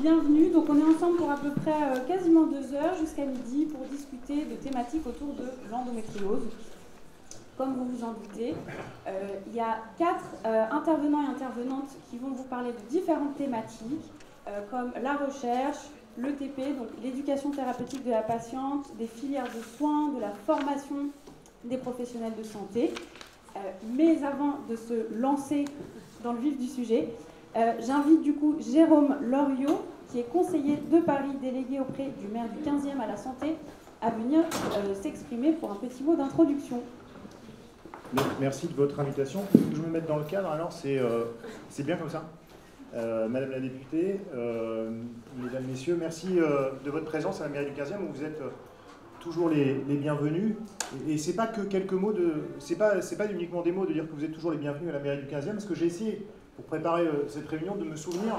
bienvenue. Donc on est ensemble pour à peu près quasiment 2 heures jusqu'à midi pour discuter de thématiques autour de l'endométriose. Comme vous vous en doutez, il y a 4 intervenants et intervenantes qui vont vous parler de différentes thématiques comme la recherche, l'ETP, donc l'éducation thérapeutique de la patiente, des filières de soins, de la formation des professionnels de santé. Mais avant de se lancer dans le vif du sujet, j'invite du coup Jérôme Loriot, qui est conseiller de Paris, délégué auprès du maire du 15e à la santé, à venir s'exprimer pour un petit mot d'introduction. Merci de votre invitation. Je vais me mettre dans le cadre, alors c'est bien comme ça. Madame la députée, mesdames, messieurs, merci de votre présence à la mairie du 15e où vous êtes toujours les bienvenus. Et c'est pas que quelques mots c'est pas uniquement des mots de dire que vous êtes toujours les bienvenus à la mairie du 15e, parce que j'ai essayé, pour préparer cette réunion, de me souvenir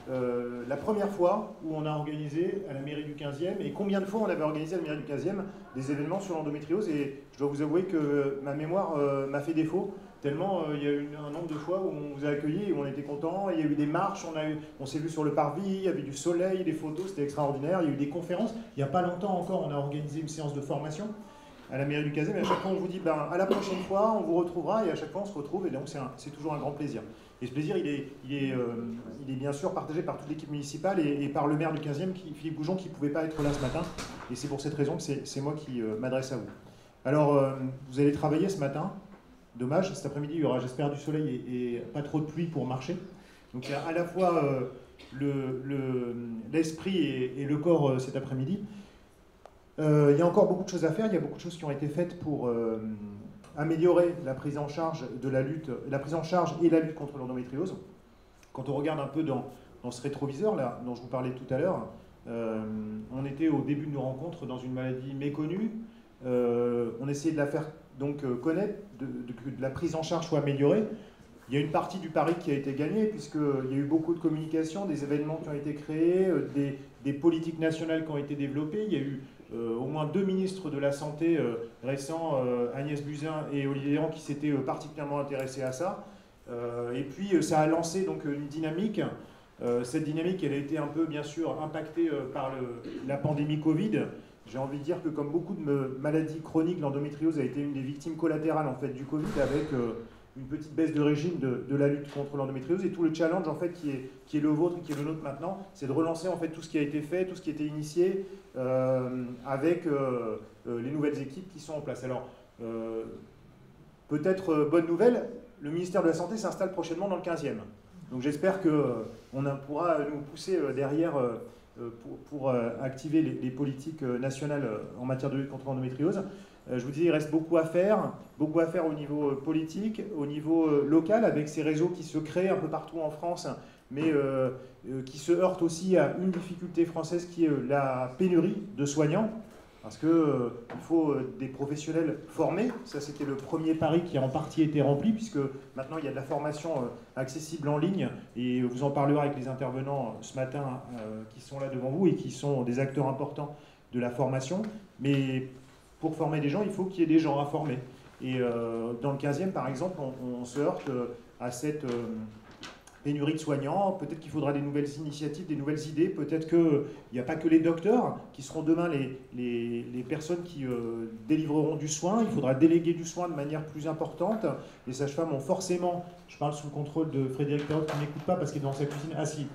la première fois où on a organisé à la mairie du 15e et combien de fois on avait organisé à la mairie du 15e des événements sur l'endométriose. Et je dois vous avouer que ma mémoire m'a fait défaut, tellement il y a eu un nombre de fois où on vous a accueillis et où on était contents. Il y a eu des marches, on s'est vu sur le parvis, il y avait du soleil, des photos, c'était extraordinaire. Il y a eu des conférences. Il n'y a pas longtemps encore, on a organisé une séance de formation à la mairie du 15e. Et à chaque fois, on vous dit à la prochaine fois, on vous retrouvera. Et à chaque fois, on se retrouve. Et donc, c'est toujours un grand plaisir. Et ce plaisir, il est bien sûr partagé par toute l'équipe municipale et par le maire du 15e, Philippe Goujon, qui ne pouvait pas être là ce matin. Et c'est pour cette raison que c'est moi qui m'adresse à vous. Alors, vous allez travailler ce matin. Dommage, cet après-midi, il y aura, j'espère, du soleil et pas trop de pluie pour marcher. Donc, il y a à la fois l'esprit et le corps cet après-midi. Il y a encore beaucoup de choses à faire. Il y a beaucoup de choses qui ont été faites pour améliorer la prise en charge et la lutte contre l'endométriose. Quand on regarde un peu dans ce rétroviseur là, dont je vous parlais tout à l'heure, on était au début de nos rencontres dans une maladie méconnue. On essayait de la faire donc connaître, que la prise en charge soit améliorée. Il y a une partie du pari qui a été gagnée, puisqu'il y a eu beaucoup de communication, des événements qui ont été créés, des politiques nationales qui ont été développées. Il y a eu au moins 2 ministres de la Santé récents, Agnès Buzyn et Olivier Véran, qui s'étaient particulièrement intéressés à ça. Et puis ça a lancé donc une dynamique. Cette dynamique, elle a été un peu, bien sûr, impactée par la pandémie Covid. J'ai envie de dire que comme beaucoup de maladies chroniques, l'endométriose a été une des victimes collatérales en fait, du Covid, avec une petite baisse de régime de la lutte contre l'endométriose. Et tout le challenge en fait, qui est le vôtre et qui est le nôtre maintenant, c'est de relancer en fait, tout ce qui a été fait, tout ce qui a été initié avec les nouvelles équipes qui sont en place. Alors, peut-être bonne nouvelle, le ministère de la Santé s'installe prochainement dans le 15e. Donc j'espère qu'on pourra nous pousser derrière pour activer les politiques nationales en matière de lutte contre l'endométriose. Je vous dis, il reste beaucoup à faire au niveau politique, au niveau local, avec ces réseaux qui se créent un peu partout en France, mais qui se heurtent aussi à une difficulté française qui est la pénurie de soignants. Parce qu'il faut des professionnels formés. Ça, c'était le premier pari qui a en partie été rempli, puisque maintenant, il y a de la formation accessible en ligne. Et vous en parlerez avec les intervenants ce matin qui sont là devant vous et qui sont des acteurs importants de la formation. Mais pour former des gens, il faut qu'il y ait des gens à former. Et dans le 15e, par exemple, on se heurte à cette pénurie de soignants. Peut-être qu'il faudra des nouvelles initiatives, des nouvelles idées. Peut-être qu'il n'y a pas que les docteurs qui seront demain les personnes qui délivreront du soin. Il faudra déléguer du soin de manière plus importante. Les sages-femmes ont forcément, je parle sous le contrôle de Frédéric Perrot qui n'écoute pas parce qu'il est dans sa cuisine. Ah si.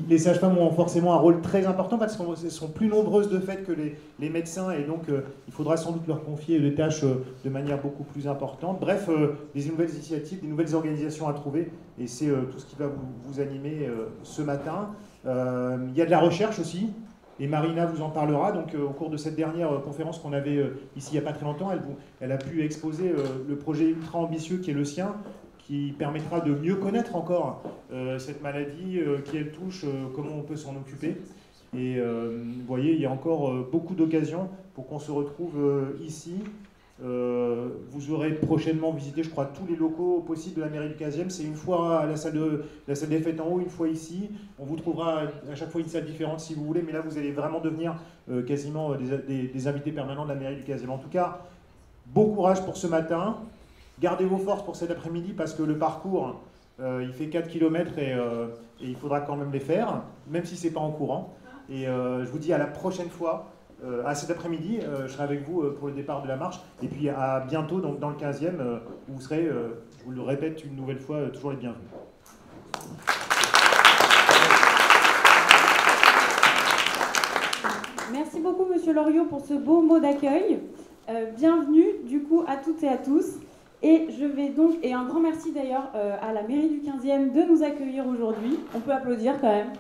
Les sages-femmes ont forcément un rôle très important parce qu'elles sont plus nombreuses de fait que les médecins et donc il faudra sans doute leur confier des tâches de manière beaucoup plus importante. Bref, des nouvelles initiatives, des nouvelles organisations à trouver et c'est tout ce qui va vous animer ce matin. Il y a de la recherche aussi et Marina vous en parlera. Donc au cours de cette dernière conférence qu'on avait ici il n'y a pas très longtemps, elle a pu exposer le projet ultra ambitieux qui est le sien, qui permettra de mieux connaître encore cette maladie, qui elle touche, comment on peut s'en occuper. Et vous voyez, il y a encore beaucoup d'occasions pour qu'on se retrouve ici. Vous aurez prochainement visité, je crois, tous les locaux possibles de la mairie du 15e. C'est une fois à la salle des fêtes en haut, une fois ici. On vous trouvera à chaque fois une salle différente si vous voulez, mais là, vous allez vraiment devenir quasiment des invités permanents de la mairie du 15e. En tout cas, bon courage pour ce matin. Gardez vos forces pour cet après-midi parce que le parcours Il fait 4 km et il faudra quand même les faire, même si ce n'est pas en courant. Et je vous dis à la prochaine fois, à cet après-midi, je serai avec vous pour le départ de la marche. Et puis à bientôt donc dans le 15e, où vous serez, je vous le répète une nouvelle fois, toujours les bienvenus. Merci beaucoup, Monsieur Loriot, pour ce beau mot d'accueil. Bienvenue, du coup, à toutes et à tous. Et je vais donc, et un grand merci d'ailleurs à la mairie du 15e de nous accueillir aujourd'hui. On peut applaudir quand même.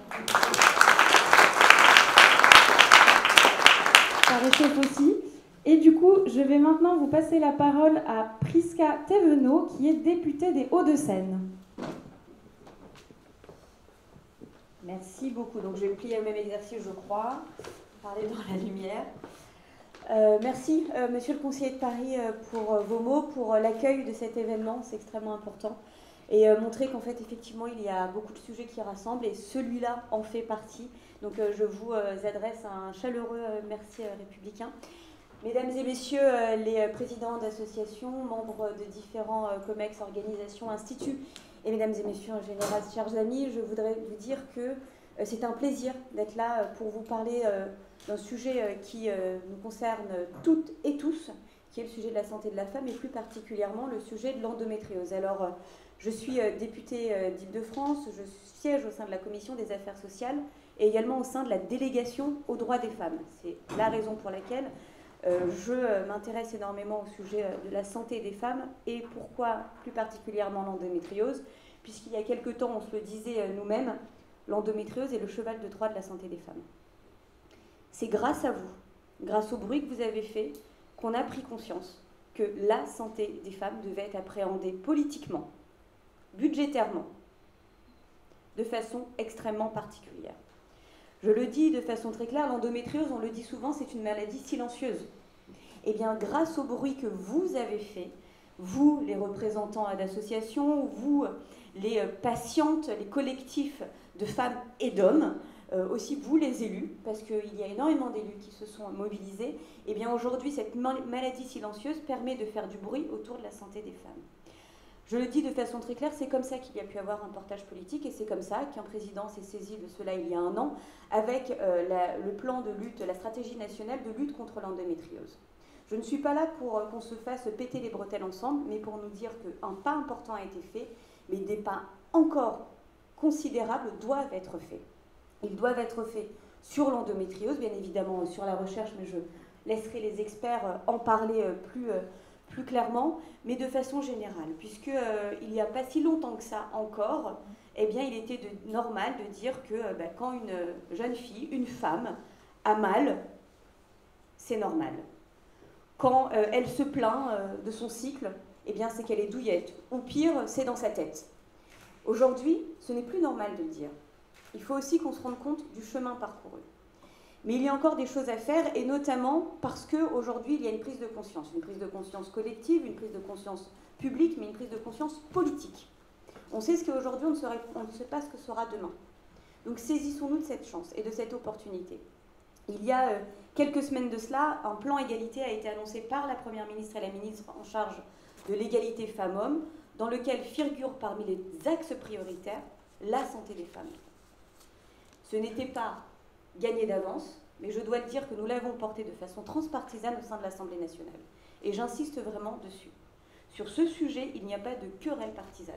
Ça réchauffe aussi. Et du coup, je vais maintenant vous passer la parole à Prisca Thévenot, qui est députée des Hauts-de-Seine. Merci beaucoup. Donc je vais me plier au même exercice, je crois. Parler dans la lumière. Merci, monsieur le conseiller de Paris, pour vos mots, pour l'accueil de cet événement. C'est extrêmement important. Et montrer qu'en fait, effectivement, il y a beaucoup de sujets qui rassemblent et celui-là en fait partie. Donc je vous adresse un chaleureux merci républicain. Mesdames et messieurs les présidents d'associations, membres de différents COMEX, organisations, instituts, et mesdames et messieurs en général, chers amis, je voudrais vous dire que c'est un plaisir d'être là pour vous parler d'un sujet qui nous concerne toutes et tous, qui est le sujet de la santé de la femme et plus particulièrement le sujet de l'endométriose. Alors, je suis députée d'Île-de-France, je siège au sein de la Commission des affaires sociales et également au sein de la délégation aux droits des femmes. C'est la raison pour laquelle je m'intéresse énormément au sujet de la santé des femmes et pourquoi plus particulièrement l'endométriose, puisqu'il y a quelque temps, on se le disait nous-mêmes, l'endométriose est le cheval de Troie de la santé des femmes. C'est grâce à vous, grâce au bruit que vous avez fait, qu'on a pris conscience que la santé des femmes devait être appréhendée politiquement, budgétairement, de façon extrêmement particulière. Je le dis de façon très claire, l'endométriose, on le dit souvent, c'est une maladie silencieuse. Eh bien, grâce au bruit que vous avez fait, vous, les représentants d'associations, vous, les patientes, les collectifs de femmes et d'hommes, aussi vous, les élus, parce qu'il y a énormément d'élus qui se sont mobilisés, eh bien aujourd'hui, cette maladie silencieuse permet de faire du bruit autour de la santé des femmes. Je le dis de façon très claire, c'est comme ça qu'il y a pu avoir un portage politique et c'est comme ça qu'un président s'est saisi de cela il y a un an avec le plan de lutte, la stratégie nationale de lutte contre l'endométriose. Je ne suis pas là pour qu'on se fasse péter les bretelles ensemble, mais pour nous dire qu'un pas important a été fait, mais des pas encore considérables doivent être faits. Ils doivent être faits sur l'endométriose, bien évidemment sur la recherche, mais je laisserai les experts en parler plus clairement, mais de façon générale, puisqu'il n'y a pas si longtemps que ça encore, eh bien, il était normal de dire que quand une jeune fille, une femme, a mal, c'est normal. Quand elle se plaint de son cycle, eh bien, c'est qu'elle est douillette, ou pire, c'est dans sa tête. Aujourd'hui, ce n'est plus normal de le dire. Il faut aussi qu'on se rende compte du chemin parcouru. Mais il y a encore des choses à faire, et notamment parce qu'aujourd'hui, il y a une prise de conscience collective, une prise de conscience publique, mais une prise de conscience politique. On sait ce qu'aujourd'hui, on ne sait pas ce que sera demain. Donc saisissons-nous de cette chance et de cette opportunité. Il y a quelques semaines de cela, un plan égalité a été annoncé par la Première ministre et la ministre en charge de l'égalité femmes-hommes, dans lequel figure parmi les axes prioritaires la santé des femmes. Ce n'était pas gagné d'avance, mais je dois le dire que nous l'avons porté de façon transpartisane au sein de l'Assemblée nationale. Et j'insiste vraiment dessus. Sur ce sujet, il n'y a pas de querelle partisane.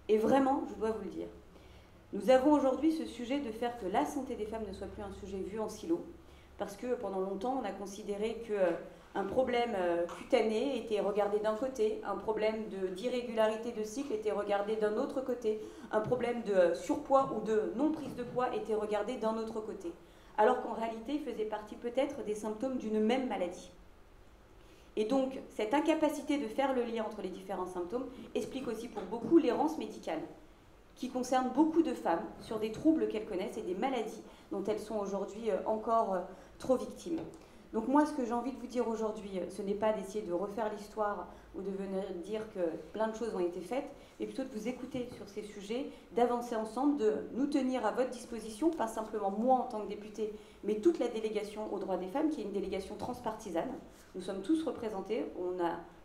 Et vraiment, je dois vous le dire, nous avons aujourd'hui ce sujet de faire que la santé des femmes ne soit plus un sujet vu en silo, parce que pendant longtemps, on a considéré qu'un problème cutané était regardé d'un côté, un problème d'irrégularité de cycle était regardé d'un autre côté, un problème de surpoids ou de non-prise de poids était regardé d'un autre côté, alors qu'en réalité, il faisait partie peut-être des symptômes d'une même maladie. Et donc, cette incapacité de faire le lien entre les différents symptômes explique aussi pour beaucoup l'errance médicale, qui concerne beaucoup de femmes sur des troubles qu'elles connaissent et des maladies dont elles sont aujourd'hui encore trop victimes. Donc moi, ce que j'ai envie de vous dire aujourd'hui, ce n'est pas d'essayer de refaire l'histoire ou de venir dire que plein de choses ont été faites, mais plutôt de vous écouter sur ces sujets, d'avancer ensemble, de nous tenir à votre disposition, pas simplement moi en tant que députée, mais toute la délégation aux droits des femmes, qui est une délégation transpartisane. Nous sommes tous représentés,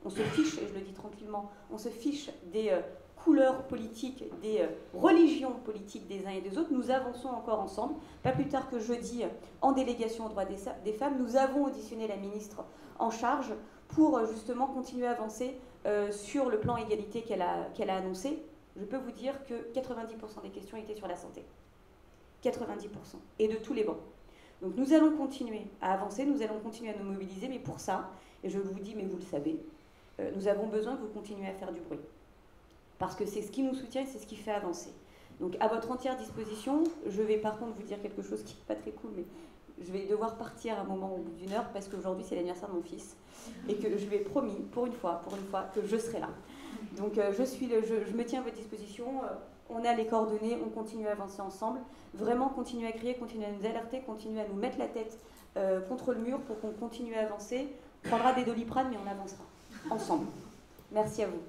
on se fiche, et je le dis tranquillement, on se fiche des couleurs politiques, des religions politiques des uns et des autres, nous avançons encore ensemble. Pas plus tard que jeudi, en délégation aux droits des femmes, nous avons auditionné la ministre en charge pour justement continuer à avancer sur le plan égalité qu'elle a annoncé. Je peux vous dire que 90% des questions étaient sur la santé. 90%. Et de tous les bancs. Donc nous allons continuer à avancer, nous allons continuer à nous mobiliser, mais pour ça, et je vous dis, mais vous le savez, nous avons besoin que vous continuiez à faire du bruit. Parce que c'est ce qui nous soutient et c'est ce qui fait avancer. Donc à votre entière disposition, je vais par contre vous dire quelque chose qui n'est pas très cool, mais je vais devoir partir à un moment au bout d'une heure parce qu'aujourd'hui c'est l'anniversaire de mon fils et que je lui ai promis pour une fois que je serai là. Donc je me tiens à votre disposition, on a les coordonnées, on continue à avancer ensemble, vraiment continuer à crier, continuer à nous alerter, continuer à nous mettre la tête contre le mur pour qu'on continue à avancer. On prendra des Doliprane mais on avancera ensemble. Merci à vous.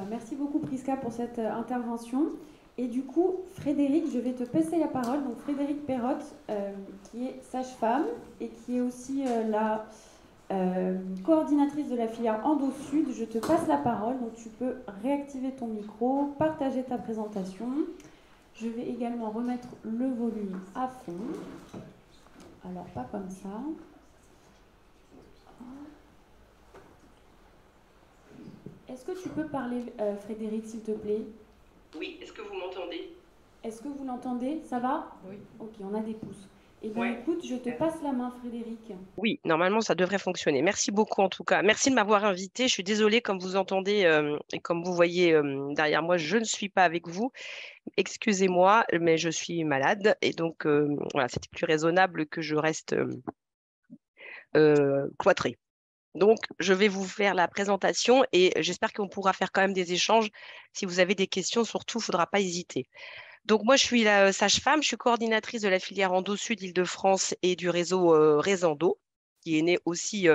Merci beaucoup Prisca pour cette intervention. Et du coup, Frédéric, je vais te passer la parole. Donc Frédéric Perrotte, qui est sage-femme et qui est aussi la coordinatrice de la filière Endo-Sud. Je te passe la parole, donc tu peux réactiver ton micro, partager ta présentation. Je vais également remettre le volume à fond. Alors, pas comme ça. Est-ce que tu peux parler, Frédéric, s'il te plaît? Oui, est-ce que vous m'entendez? Est-ce que vous l'entendez? Ça va? Oui. Ok, on a des pouces. Eh bien, écoute, je te passe la main, Frédéric. Oui, normalement, ça devrait fonctionner. Merci beaucoup, en tout cas. Merci de m'avoir invité. Je suis désolée, comme vous entendez et comme vous voyez derrière moi, je ne suis pas avec vous. Excusez-moi, mais je suis malade. Et donc, voilà, c'était plus raisonnable que je reste cloîtrée. Donc, je vais vous faire la présentation et j'espère qu'on pourra faire quand même des échanges. Si vous avez des questions, surtout, il ne faudra pas hésiter. Donc, moi, je suis la sage-femme, je suis coordinatrice de la filière Endo-Sud Île-de-France et du réseau Resendo, qui est né aussi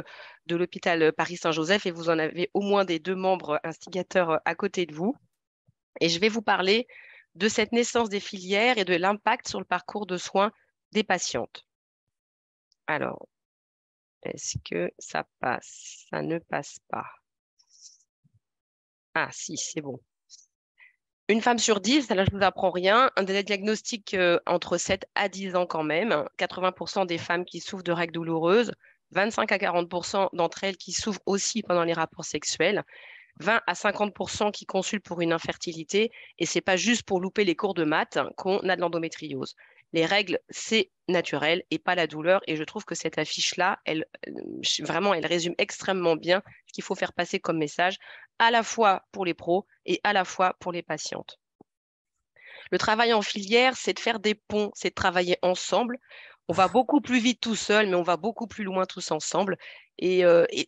de l'hôpital Paris-Saint-Joseph et vous en avez au moins des 2 membres instigateurs à côté de vous. Et je vais vous parler de cette naissance des filières et de l'impact sur le parcours de soins des patientes. Alors, est-ce que ça passe? Ça ne passe pas. Ah, si, c'est bon. Une femme sur 10, là je ne vous apprends rien, un délai diagnostique entre 7 à 10 ans quand même, 80% des femmes qui souffrent de règles douloureuses, 25 à 40% d'entre elles qui souffrent aussi pendant les rapports sexuels, 20 à 50% qui consultent pour une infertilité, et ce n'est pas juste pour louper les cours de maths qu'on a de l'endométriose. Les règles, c'est naturel et pas la douleur, et je trouve que cette affiche-là, vraiment, elle résume extrêmement bien ce qu'il faut faire passer comme message, à la fois pour les pros et à la fois pour les patientes. Le travail en filière, c'est de faire des ponts, c'est de travailler ensemble. On va beaucoup plus vite tout seul, mais on va beaucoup plus loin tous ensemble. Et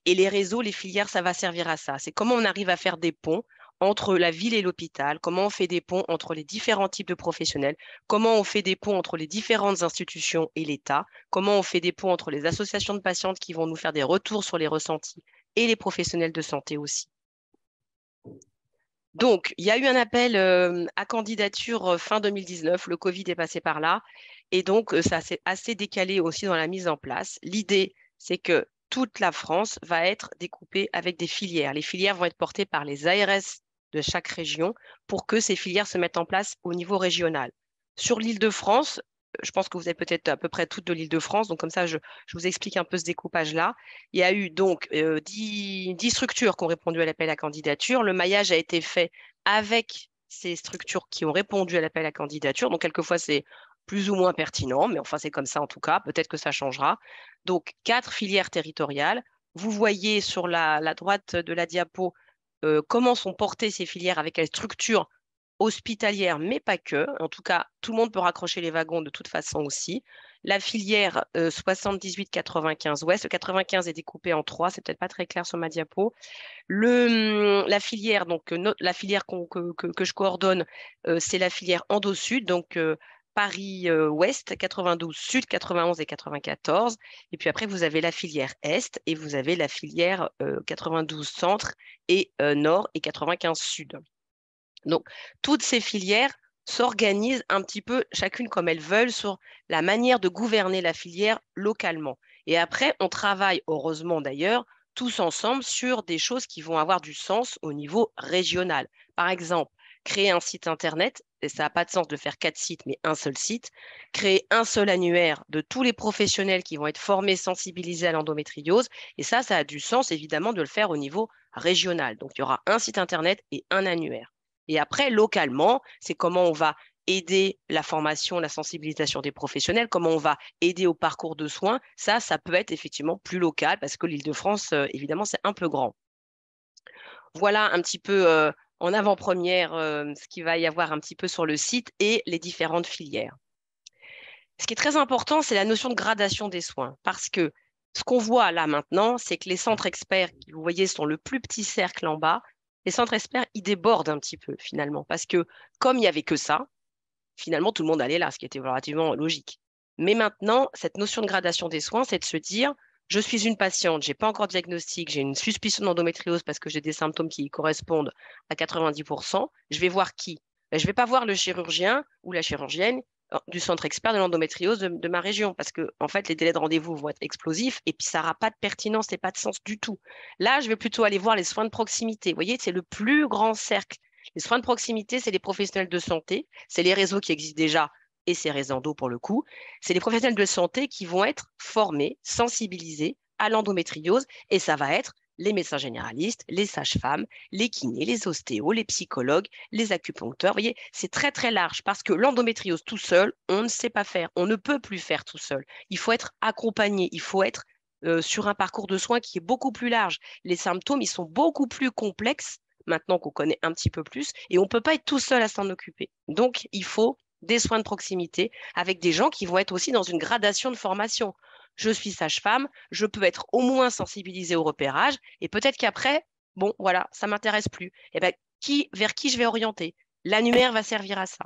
les réseaux, les filières, ça va servir à ça. C'est comment on arrive à faire des ponts entre la ville et l'hôpital, comment on fait des ponts entre les différents types de professionnels, comment on fait des ponts entre les différentes institutions et l'État, comment on fait des ponts entre les associations de patientes qui vont nous faire des retours sur les ressentis et les professionnels de santé aussi. Donc, il y a eu un appel à candidature fin 2019, le Covid est passé par là, et donc ça s'est assez décalé aussi dans la mise en place. L'idée, c'est que toute la France va être découpée avec des filières. Les filières vont être portées par les ARS de chaque région pour que ces filières se mettent en place au niveau régional. Sur l'Île-de-France, je pense que vous êtes peut-être à peu près toutes de l'Île-de-France, donc comme ça, je vous explique un peu ce découpage-là. Il y a eu donc 10 structures qui ont répondu à l'appel à candidature. Le maillage a été fait avec ces structures qui ont répondu à l'appel à candidature. Donc, quelquefois, c'est plus ou moins pertinent, mais enfin, c'est comme ça en tout cas. Peut-être que ça changera. Donc, 4 filières territoriales. Vous voyez sur la droite de la diapo comment sont portées ces filières avec les structures hospitalière, mais pas que. En tout cas, tout le monde peut raccrocher les wagons de toute façon aussi. La filière 78-95 Ouest, le 95 est découpé en 3, c'est peut-être pas très clair sur ma diapo. La filière, donc la filière que je coordonne, c'est la filière Endo-Sud, donc Paris Ouest, 92 Sud, 91 et 94. Et puis après, vous avez la filière Est et vous avez la filière 92 Centre et Nord et 95 Sud. Donc, toutes ces filières s'organisent un petit peu chacune comme elles veulent sur la manière de gouverner la filière localement. Et après, on travaille, heureusement d'ailleurs, tous ensemble sur des choses qui vont avoir du sens au niveau régional. Par exemple, créer un site Internet, et ça n'a pas de sens de faire 4 sites, mais un seul site, créer un seul annuaire de tous les professionnels qui vont être formés, sensibilisés à l'endométriose, et ça a du sens évidemment de le faire au niveau régional. Donc il y aura un site Internet et un annuaire. Et après, localement, c'est comment on va aider la formation, la sensibilisation des professionnels, comment on va aider au parcours de soins. Ça peut être effectivement plus local parce que l'Île-de-France, évidemment, c'est un peu grand. Voilà un petit peu en avant-première ce qu'il va y avoir un petit peu sur le site et les différentes filières. Ce qui est très important, c'est la notion de gradation des soins parce que ce qu'on voit là maintenant, c'est que les centres experts, qui vous voyez, sont le plus petit cercle en bas. Les centres experts, ils débordent un petit peu finalement parce que comme il n'y avait que ça, finalement, tout le monde allait là, ce qui était relativement logique. Mais maintenant, cette notion de gradation des soins, c'est de se dire, je suis une patiente, je n'ai pas encore de diagnostic, j'ai une suspicion d'endométriose parce que j'ai des symptômes qui correspondent à 90%, je vais voir qui? Je ne vais pas voir le chirurgien ou la chirurgienne du centre expert de l'endométriose de ma région parce que en fait, les délais de rendez-vous vont être explosifs et puis ça n'aura pas de pertinence et pas de sens du tout. Là, je vais plutôt aller voir les soins de proximité. Vous voyez, c'est le plus grand cercle. Les soins de proximité, c'est les professionnels de santé, c'est les réseaux qui existent déjà et c'est Réseau pour le coup. C'est les professionnels de santé qui vont être formés, sensibilisés à l'endométriose et ça va être les médecins généralistes, les sages-femmes, les kinés, les ostéos, les psychologues, les acupuncteurs. Vous voyez, c'est très très large parce que l'endométriose tout seul, on ne sait pas faire, on ne peut plus faire tout seul. Il faut être accompagné, il faut être sur un parcours de soins qui est beaucoup plus large. Les symptômes, ils sont beaucoup plus complexes maintenant qu'on connaît un petit peu plus, et on ne peut pas être tout seul à s'en occuper. Donc, il faut des soins de proximité avec des gens qui vont être aussi dans une gradation de formation. Je suis sage-femme, je peux être au moins sensibilisée au repérage, et peut-être qu'après, bon, voilà, ça ne m'intéresse plus. Et ben, vers qui je vais orienter? L'annuaire va servir à ça.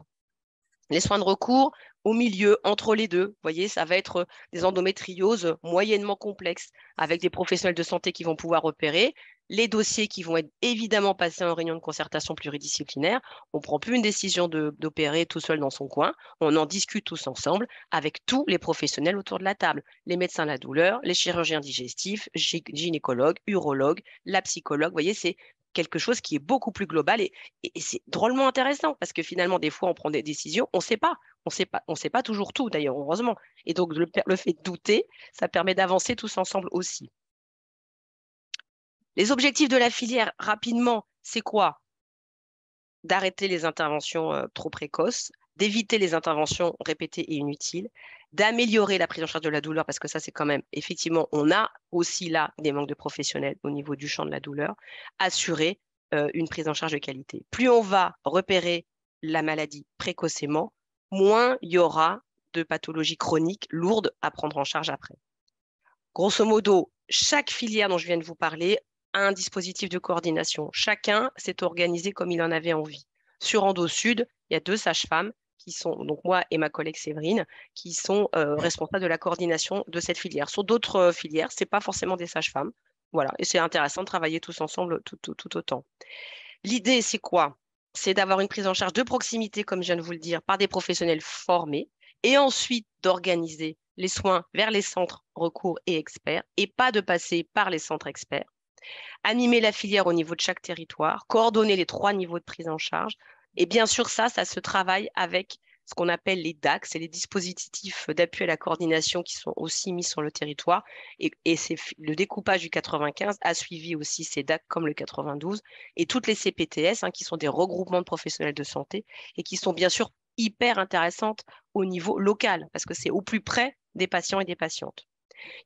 Les soins de recours, au milieu, entre les deux, vous voyez, ça va être des endométrioses moyennement complexes, avec des professionnels de santé qui vont pouvoir opérer, les dossiers qui vont être évidemment passés en réunion de concertation pluridisciplinaire. On ne prend plus une décision d'opérer tout seul dans son coin, on en discute tous ensemble avec tous les professionnels autour de la table, les médecins de la douleur, les chirurgiens digestifs, gynécologues, urologues, la psychologue, vous voyez, c'est quelque chose qui est beaucoup plus global et c'est drôlement intéressant parce que finalement, des fois, on prend des décisions, on ne sait pas. On sait pas toujours tout, d'ailleurs, heureusement. Et donc, le fait de douter, ça permet d'avancer tous ensemble aussi. Les objectifs de la filière, rapidement, c'est quoi? D'arrêter les interventions trop précoces, d'éviter les interventions répétées et inutiles, d'améliorer la prise en charge de la douleur, parce que ça, c'est quand même, effectivement, on a aussi là des manques de professionnels au niveau du champ de la douleur, assurer une prise en charge de qualité. Plus on va repérer la maladie précocement, moins il y aura de pathologies chroniques lourdes à prendre en charge après. Grosso modo, chaque filière dont je viens de vous parler a un dispositif de coordination. Chacun s'est organisé comme il en avait envie. Sur Endo Sud, il y a 2 sages-femmes qui sont, donc moi et ma collègue Séverine, qui sont responsables de la coordination de cette filière. Sur d'autres filières, ce n'est pas forcément des sages-femmes. Voilà, et c'est intéressant de travailler tous ensemble tout autant. L'idée, c'est quoi? C'est d'avoir une prise en charge de proximité, comme je viens de vous le dire, par des professionnels formés, et ensuite d'organiser les soins vers les centres recours et experts, et pas de passer par les centres experts. Animer la filière au niveau de chaque territoire, coordonner les 3 niveaux de prise en charge, et bien sûr, ça se travaille avec ce qu'on appelle les DAC, c'est les dispositifs d'appui à la coordination qui sont aussi mis sur le territoire. Et c'est le découpage du 95 a suivi aussi ces DAC comme le 92 et toutes les CPTS qui sont des regroupements de professionnels de santé et qui sont bien sûr hyper intéressantes au niveau local parce que c'est au plus près des patients et des patientes.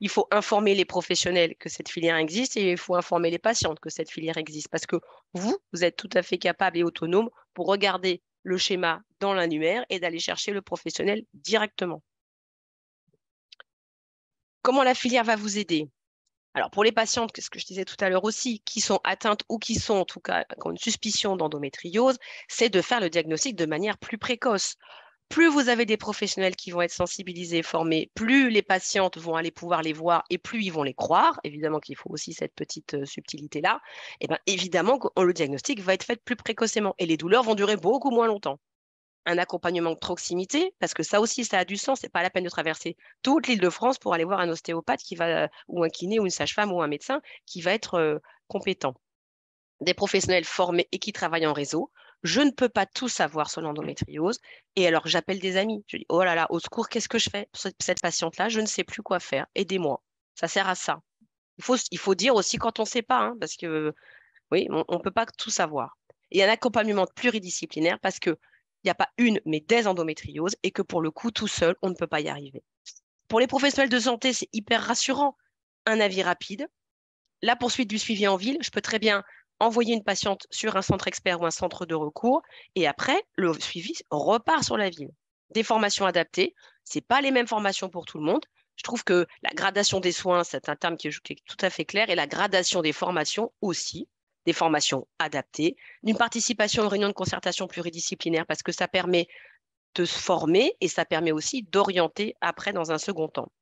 Il faut informer les professionnels que cette filière existe et il faut informer les patientes que cette filière existe parce que vous êtes tout à fait capable et autonome pour regarder le schéma dans l'annuaire et d'aller chercher le professionnel directement. Comment la filière va vous aider? Alors, pour les patientes, ce que je disais tout à l'heure aussi, qui sont atteintes ou qui sont en tout cas qui ont une suspicion d'endométriose, c'est de faire le diagnostic de manière plus précoce. Plus vous avez des professionnels qui vont être sensibilisés, formés, plus les patientes vont aller pouvoir les voir et plus ils vont les croire. Évidemment qu'il faut aussi cette petite subtilité-là. Et bien, évidemment que le diagnostic va être fait plus précocement et les douleurs vont durer beaucoup moins longtemps. un accompagnement de proximité, parce que ça aussi, ça a du sens. C'est pas la peine de traverser toute l'Île-de-France pour aller voir un ostéopathe ou un kiné ou une sage-femme ou un médecin qui va être compétent. Des professionnels formés et qui travaillent en réseau. Je ne peux pas tout savoir sur l'endométriose. Et alors, j'appelle des amis. Je dis, oh là là, au secours, qu'est-ce que je fais pour cette patiente-là? Je ne sais plus quoi faire. Aidez-moi. Ça sert à ça. Il faut dire aussi quand on ne sait pas, hein, parce que oui, on ne peut pas tout savoir. Et un accompagnement pluridisciplinaire parce qu'il n'y a pas une, mais des endométrioses et que pour le coup, tout seul, on ne peut pas y arriver. Pour les professionnels de santé, c'est hyper rassurant. Un avis rapide. La poursuite du suivi en ville, je peux très bien envoyer une patiente sur un centre expert ou un centre de recours et après, le suivi repart sur la ville. Des formations adaptées, ce n'est pas les mêmes formations pour tout le monde. Je trouve que la gradation des soins, c'est un terme qui est tout à fait clair, et la gradation des formations aussi, des formations adaptées, d'une participation à une réunion de concertation pluridisciplinaire parce que ça permet de se former et ça permet aussi d'orienter après dans un second temps.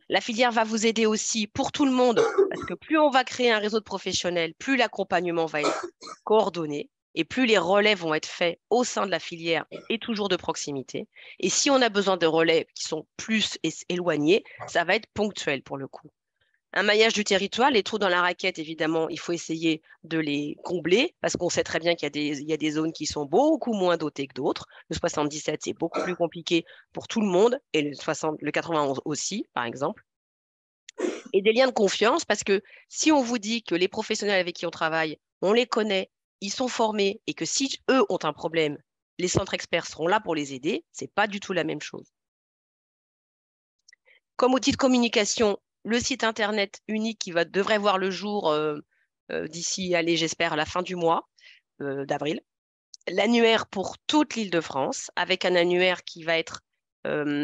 La filière va vous aider aussi pour tout le monde parce que plus on va créer un réseau de professionnels, plus l'accompagnement va être coordonné et plus les relais vont être faits au sein de la filière et toujours de proximité. Et si on a besoin de relais qui sont plus éloignés, ça va être ponctuel pour le coup. Un maillage du territoire, les trous dans la raquette, évidemment, il faut essayer de les combler parce qu'on sait très bien qu'il y a des zones qui sont beaucoup moins dotées que d'autres. Le 77, c'est beaucoup plus compliqué pour tout le monde et le 91 aussi, par exemple. Et des liens de confiance parce que si on vous dit que les professionnels avec qui on travaille, on les connaît, ils sont formés et que si eux ont un problème, les centres experts seront là pour les aider, ce n'est pas du tout la même chose. Comme outil de communication, le site internet unique qui devrait voir le jour d'ici, allez, j'espère, à la fin du mois d'avril. L'annuaire pour toute l'Île-de-France, avec un annuaire qui va être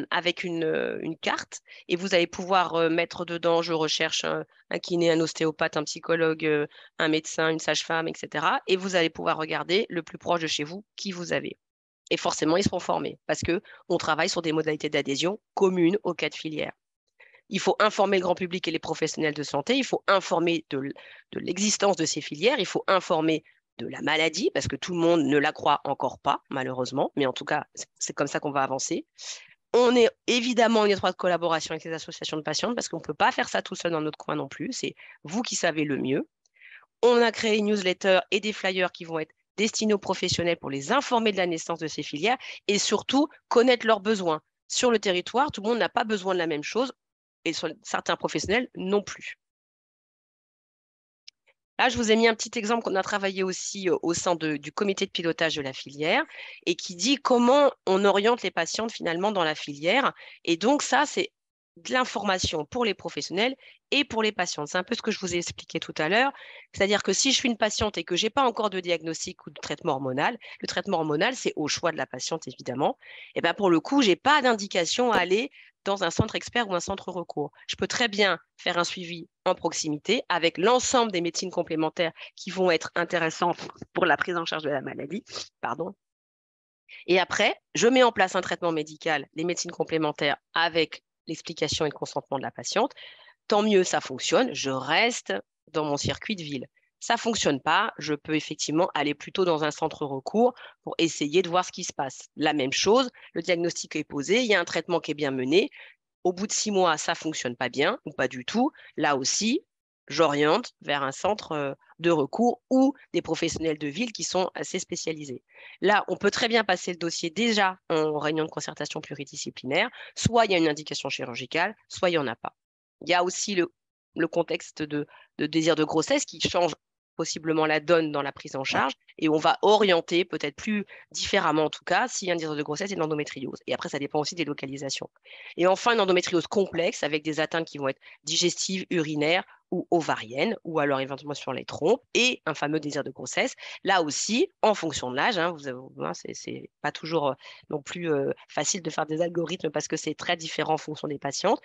avec une carte, et vous allez pouvoir mettre dedans, je recherche un kiné, un ostéopathe, un psychologue, un médecin, une sage-femme, etc. Et vous allez pouvoir regarder le plus proche de chez vous qui vous avez. Et forcément, ils seront formés, parce qu'on travaille sur des modalités d'adhésion communes aux cas de filière. Il faut informer le grand public et les professionnels de santé, il faut informer de l'existence de ces filières, il faut informer de la maladie, parce que tout le monde ne la croit encore pas, malheureusement, mais en tout cas, c'est comme ça qu'on va avancer. On est évidemment en étroite collaboration avec les associations de patientes, parce qu'on ne peut pas faire ça tout seul dans notre coin non plus, c'est vous qui savez le mieux. On a créé une newsletter et des flyers qui vont être destinés aux professionnels pour les informer de la naissance de ces filières et surtout connaître leurs besoins. Sur le territoire, tout le monde n'a pas besoin de la même chose, et sur certains professionnels non plus. Là, je vous ai mis un petit exemple qu'on a travaillé aussi au sein du comité de pilotage de la filière et qui dit comment on oriente les patientes finalement dans la filière. Et donc ça, c'est de l'information pour les professionnels et pour les patientes. C'est un peu ce que je vous ai expliqué tout à l'heure. C'est-à-dire que si je suis une patiente et que je n'ai pas encore de diagnostic ou de traitement hormonal, le traitement hormonal, c'est au choix de la patiente, évidemment. Et bien pour le coup, je n'ai pas d'indication à aller dans un centre expert ou un centre recours. Je peux très bien faire un suivi en proximité avec l'ensemble des médecines complémentaires qui vont être intéressantes pour la prise en charge de la maladie. Pardon. Et après, je mets en place un traitement médical, les médecines complémentaires avec l'explication et le consentement de la patiente. Tant mieux, ça fonctionne, je reste dans mon circuit de ville. Ça ne fonctionne pas, je peux effectivement aller plutôt dans un centre recours pour essayer de voir ce qui se passe. La même chose, le diagnostic est posé, il y a un traitement qui est bien mené. Au bout de 6 mois, ça ne fonctionne pas bien ou pas du tout. Là aussi, j'oriente vers un centre de recours ou des professionnels de ville qui sont assez spécialisés. Là, on peut très bien passer le dossier déjà en réunion de concertation pluridisciplinaire. Soit il y a une indication chirurgicale, soit il n'y en a pas. Il y a aussi le contexte de désir de grossesse qui change possiblement la donne dans la prise en charge et on va orienter peut-être plus différemment en tout cas s'il y a un désir de grossesse et de l'endométriose. Et après, ça dépend aussi des localisations. Et enfin, une endométriose complexe avec des atteintes qui vont être digestives, urinaires ou ovariennes ou alors éventuellement sur les trompes et un fameux désir de grossesse. Là aussi, en fonction de l'âge, c'est pas toujours non plus facile de faire des algorithmes parce que c'est très différent en fonction des patientes.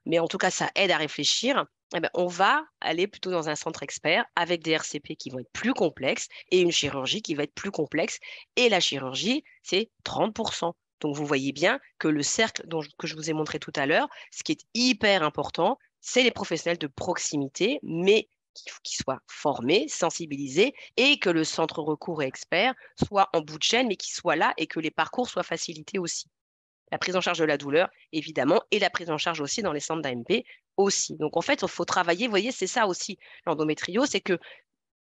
Mais en tout cas, ça aide à réfléchir. Eh bien, on va aller plutôt dans un centre expert avec des RCP qui vont être plus complexes et une chirurgie qui va être plus complexe. Et la chirurgie, c'est 30%. Donc, vous voyez bien que le cercle que je vous ai montré tout à l'heure, ce qui est hyper important, c'est les professionnels de proximité, mais qui soient formés, sensibilisés, et que le centre recours et expert soit en bout de chaîne, mais qu'il soit là et que les parcours soient facilités aussi. La prise en charge de la douleur, évidemment, et la prise en charge aussi dans les centres d'AMP aussi. Donc, en fait, il faut travailler, vous voyez, c'est ça aussi, l'endométriose, c'est que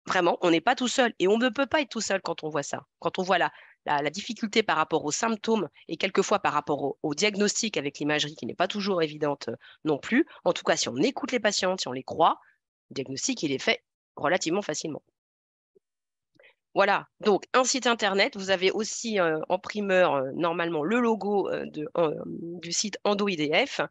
vraiment, on n'est pas tout seul et on ne peut pas être tout seul quand on voit ça. Quand on voit la difficulté par rapport aux symptômes et quelquefois par rapport au diagnostic avec l'imagerie qui n'est pas toujours évidente non plus. En tout cas, si on écoute les patientes, si on les croit, le diagnostic, il est fait relativement facilement. Voilà, donc un site internet. Vous avez aussi en primeur, normalement, le logo du site EndoIDF.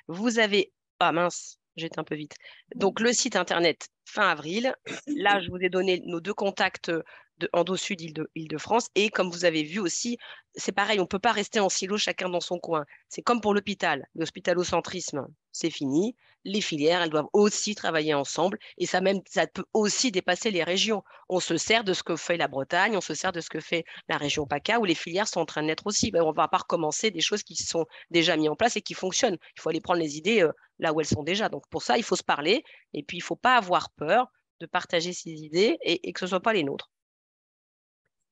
Vous avez... Ah mince, j'étais un peu vite. Donc le site internet fin avril. Là, je vous ai donné nos 2 contacts de Endo Sud Île-de-France. Et comme vous avez vu aussi, c'est pareil, on ne peut pas rester en silo chacun dans son coin. C'est comme pour l'hôpital. L'hospitalocentrisme, c'est fini. Les filières, elles doivent aussi travailler ensemble. Et ça peut aussi dépasser les régions. On se sert de ce que fait la Bretagne, on se sert de ce que fait la région PACA, où les filières sont en train de naître aussi. On ne va pas recommencer des choses qui sont déjà mises en place et qui fonctionnent. Il faut aller prendre les idées là où elles sont déjà. Donc pour ça, il faut se parler. Et puis, il ne faut pas avoir peur de partager ces idées et que ce ne soit pas les nôtres.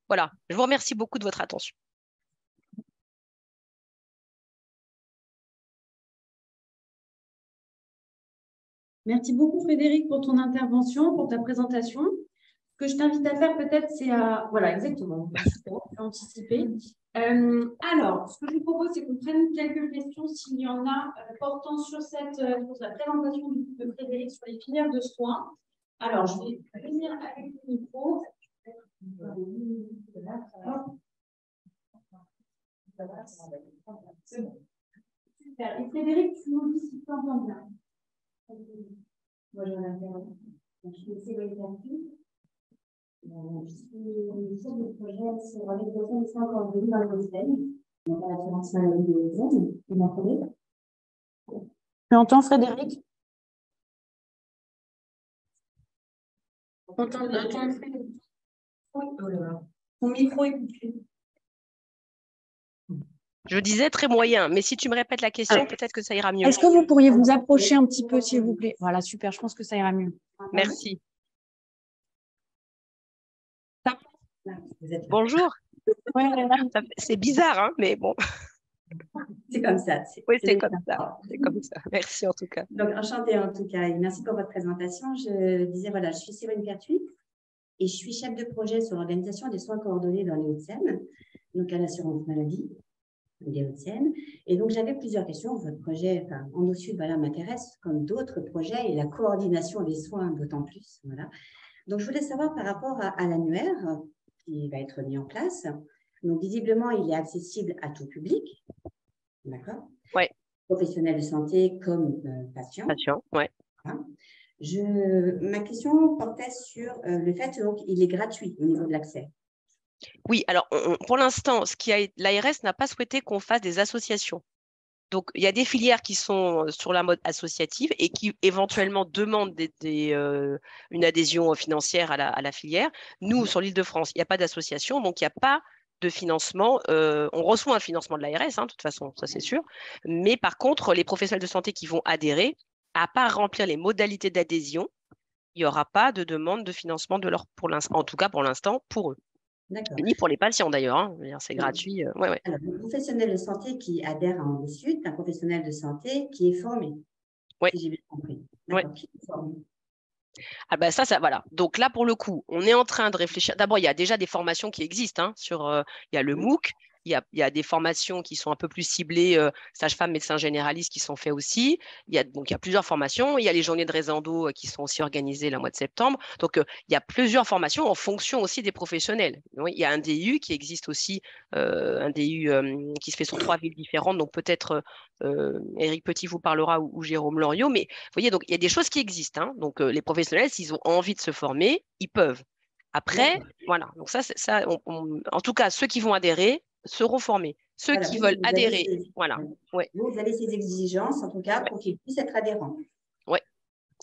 Voilà, je vous remercie beaucoup de votre attention. Merci beaucoup Frédéric pour ton intervention, pour ta présentation. Ce que je t'invite à faire peut-être, c'est à... Voilà, exactement. Super, on peut anticiper. Alors, ce que je vous propose, c'est qu'on prenne quelques questions s'il y en a portant sur la présentation de Frédéric sur les filières de soins. Alors, je vais venir avec le micro. C'est bon. Super. Et Frédéric, tu nous dis si tu entends bien. Moi, j'en ai je suis Céline Campi. Je suis chef de projet sur l'organisation des soins coordonnés dans le Hauts-de-Seine, donc à l'assurance maladie de Hauts-de-Seine. Vous m'entendez? Tu entends Frédéric? Entends Frédéric? Oui. Oh là là. Ton micro est coupé. Je disais très moyen, mais si tu me répètes la question, peut-être que ça ira mieux. Est-ce que vous pourriez vous approcher un petit peu, s'il vous plaît? Voilà, super, je pense que ça ira mieux. Merci. Bonjour. Ouais, c'est bizarre, hein, mais bon. C'est comme ça. Oui, c'est comme ça. C'est comme ça. Merci en tout cas. Donc, enchantée en tout cas. Et merci pour votre présentation. Je disais, voilà, je suis Céline Pertuis et je suis chef de projet sur l'organisation des soins coordonnés dans les Hauts-de-Seine, donc à l'assurance maladie des Hauts-de-Seine. Et donc, j'avais plusieurs questions. Votre projet, enfin, Endo Sud, voilà, m'intéresse comme d'autres projets et la coordination des soins d'autant plus. Voilà. Donc, je voulais savoir par rapport à l'annuaire qui va être mis en place. Donc, visiblement, il est accessible à tout public. D'accord? Oui. Professionnels de santé comme patients. Patients, oui. Voilà. Ma question portait sur le fait qu'il est gratuit au niveau de l'accès. Oui, alors pour l'instant, l'ARS n'a pas souhaité qu'on fasse des associations. Donc, il y a des filières qui sont sur la mode associative et qui éventuellement demandent une adhésion financière à la filière. Nous, sur l'Île-de-France, il n'y a pas d'association, donc il n'y a pas de financement. On reçoit un financement de l'ARS, de toute façon, ça c'est sûr. Mais par contre, les professionnels de santé qui vont adhérer, à part remplir les modalités d'adhésion, il n'y aura pas de demande de financement en tout cas pour l'instant, pour eux. Ni pour les patients d'ailleurs, hein. C'est gratuit. Ouais. Alors, le professionnel de santé qui adhère à Endo Sud, c'est un professionnel de santé qui est formé. Oui. Si j'ai bien compris. Ouais. Qui est formé. Ah ben ça, voilà. Donc là, pour le coup, on est en train de réfléchir. D'abord, il y a déjà des formations qui existent. Il y a le MOOC, il y a des formations qui sont un peu plus ciblées, sages-femmes, médecins généralistes qui sont faits aussi. Il y a plusieurs formations. Il y a les journées de réseau qui sont aussi organisées le mois de septembre. Donc, il y a plusieurs formations en fonction aussi des professionnels. Il y a un DU qui existe aussi, un DU qui se fait sur 3 villes différentes. Donc, peut-être Éric Petit vous parlera ou Jérôme Loriot. Mais vous voyez, donc, il y a des choses qui existent. Donc, les professionnels, s'ils ont envie de se former, ils peuvent. Après, voilà. Donc, en tout cas, ceux qui vont adhérer seront formés. Ceux qui veulent adhérer, voilà. Ouais. Vous avez ces exigences, en tout cas, pour qu'ils puissent être adhérents. Oui,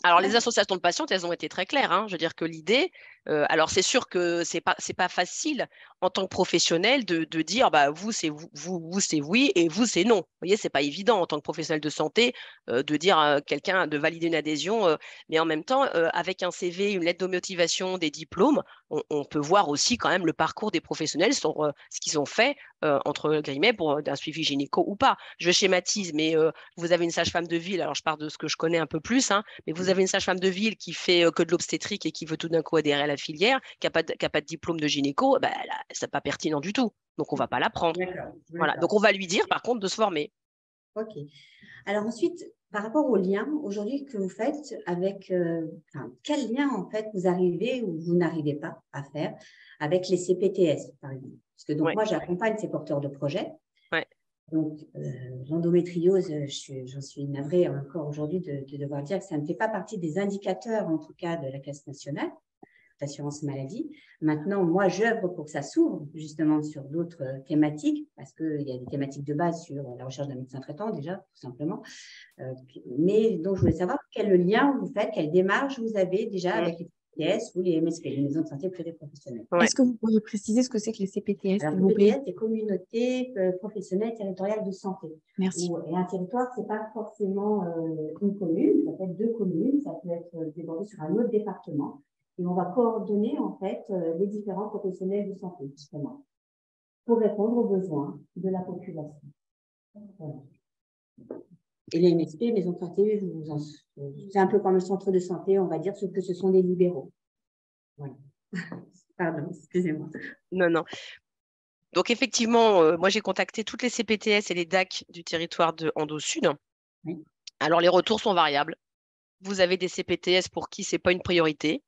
Alors, les associations de patientes, elles ont été très claires, hein. Je veux dire que l'idée, alors c'est sûr que c'est pas facile en tant que professionnel de dire, bah, vous, c'est vous, c'est oui et vous, c'est non. Vous voyez, c'est pas évident en tant que professionnel de santé de dire à quelqu'un de valider une adhésion, mais en même temps, avec un CV, une lettre de motivation, des diplômes, on peut voir aussi quand même le parcours des professionnels sur ce qu'ils ont fait, entre guillemets, pour un suivi gynéco ou pas. Je schématise, mais vous avez une sage-femme de ville, alors je parle de ce que je connais un peu plus, hein, mais vous avez une sage-femme de ville qui fait que de l'obstétrique et qui veut tout d'un coup adhérer à la filière, qui n'a pas de diplôme de gynéco, bah, c'est pas pertinent du tout. Donc, on ne va pas la prendre. Voilà. Donc, on va lui dire, par contre, de se former. OK. Alors ensuite, par rapport au lien aujourd'hui que vous faites avec, quel lien en fait vous arrivez ou vous n'arrivez pas à faire avec les CPTS, par exemple? Parce que donc moi, j'accompagne ces porteurs de projets. Ouais. Donc, l'endométriose, j'en suis navrée encore aujourd'hui de devoir dire que ça ne fait pas partie des indicateurs, en tout cas, de la Caisse nationale d'assurance maladie. Maintenant, moi, j'œuvre pour que ça s'ouvre justement sur d'autres thématiques, parce qu'il y a des thématiques de base sur la recherche d'un médecin traitant, déjà, tout simplement. Mais donc, je voulais savoir quel lien vous faites, quelle démarche vous avez déjà avec les CPTS ou les MSP, les maisons de santé pluriprofessionnelles. Ouais. Est-ce que vous pourriez préciser ce que c'est que les CPTS, Alors, s'il vous plaît? CPTS, c'est communauté professionnelle territoriale de santé. Merci. Et un territoire, ce n'est pas forcément une commune, ça peut être 2 communes, ça peut être débordé sur un autre département. Et on va coordonner, en fait, les différents professionnels de santé, justement, pour répondre aux besoins de la population. Voilà. Et les MSP, maisons de santé, c'est un peu comme le centre de santé, on va dire, sauf que ce sont des libéraux. Voilà. Pardon, excusez-moi. Non. Donc, effectivement, moi, j'ai contacté toutes les CPTS et les DAC du territoire de Endo-Sud. Oui. Alors, les retours sont variables. Vous avez des CPTS pour qui ce n'est pas une priorité.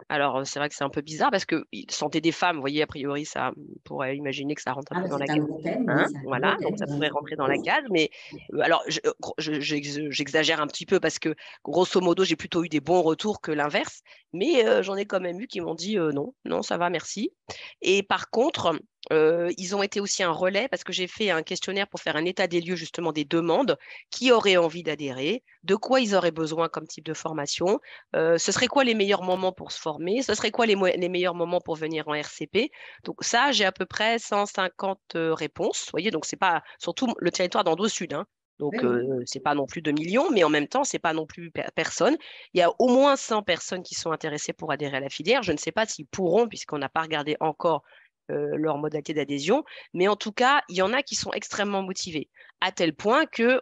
Alors, c'est vrai que c'est un peu bizarre parce que santé des femmes, vous voyez, a priori, ça on pourrait imaginer que ça rentre un peu dans la case. Hein, voilà, donc ça pourrait rentrer dans la case. Mais alors, j'exagère un petit peu parce que, grosso modo, j'ai plutôt eu des bons retours que l'inverse. Mais j'en ai quand même eu qui m'ont dit non, ça va, merci. Et par contre, ils ont été aussi un relais parce que j'ai fait un questionnaire pour faire un état des lieux justement des demandes, qui auraient envie d'adhérer, de quoi ils auraient besoin comme type de formation, ce serait quoi les meilleurs moments pour se former, ce serait quoi les meilleurs moments pour venir en RCP. Donc ça, j'ai à peu près 150 réponses, vous voyez, donc c'est pas surtout le territoire d'Endo-Sud, hein. Donc, c'est pas non plus 2 millions, mais en même temps, c'est pas non plus personne. Il y a au moins 100 personnes qui sont intéressées pour adhérer à la filière. Je ne sais pas s'ils pourront, puisqu'on n'a pas regardé encore leur modalité d'adhésion. Mais en tout cas, il y en a qui sont extrêmement motivés, à tel point que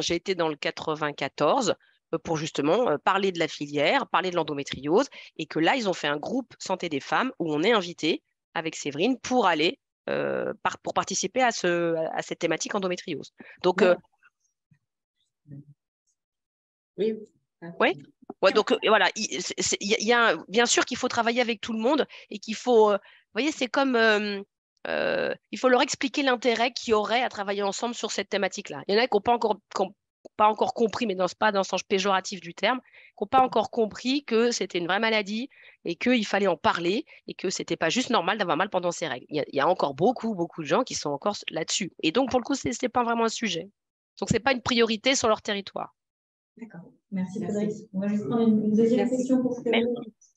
j'ai été dans le 94 pour justement parler de la filière, parler de l'endométriose, et que là, ils ont fait un groupe santé des femmes où on est invité avec Séverine pour aller pour participer à cette thématique endométriose. Donc, oui. Ouais, donc voilà, y a bien sûr qu'il faut travailler avec tout le monde et qu'il faut, vous voyez, c'est comme, il faut leur expliquer l'intérêt qu'il y aurait à travailler ensemble sur cette thématique-là. Il y en a qui n'ont pas encore compris, mais pas dans le sens péjoratif du terme, qui n'ont pas encore compris que c'était une vraie maladie et qu'il fallait en parler et que c'était pas juste normal d'avoir mal pendant ses règles. Il y a encore beaucoup de gens qui sont encore là-dessus. Et donc, pour le coup, c'est pas vraiment un sujet. Donc, c'est pas une priorité sur leur territoire. D'accord. Merci Frédéric. On va juste prendre une deuxième question pour Frédéric.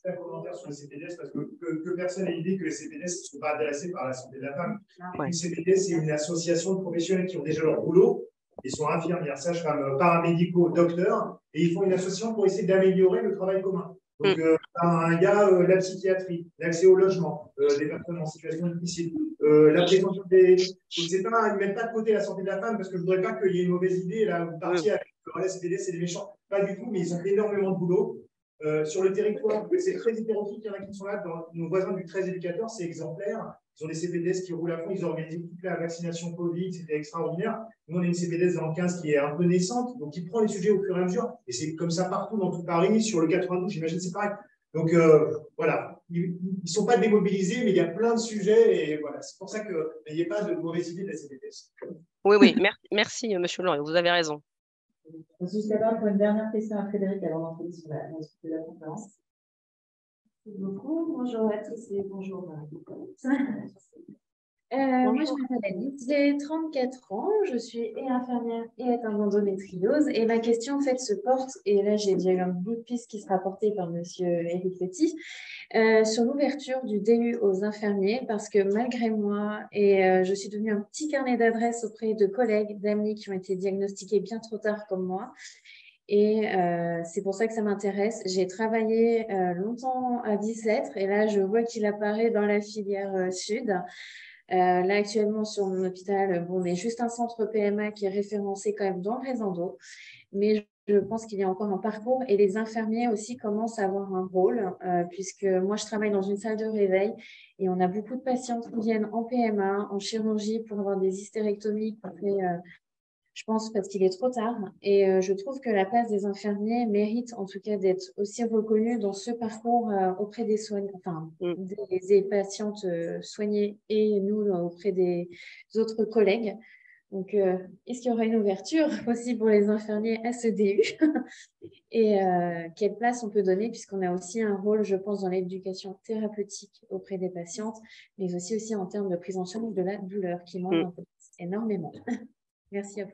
Un commentaire sur les CPDS parce que personne n'ait l'idée que les CPDS ne sont pas intéressés par la santé de la femme. Ouais. Une CPDS, c'est une association de professionnels qui ont déjà leur boulot. Ils sont infirmières, sages-femmes, paramédicaux, docteurs, et ils font une association pour essayer d'améliorer le travail commun. Donc, il y a la psychiatrie, l'accès au logement, des personnes en situation difficile, la prévention des. Donc, c'est pas, ils ne mettent pas de côté la santé de la femme parce que je ne voudrais pas qu'il y ait une mauvaise idée, là, vous partiez avec les CPDS, c'est des méchants. Pas du tout, mais ils ont énormément de boulot. Sur le territoire, c'est très hétéroclite, il y en a qui sont là, dans nos voisins du 13 éducateur, c'est exemplaire. Ils ont des CPDS qui roulent à fond, ils organisent toute la vaccination Covid, c'était extraordinaire. Nous, on a une CPDS dans le 15 qui est un peu naissante, donc il prend les sujets au fur et à mesure, et c'est comme ça partout dans tout Paris, sur le 92, j'imagine c'est pareil. Donc voilà, ils ne sont pas démobilisés, mais il y a plein de sujets, et voilà, c'est pour ça que n'ayez pas de mauvaise idée de la CPDS. Oui, merci, monsieur Laurent, vous avez raison. Juste d'abord pour une dernière question à Frédéric avant d'entrer sur la suite de la conférence. Merci beaucoup. Bonjour à tous et bonjour. Moi, je m'appelle Alice, j'ai 34 ans, je suis et infirmière et atteinte d'endométriose. Et ma question, en fait, se porte, et là, j'ai déjà eu un bout de piste qui sera porté par monsieur Éric Petit, sur l'ouverture du DU aux infirmiers, parce que malgré moi, je suis devenue un petit carnet d'adresses auprès de collègues, d'amis qui ont été diagnostiqués bien trop tard comme moi. Et c'est pour ça que ça m'intéresse. J'ai travaillé longtemps à Bicêtre, et là, je vois qu'il apparaît dans la filière sud. Là, actuellement, sur mon hôpital, bon, on est juste un centre PMA qui est référencé quand même dans le réseau, mais je pense qu'il y a encore un parcours et les infirmiers aussi commencent à avoir un rôle, puisque moi, je travaille dans une salle de réveil et on a beaucoup de patientes qui viennent en PMA, en chirurgie pour avoir des hystérectomies je pense parce qu'il est trop tard. Et je trouve que la place des infirmiers mérite en tout cas d'être aussi reconnue dans ce parcours auprès des soignants, enfin, des patientes soignées et nous auprès des autres collègues. Donc, est-ce qu'il y aura une ouverture aussi pour les infirmiers à ce DU? Et quelle place on peut donner, puisqu'on a aussi un rôle, je pense, dans l'éducation thérapeutique auprès des patientes, mais aussi en termes de prise en charge de la douleur qui manque énormément. Merci à vous.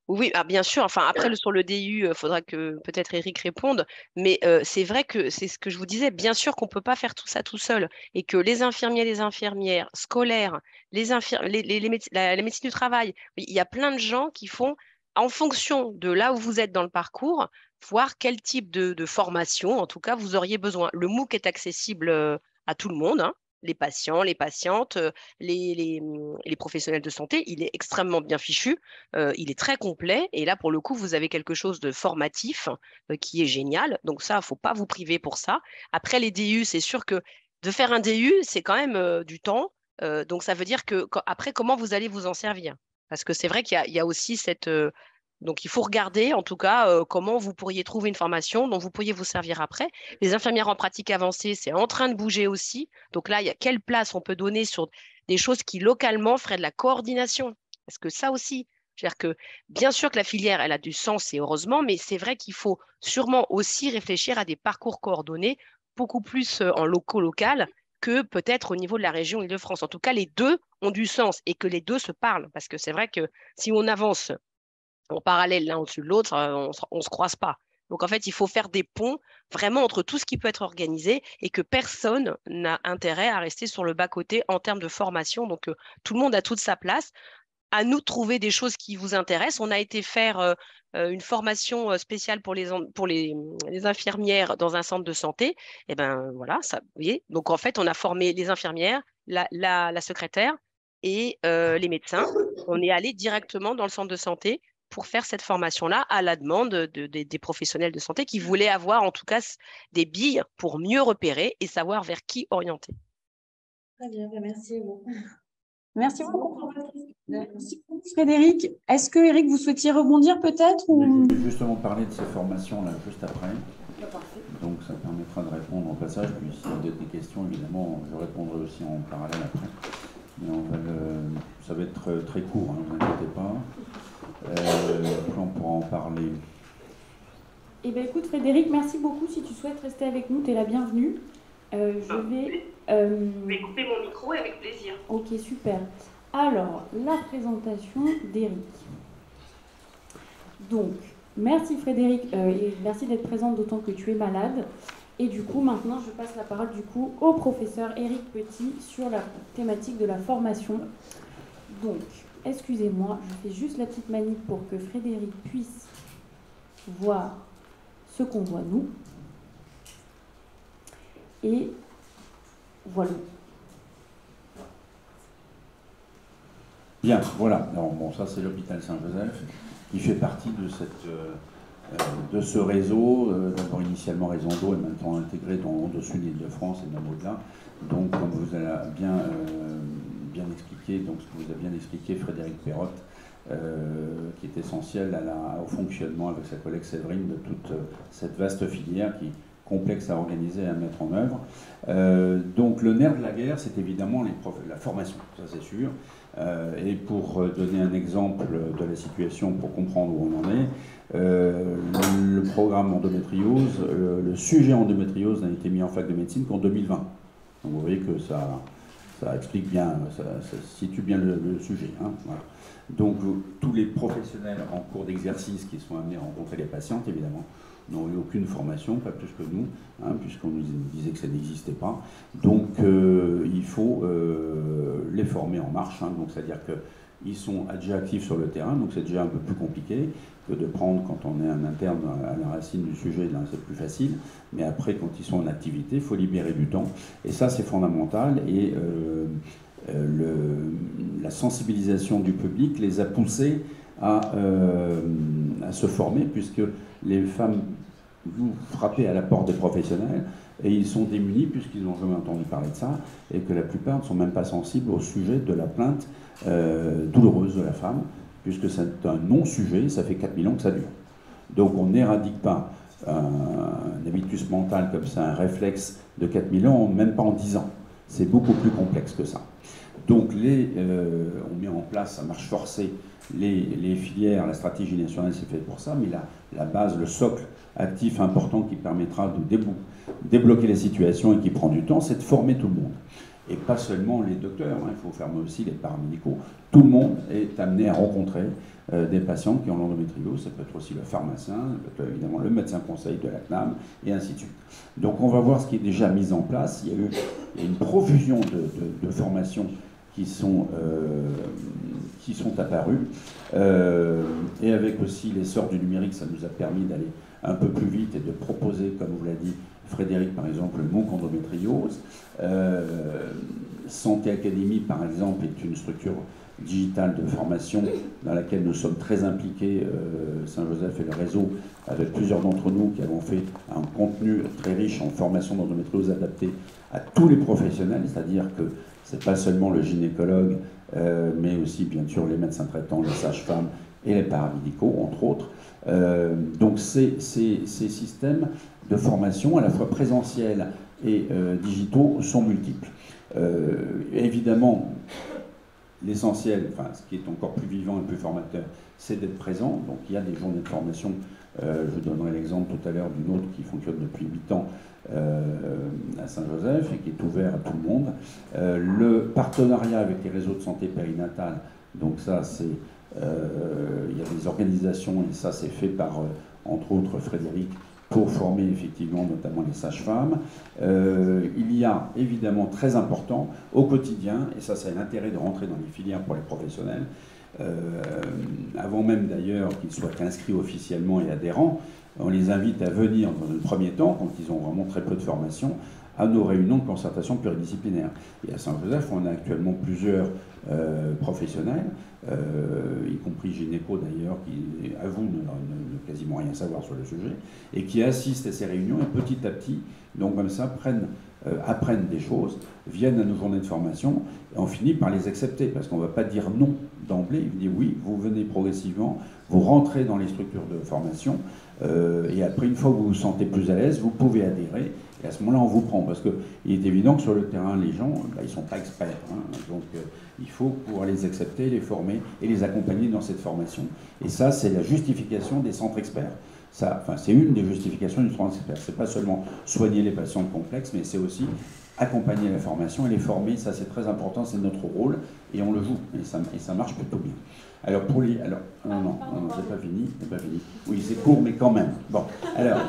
Oui, bien sûr. Enfin, après, sur le DU, il faudra que peut-être Éric réponde. Mais c'est vrai que c'est ce que je vous disais. Bien sûr qu'on ne peut pas faire tout ça tout seul. Et que les infirmiers, les infirmières, scolaires, les médecines du travail, il y a plein de gens qui font, en fonction de là où vous êtes dans le parcours, voir quel type de formation, en tout cas, vous auriez besoin. Le MOOC est accessible à tout le monde, hein. Les patients, les patientes, les professionnels de santé, il est extrêmement bien fichu. Il est très complet et là, pour le coup, vous avez quelque chose de formatif qui est génial. Donc ça, il ne faut pas vous priver pour ça. Après, les DU, c'est sûr que de faire un DU, c'est quand même du temps. Donc ça veut dire que après, comment vous allez vous en servir? Parce que c'est vrai qu'il y a aussi cette... donc il faut regarder en tout cas comment vous pourriez trouver une formation dont vous pourriez vous servir après. Les infirmières en pratique avancée, c'est en train de bouger aussi. Donc là, il y a quelle place on peut donner sur des choses qui localement feraient de la coordination? Parce que ça aussi, c'est-à-dire que bien sûr que la filière, elle a du sens et heureusement, mais c'est vrai qu'il faut sûrement aussi réfléchir à des parcours coordonnés beaucoup plus en local que peut-être au niveau de la région Île-de-France. En tout cas, les deux ont du sens et que les deux se parlent. Parce que c'est vrai que si on avance en parallèle l'un au-dessus de l'autre, on ne se croise pas. Donc en fait, il faut faire des ponts vraiment entre tout ce qui peut être organisé et que personne n'a intérêt à rester sur le bas-côté en termes de formation. Donc tout le monde a toute sa place. À nous de trouver des choses qui vous intéressent. On a été faire une formation spéciale pour les infirmières dans un centre de santé. Et ben voilà, ça, vous voyez. Donc en fait, on a formé les infirmières, la secrétaire et les médecins. On est allé directement dans le centre de santé pour faire cette formation-là à la demande des professionnels de santé qui voulaient avoir en tout cas des billes pour mieux repérer et savoir vers qui orienter. Très bien, merci à vous. Merci beaucoup. Merci beaucoup, Frédéric. Est-ce que, Éric, vous souhaitiez rebondir peut-être ou... Je vais justement parler de ces formations-là juste après. Donc ça permettra de répondre au passage. Puis s'il y a des questions, évidemment, je répondrai aussi en parallèle après. Mais ça va être très court, hein, ne vous inquiétez pas. On pourra en parler. Eh bien, écoute, Frédéric, merci beaucoup. Si tu souhaites rester avec nous, tu es la bienvenue. Je vais couper mon micro avec plaisir. Ok, super. Alors, la présentation d'Éric. Donc, merci Frédéric et merci d'être présente d'autant que tu es malade. Et du coup, maintenant, je passe la parole du coup au professeur Éric Petit sur la thématique de la formation. Donc, excusez-moi, je fais juste la petite manip pour que Frédéric puisse voir ce qu'on voit nous. Et voilà. Bien, voilà. Alors, bon, ça c'est l'hôpital Saint-Joseph qui fait partie de ce réseau, d'abord initialement réseau d'eau et maintenant intégré dans au-dessus de l'Île-de-France et même au-delà. Donc, comme vous avez bien expliqué, donc ce que vous a bien expliqué Frédéric Perrotte, qui est essentiel au fonctionnement avec sa collègue Séverine de toute cette vaste filière qui est complexe à organiser et à mettre en œuvre. Donc le nerf de la guerre, c'est évidemment la formation, ça c'est sûr. Et pour donner un exemple de la situation, pour comprendre où on en est, le programme endométriose, le sujet endométriose n'a été mis en fac de médecine qu'en 2020. Donc vous voyez que ça Ça explique bien, ça situe bien le sujet. Hein, voilà. Donc, tous les professionnels en cours d'exercice qui sont amenés à rencontrer les patientes, évidemment, n'ont eu aucune formation, pas plus que nous, hein, puisqu'on nous disait que ça n'existait pas. Donc, il faut les former en marche. Hein, donc, c'est-à-dire qu'ils sont déjà actifs sur le terrain, donc c'est déjà un peu plus compliqué que de prendre quand on est un interne à la racine du sujet, là c'est plus facile. Mais après, quand ils sont en activité, il faut libérer du temps. Et ça, c'est fondamental. Et la sensibilisation du public les a poussés à se former, puisque les femmes vous frappez à la porte des professionnels et ils sont démunis puisqu'ils n'ont jamais entendu parler de ça et que la plupart ne sont même pas sensibles au sujet de la plainte douloureuse de la femme, puisque c'est un non-sujet, ça fait 4000 ans que ça dure. Donc on n'éradique pas un habitus mental comme ça, un réflexe de 4000 ans, même pas en 10 ans. C'est beaucoup plus complexe que ça. Donc on met en place à marche forcée les filières, la stratégie nationale c'est fait pour ça, mais la base, le socle actif important qui permettra de débloquer les situations et qui prend du temps, c'est de former tout le monde. Et pas seulement les docteurs, hein, il faut former aussi les paramédicaux. Tout le monde est amené à rencontrer des patients qui ont l'endométriose, ça peut être aussi le pharmacien, ça peut être évidemment le médecin conseil de la CNAM, et ainsi de suite. Donc on va voir ce qui est déjà mis en place. Il y a eu une profusion de formations qui sont apparues. Et avec aussi l'essor du numérique, ça nous a permis d'aller un peu plus vite et de proposer, comme vous l'a dit Frédéric, par exemple, le MOOC endométriose. Santé Académie, par exemple, est une structure digitale de formation dans laquelle nous sommes très impliqués, Saint-Joseph et le réseau, avec plusieurs d'entre nous qui avons fait un contenu très riche en formation d'endométriose adapté à tous les professionnels, c'est-à-dire que c'est pas seulement le gynécologue, mais aussi bien sûr les médecins traitants, les sages-femmes et les paramédicaux, entre autres. Donc ces systèmes de formation, à la fois présentiels et digitaux, sont multiples. Évidemment, l'essentiel, enfin ce qui est encore plus vivant et plus formateur, c'est d'être présent. Donc il y a des journées de formation. Je donnerai l'exemple tout à l'heure d'une autre qui fonctionne depuis 8 ans à Saint-Joseph et qui est ouvert à tout le monde. Le partenariat avec les réseaux de santé périnatale, donc ça c'est, il y a des organisations et ça c'est fait par entre autres Frédéric pour former effectivement notamment les sages-femmes. Il y a évidemment très important au quotidien, et ça c'est l'intérêt de rentrer dans les filières pour les professionnels, avant même d'ailleurs qu'ils soient inscrits officiellement et adhérents, on les invite à venir dans un premier temps, quand ils ont vraiment très peu de formation, à nos réunions de concertation pluridisciplinaire. Et à Saint-Joseph, on a actuellement plusieurs professionnels, y compris gynéco d'ailleurs, qui avouent ne quasiment rien savoir sur le sujet, et qui assistent à ces réunions et petit à petit, donc comme ça, apprennent des choses, viennent à nos journées de formation, et on finit par les accepter, parce qu'on ne va pas dire non d'emblée, il dit oui, vous venez progressivement, vous rentrez dans les structures de formation, et après, une fois que vous vous sentez plus à l'aise, vous pouvez adhérer, et à ce moment-là, on vous prend, parce qu'il est évident que sur le terrain, les gens, ils ne sont pas experts, hein, donc il faut pouvoir les accepter, les former, et les accompagner dans cette formation. Et ça, c'est la justification des centres experts. C'est une des justifications du centre expert. C'est pas seulement soigner les patients complexes, mais c'est aussi accompagner la formation et les former. Ça, c'est très important, c'est notre rôle, et on le joue, et ça marche plutôt bien. Alors, non, c'est pas fini. Oui, c'est court, mais quand même. Bon, alors,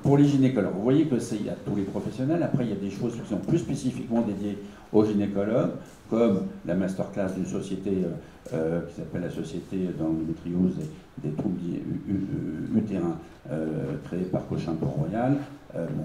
pour les gynécologues, vous voyez que il y a tous les professionnels. Après, il y a des choses qui sont plus spécifiquement dédiées aux gynécologues, comme la masterclass d'une société qui s'appelle la Société d'endométriose des troubles utérins créée par Cochin Port-Royal.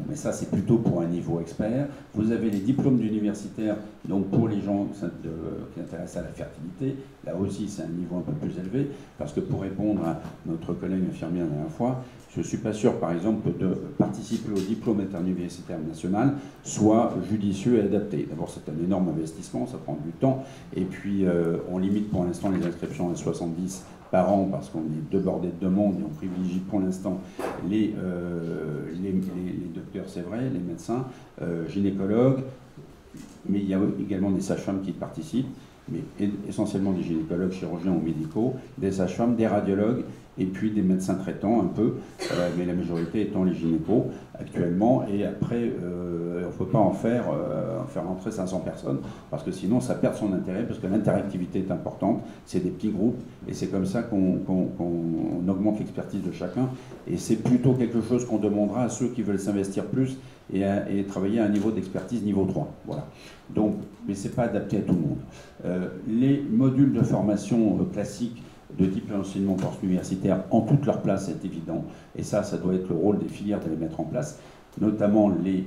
Mais ça, c'est plutôt pour un niveau expert. Vous avez les diplômes d'universitaires, donc pour les gens qui s'intéressent à la fertilité. Là aussi, c'est un niveau un peu plus élevé, parce que pour répondre à notre collègue infirmière la dernière fois, je ne suis pas sûr, par exemple, que de participer au diplôme interuniversitaire national soit judicieux et adapté. D'abord, c'est un énorme investissement, ça prend du temps, et puis on limite pour l'instant les inscriptions à 70 par an parce qu'on est débordé de demandes et on privilégie pour l'instant les docteurs, c'est vrai, les médecins, gynécologues, mais il y a également des sages-femmes qui participent, mais essentiellement des gynécologues, chirurgiens ou médicaux, des sages-femmes, des radiologues, et puis des médecins traitants un peu, mais la majorité étant les gynécos actuellement, et après, on ne peut pas en faire entrer 500 personnes, parce que sinon ça perd son intérêt, parce que l'interactivité est importante, c'est des petits groupes, et c'est comme ça qu'on augmente l'expertise de chacun, et c'est plutôt quelque chose qu'on demandera à ceux qui veulent s'investir plus et travailler à un niveau d'expertise niveau 3. Voilà. Donc, mais ce n'est pas adapté à tout le monde. Les modules de formation classiques de type enseignement post-universitaire en toute leur place, c'est évident, et ça doit être le rôle des filières de les mettre en place, notamment les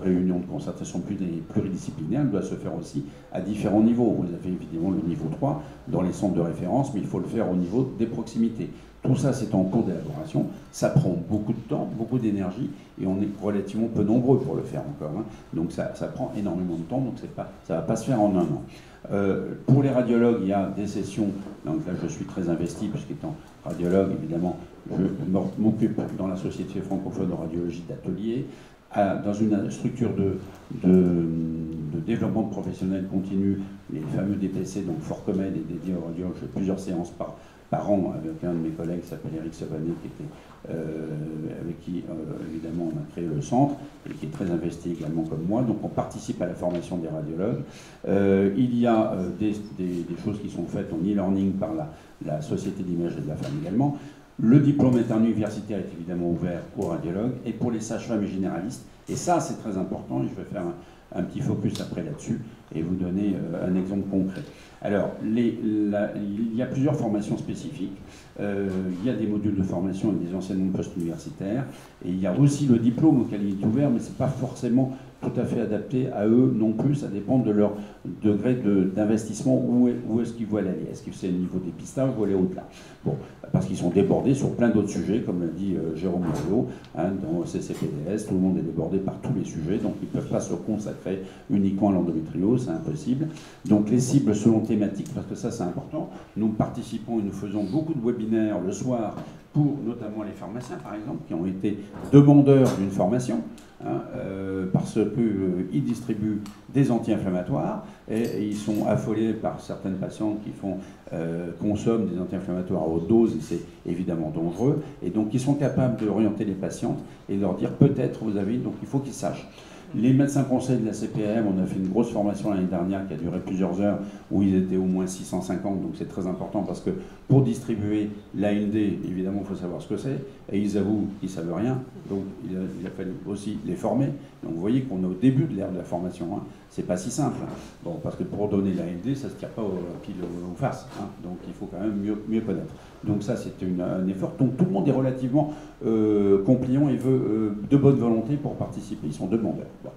réunions de concertation pluridisciplinaire doivent se faire aussi à différents niveaux. Vous avez évidemment le niveau 3 dans les centres de référence, mais il faut le faire au niveau des proximités. Tout ça, c'est en cours d'élaboration, ça prend beaucoup de temps, beaucoup d'énergie, et on est relativement peu nombreux pour le faire encore. Hein. Donc ça prend énormément de temps, donc ça ne va pas se faire en un an. Pour les radiologues, il y a des sessions, donc là je suis très investi, puisqu'étant radiologue, évidemment, je m'occupe dans la Société francophone de radiologie d'atelier, dans une structure de développement de professionnels continu, les fameux DPC, donc Fort Comède et dédiés aux radiologues. Je fais plusieurs séances par an avec un de mes collègues qui s'appelle Eric Savané, avec qui évidemment on a créé le centre et qui est très investi également comme moi. Donc on participe à la formation des radiologues. Il y a des choses qui sont faites en e-learning par la Société d'image et de la femme également. Le diplôme interuniversitaire est évidemment ouvert aux radiologues et pour les sages-femmes et généralistes. Et ça, c'est très important, et je vais faire un petit focus après là-dessus et vous donner un exemple concret. Alors, il y a plusieurs formations spécifiques. Il y a des modules de formation et des enseignements post-universitaires. Et il y a aussi le diplôme auquel il est ouvert, mais ce n'est pas forcément tout à fait adapté à eux non plus. Ça dépend de leur degré d'investissement. Où est-ce qu'ils veulent aller? Est-ce que c'est le niveau dépistage ou aller au-delà? Bon, parce qu'ils sont débordés sur plein d'autres sujets, comme l'a dit Jérôme Moriot, hein, dans CCPDS, tout le monde est débordé par tous les sujets, donc ils ne peuvent pas se consacrer uniquement à l'endométriose, c'est impossible. Donc les cibles selon thématique, parce que ça c'est important, nous participons et nous faisons beaucoup de webinaires le soir pour notamment les pharmaciens par exemple, qui ont été demandeurs d'une formation, hein, parce qu'ils distribuent des anti-inflammatoires et ils sont affolés par certaines patientes qui consomment des anti-inflammatoires à haute dose et c'est évidemment dangereux, et donc ils sont capables d'orienter les patientes et de leur dire peut-être vous avez, donc il faut qu'ils sachent. Les médecins conseils de la CPM, on a fait une grosse formation l'année dernière qui a duré plusieurs heures, où ils étaient au moins 650, donc c'est très important parce que pour distribuer l'AND, évidemment, il faut savoir ce que c'est, et ils avouent qu'ils ne savent rien, donc il a fallu aussi les former. Donc vous voyez qu'on est au début de l'ère de la formation, hein. C'est pas si simple. Bon, parce que pour donner l'AND, ça ne se tire pas pile aux faces, hein. Donc il faut quand même mieux connaître. Donc ça, c'est un effort. Donc tout le monde est relativement compliant et veut de bonne volonté pour participer. Ils sont demandeurs. Bon.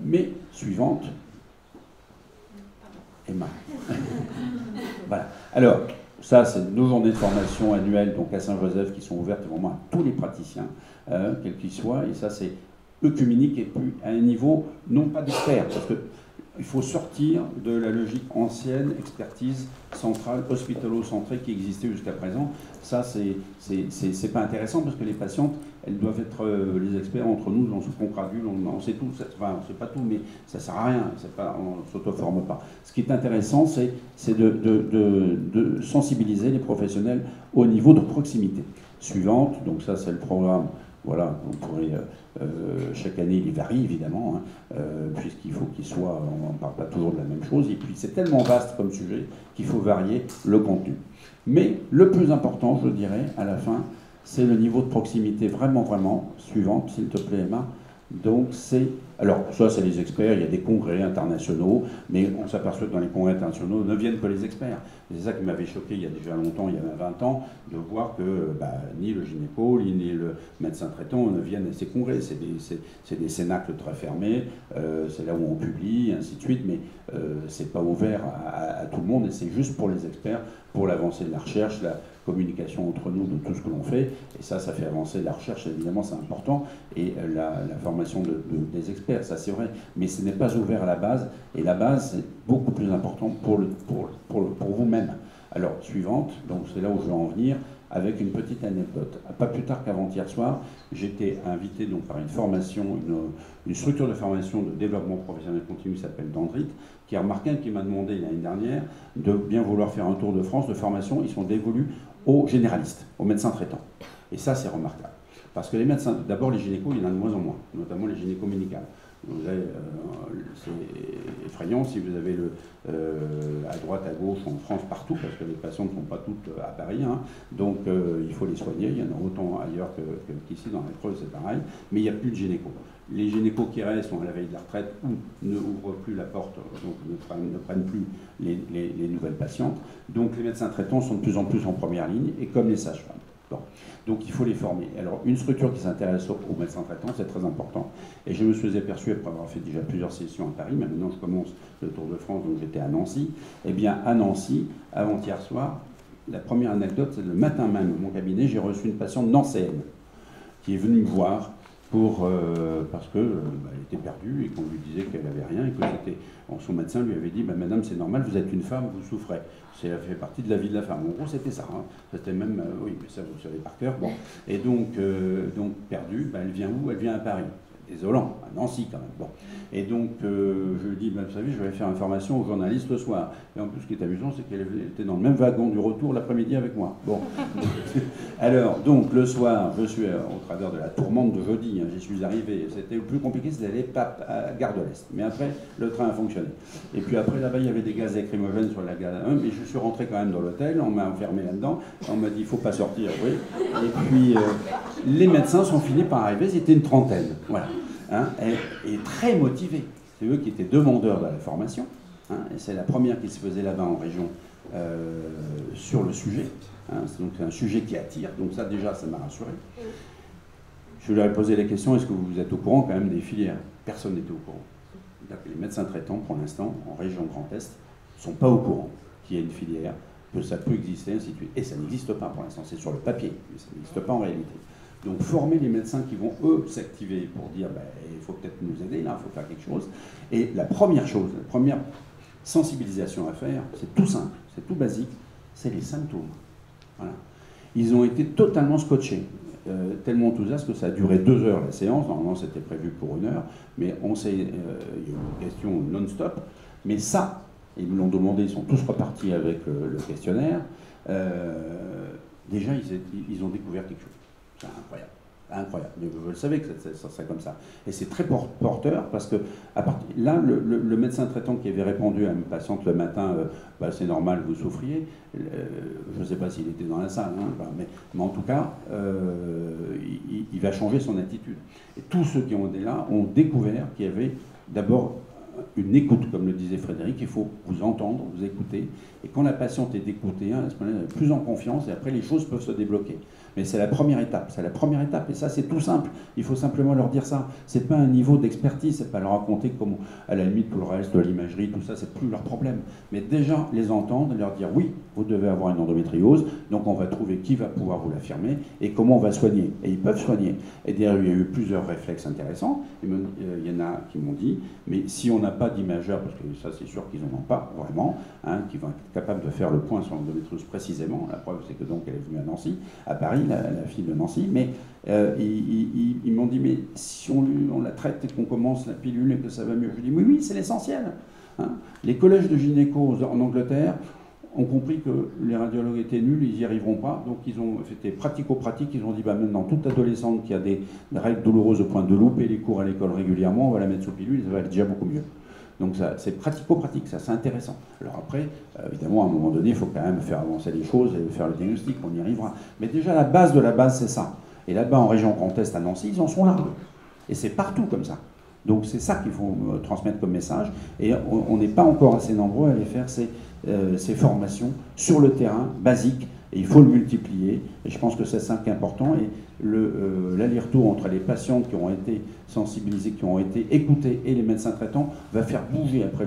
Mais suivante, Emma. Voilà. Alors, ça, c'est nos journées de formation annuelles, donc à Saint-Joseph, qui sont ouvertes vraiment à tous les praticiens, quels qu'ils soient. Et ça, c'est œcuménique et puis à un niveau, non pas d'expert, parce que il faut sortir de la logique ancienne, expertise centrale, hospitalo-centrée qui existait jusqu'à présent. Ça, c'est pas intéressant parce que les patientes, elles doivent être les experts entre nous, on se concradule, on sait tout, enfin, on sait pas tout, mais ça sert à rien, on ne s'auto-forme pas. Ce qui est intéressant, c'est de sensibiliser les professionnels au niveau de proximité. Suivante, donc ça c'est le programme. Voilà, on pourrait, chaque année, il varie évidemment, hein, puisqu'il faut qu'il soit, on ne parle pas toujours de la même chose, et puis c'est tellement vaste comme sujet qu'il faut varier le contenu. Mais le plus important, je dirais, à la fin, c'est le niveau de proximité, vraiment, suivante, s'il te plaît Emma. Donc c'est, alors ça c'est les experts, il y a des congrès internationaux, mais on s'aperçoit que dans les congrès internationaux ne viennent que les experts. C'est ça qui m'avait choqué il y a déjà longtemps, il y a 20 ans, de voir que ni le gynéco, ni le médecin traitant ne viennent à ces congrès. C'est des cénacles très fermés, c'est là où on publie, ainsi de suite, mais c'est pas ouvert à tout le monde et c'est juste pour les experts, pour l'avancée de la recherche, la communication entre nous de tout ce que l'on fait, et ça fait avancer la recherche, évidemment c'est important, et la formation des experts, ça c'est vrai, mais ce n'est pas ouvert à la base, et la base c'est beaucoup plus important pour vous-même. Alors, suivante, donc c'est là où je veux en venir, avec une petite anecdote. Pas plus tard qu'avant-hier soir, j'étais invité donc, par une formation, une structure de formation de développement professionnel continu qui s'appelle Dendrit, qui a remarqué, qui m'a demandé l'année dernière de bien vouloir faire un tour de France de formation. Ils sont dévolus aux généralistes, aux médecins traitants. Et ça, c'est remarquable. Parce que les médecins, d'abord les gynécos, il y en a de moins en moins, notamment les gynécos médicales. C'est effrayant si vous avez à droite, à gauche, en France, partout, parce que les patients ne sont pas toutes à Paris, hein. Donc il faut les soigner, il y en a autant ailleurs qu'ici, dans la Creuse, c'est pareil, mais il n'y a plus de gynécos. Les gynécos qui restent sont à la veille de la retraite ou ne ouvrent plus la porte, donc ne prennent plus les nouvelles patientes. Donc les médecins traitants sont de plus en plus en première ligne, et comme les sages-femmes. Bon. Donc il faut les former. Alors une structure qui s'intéresse aux médecins traitants, c'est très important. Et je me suis aperçu, après avoir fait déjà plusieurs sessions à Paris, mais maintenant je commence le Tour de France, donc j'étais à Nancy. Eh bien à Nancy, avant-hier soir, la première anecdote, c'est le matin même, mon cabinet, j'ai reçu une patiente nancéenne qui est venue me voir parce qu'elle était perdue et qu'on lui disait qu'elle n'avait rien et que son médecin lui avait dit madame, c'est normal, vous êtes une femme, vous souffrez. Ça fait partie de la vie de la femme. En gros, c'était ça. Hein. C'était même, oui, mais ça vous le savez par cœur. Bon. Et donc perdue, elle vient où? Elle vient à Paris. Désolant, à Nancy quand même. Bon. Et donc, je lui dis, vous savez, je vais faire une formation aux journalistes le soir. Et en plus, ce qui est amusant, c'est qu'elle était dans le même wagon du retour l'après-midi avec moi. Bon. Alors, donc, le soir, je suis au travers de la tourmente de jeudi. Hein, j'y suis arrivé. C'était le plus compliqué, c'était d'aller à Gare de l'Est. Mais après, le train a fonctionné. Et puis après, là-bas, il y avait des gaz lacrymogènes sur la gare 1. Mais je suis rentré quand même dans l'hôtel. On m'a enfermé là-dedans. On m'a dit, il ne faut pas sortir. Oui. Et puis, les médecins sont finis par arriver. C'était une trentaine. Voilà. Hein, et très motivés. C'est eux qui étaient demandeurs de la formation. Hein, et c'est la première qui se faisait là-bas en région sur le sujet. Hein, donc c'est un sujet qui attire. Donc ça déjà, ça m'a rassuré. Je leur ai posé la question, est-ce que vous êtes au courant quand même des filières? Personne n'était au courant. Les médecins traitants, pour l'instant, en région Grand Est, ne sont pas au courant qu'il y a une filière, que ça peut exister, ainsi de suite. Et ça n'existe pas pour l'instant. C'est sur le papier, mais ça n'existe pas en réalité. Donc former les médecins qui vont, eux, s'activer pour dire il faut peut-être nous aider, là, il faut faire quelque chose. Et la première chose, la première sensibilisation à faire, c'est tout simple, c'est tout basique, c'est les symptômes. Voilà. Ils ont été totalement scotchés, tellement enthousiastes que ça a duré 2 heures la séance, normalement c'était prévu pour 1 heure, mais on sait, il y a eu une question non-stop, mais ça, ils me l'ont demandé, ils sont tous repartis avec le questionnaire, déjà ils ont découvert quelque chose. C'est incroyable, incroyable. Vous le savez que ça serait comme ça. Et c'est très porteur parce que là, le médecin traitant qui avait répondu à une patiente le matin, c'est normal, vous souffriez. Je ne sais pas s'il était dans la salle, hein, mais en tout cas, il va changer son attitude. Et tous ceux qui ont été là ont découvert qu'il y avait d'abord une écoute, comme le disait Frédéric, il faut vous entendre, vous écouter. Et quand la patiente est écoutée, à ce moment-là, elle est plus en confiance et après les choses peuvent se débloquer. Mais c'est la première étape, et ça c'est tout simple. Il faut simplement leur dire ça. C'est pas un niveau d'expertise, c'est pas leur raconter comment, à la limite, tout le reste, de l'imagerie, tout ça, c'est plus leur problème. Mais déjà les entendre, leur dire oui, vous devez avoir une endométriose, donc on va trouver qui va pouvoir vous l'affirmer et comment on va soigner. Et ils peuvent soigner. Et derrière, il y a eu plusieurs réflexes intéressants. Il y en a qui m'ont dit, mais si on n'a pas d'imageur, parce que ça c'est sûr qu'ils n'en ont pas vraiment, hein, qui vont être capables de faire le point sur l'endométriose précisément. La preuve c'est que donc elle est venue à Nancy, à Paris, la fille de Nancy, mais ils m'ont dit, mais si on la traite et qu'on commence la pilule et que ça va mieux, je dis oui, c'est l'essentiel. Hein. Les collèges de gynéco en Angleterre ont compris que les radiologues étaient nuls, ils n'y arriveront pas, donc ils ont fait pratico-pratique, ils ont dit maintenant toute adolescente qui a des règles douloureuses au point de louper les cours à l'école régulièrement, on va la mettre sous pilule, ça va aller déjà beaucoup mieux. Donc c'est pratico-pratique, ça c'est intéressant. Alors après, évidemment, à un moment donné, il faut quand même faire avancer les choses et faire le diagnostic, on y arrivera. Mais déjà, la base de la base, c'est ça. Et là-bas, en région Grand Est, à Nancy, ils en sont là. Et c'est partout comme ça. Donc c'est ça qu'il faut transmettre comme message. Et on n'est pas encore assez nombreux à aller faire ces formations sur le terrain, basiques. Et il faut le multiplier. Et je pense que c'est ça qui est important. Et l'aller-retour entre les patients qui ont été sensibilisés, qui ont été écoutés, et les médecins traitants va faire bouger après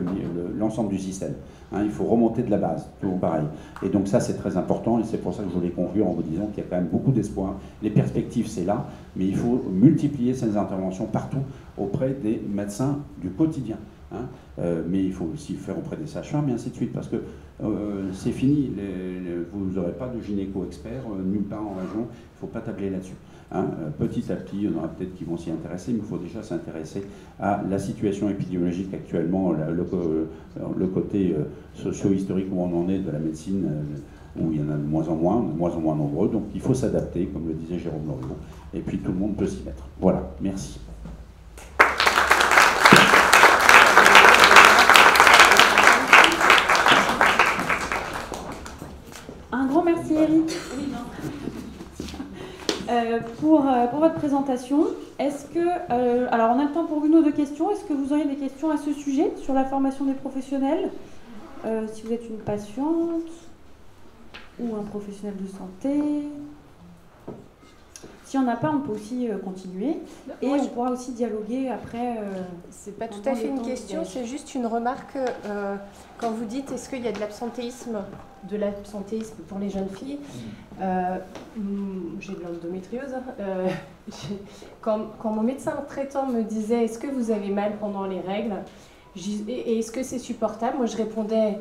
l'ensemble du système. Hein, il faut remonter de la base, toujours pareil. Et donc ça, c'est très important. Et c'est pour ça que je voulais conclure en vous disant qu'il y a quand même beaucoup d'espoir. Les perspectives, c'est là. Mais il faut multiplier ces interventions partout auprès des médecins du quotidien. Hein, mais il faut aussi faire auprès des sages-femmes et ainsi de suite, parce que c'est fini, vous n'aurez pas de gynéco-expert nulle part en région, il ne faut pas tabler là-dessus. Hein, petit à petit, il y en aura peut-être qui vont s'y intéresser, mais il faut déjà s'intéresser à la situation épidémiologique actuellement, le côté socio-historique où on en est de la médecine où il y en a de moins en moins nombreux. Donc il faut s'adapter, comme le disait Jérôme Loriot, et puis tout le monde peut s'y mettre. Voilà, merci. Un grand merci Eric pour votre présentation. Est-ce que, alors on a le temps pour une ou deux questions. Est-ce que vous auriez des questions à ce sujet sur la formation des professionnels? Si vous êtes une patiente ou un professionnel de santé. S'il n'y en a pas, on peut aussi continuer. Et on pourra aussi dialoguer après. C'est pas tout à fait une question, c'est juste une remarque. Quand vous dites est-ce qu'il y a de l'absentéisme pour les jeunes filles, j'ai de l'endométriose. Quand mon médecin traitant me disait est-ce que vous avez mal pendant les règles et est-ce que c'est supportable, moi je répondais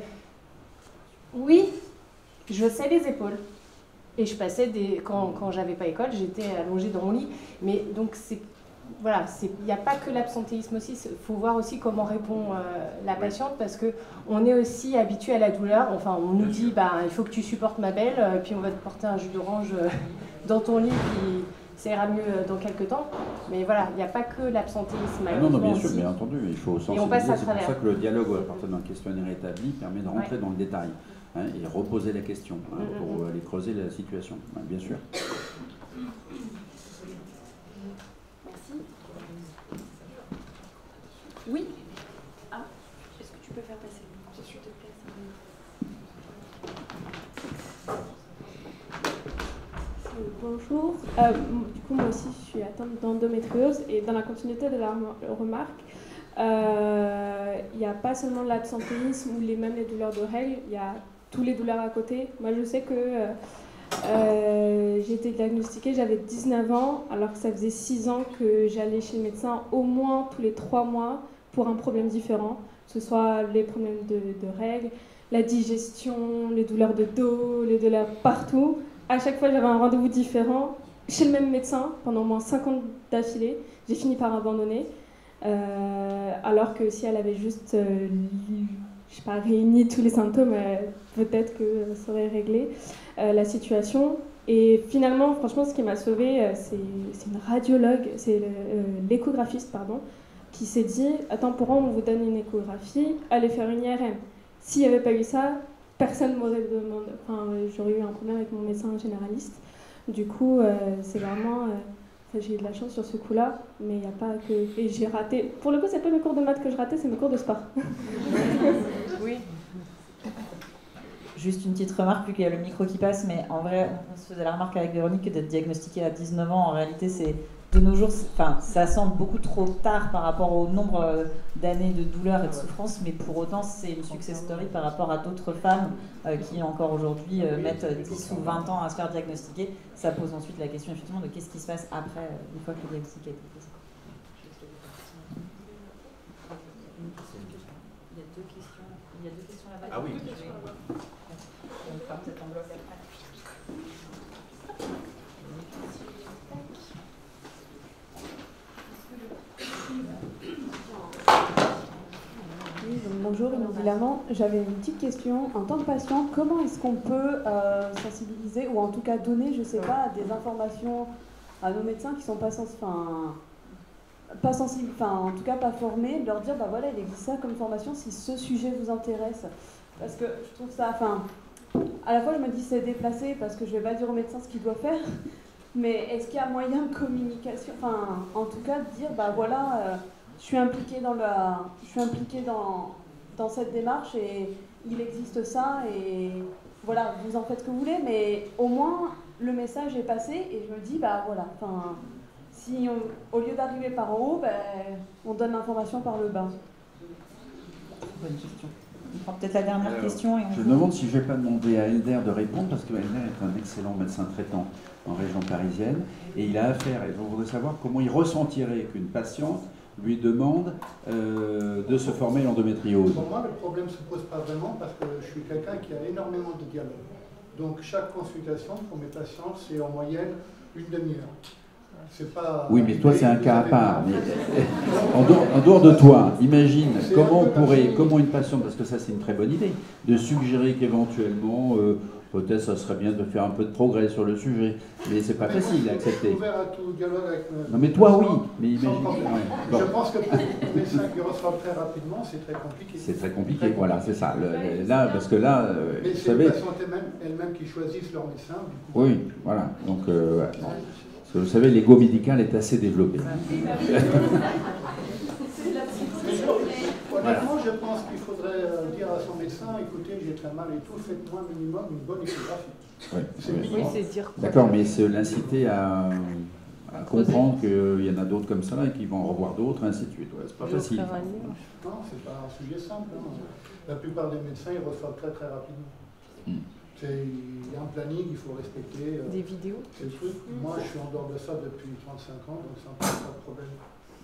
oui, je haussais les épaules. Et je passais quand j'avais pas école, j'étais allongée dans mon lit. Mais donc voilà, il n'y a pas que l'absentéisme aussi. Il faut voir aussi comment répond la patiente parce que on est aussi habitué à la douleur. Enfin, on nous dit il faut que tu supportes ma belle, puis on va te porter un jus d'orange dans ton lit, puis ça ira mieux dans quelques temps. Mais voilà, il n'y a pas que l'absentéisme. Non, bien sûr, bien entendu, il faut sensibiliser. Et on passe à c'est travers. pour ça que le dialogue à partir d'un questionnaire établi permet de rentrer dans le détail. Et reposer la question pour aller creuser la situation, bien sûr. Merci. Oui. Ah, est-ce que tu peux faire passer le micro, s'il te plaît? Bonjour. Du coup, moi aussi, je suis atteinte d'endométriose et dans la continuité de la remarque, il n'y a pas seulement l'absentéisme ou même les douleurs de règles, il y a tous les douleurs à côté. Moi, je sais que j'ai été diagnostiquée, j'avais 19 ans, alors que ça faisait 6 ans que j'allais chez le médecin au moins tous les 3 mois pour un problème différent, que ce soit les problèmes de règles, la digestion, les douleurs de dos, les douleurs partout. À chaque fois, j'avais un rendez-vous différent chez le même médecin pendant au moins 5 ans d'affilée. J'ai fini par abandonner, alors que si elle avait juste réuni tous les symptômes, peut-être que ça aurait réglé la situation. Et finalement, franchement, ce qui m'a sauvée, c'est une radiologue, c'est l'échographiste, qui s'est dit « Attends, pour on vous donne une échographie, allez faire une IRM. » S'il n'y avait pas eu ça, personne ne m'aurait demandé. Enfin, j'aurais eu un problème avec mon médecin généraliste. Du coup, c'est vraiment... j'ai eu de la chance sur ce coup-là, mais il n'y a pas que... Et j'ai raté... Pour le coup, c'est pas mes cours de maths que je ratais, c'est mes cours de sport. Oui. Juste une petite remarque, vu qu'il y a le micro qui passe, mais en vrai, on se faisait la remarque avec Véronique que d'être diagnostiquée à 19 ans, en réalité, c'est de nos jours, ça semble beaucoup trop tard par rapport au nombre d'années de douleur et de souffrance, mais pour autant, c'est une success story par rapport à d'autres femmes qui, encore aujourd'hui, mettent 10 ou 20 ans à se faire diagnostiquer. Ça pose ensuite la question, effectivement, de qu'est-ce qui se passe après, une fois que le diagnostic a été fait. Il y a deux questions là-bas. Ah oui. On fera peut-être en bloc après. Oui, donc bonjour, Émilie Lamant. J'avais une petite question. En tant que patient, comment est-ce qu'on peut sensibiliser ou en tout cas donner, je ne sais pas, des informations à nos médecins qui ne sont pas sensibles, en tout cas pas formés, de leur dire, voilà, il existe ça comme formation si ce sujet vous intéresse. Parce que je trouve ça, à la fois je me dis c'est déplacé parce que je ne vais pas dire au médecin ce qu'il doit faire, mais est-ce qu'il y a moyen de communication, en tout cas de dire, je suis impliquée dans cette démarche et il existe ça et voilà, vous en faites ce que vous voulez, mais au moins le message est passé et je me dis, si au lieu d'arriver par en haut, on donne l'information par le bas. Bonne question. On prend peut-être la dernière question. Et je me demande si je ne vais pas demander à Elder de répondre, parce que Elder est un excellent médecin traitant en région parisienne, et il a affaire, et je voudrais savoir comment il ressentirait qu'une patiente lui demande de se former l'endométriose. Pour moi, le problème ne se pose pas vraiment, parce que je suis quelqu'un qui a énormément de dialogue. Donc chaque consultation pour mes patients, c'est en moyenne une demi-heure. Pas, oui, mais toi, c'est un cas à part. Mais, en dehors de toi, imagine comment une patiente, parce que ça, c'est une très bonne idée, de suggérer qu'éventuellement, peut-être ça serait bien de faire un peu de progrès sur le sujet, mais c'est pas facile à accepter. Je suis ouvert à tout dialogue avec Non mais toi oui, mais imagine. Je pense que pour les médecins qui reçoivent très rapidement, c'est très compliqué. C'est très compliqué, voilà, c'est ça. Là, parce que là, mais vous c'est savez. les patients elles-mêmes qui choisissent leur médecin. Du coup. Oui, voilà. Donc, ouais, bon. Parce que vous savez, l'ego médical est assez développé. Honnêtement, je pense qu'il faudrait dire à son médecin, écoutez, j'ai très mal et tout, faites-moi minimum une bonne échographie. Oui, oui, c'est dire quoi. D'accord, mais c'est l'inciter à comprendre qu'il y en a d'autres comme ça et qu'ils vont en revoir d'autres, et ainsi de suite. Ouais, c'est pas facile. Non, c'est pas un sujet simple. Hein. La plupart des médecins, ils reçoivent très très rapidement. Il y a un planning, il faut respecter. Des vidéos. C'est le truc. Moi, je suis en dehors de ça depuis 35 ans, donc ça ne pose pas de problème.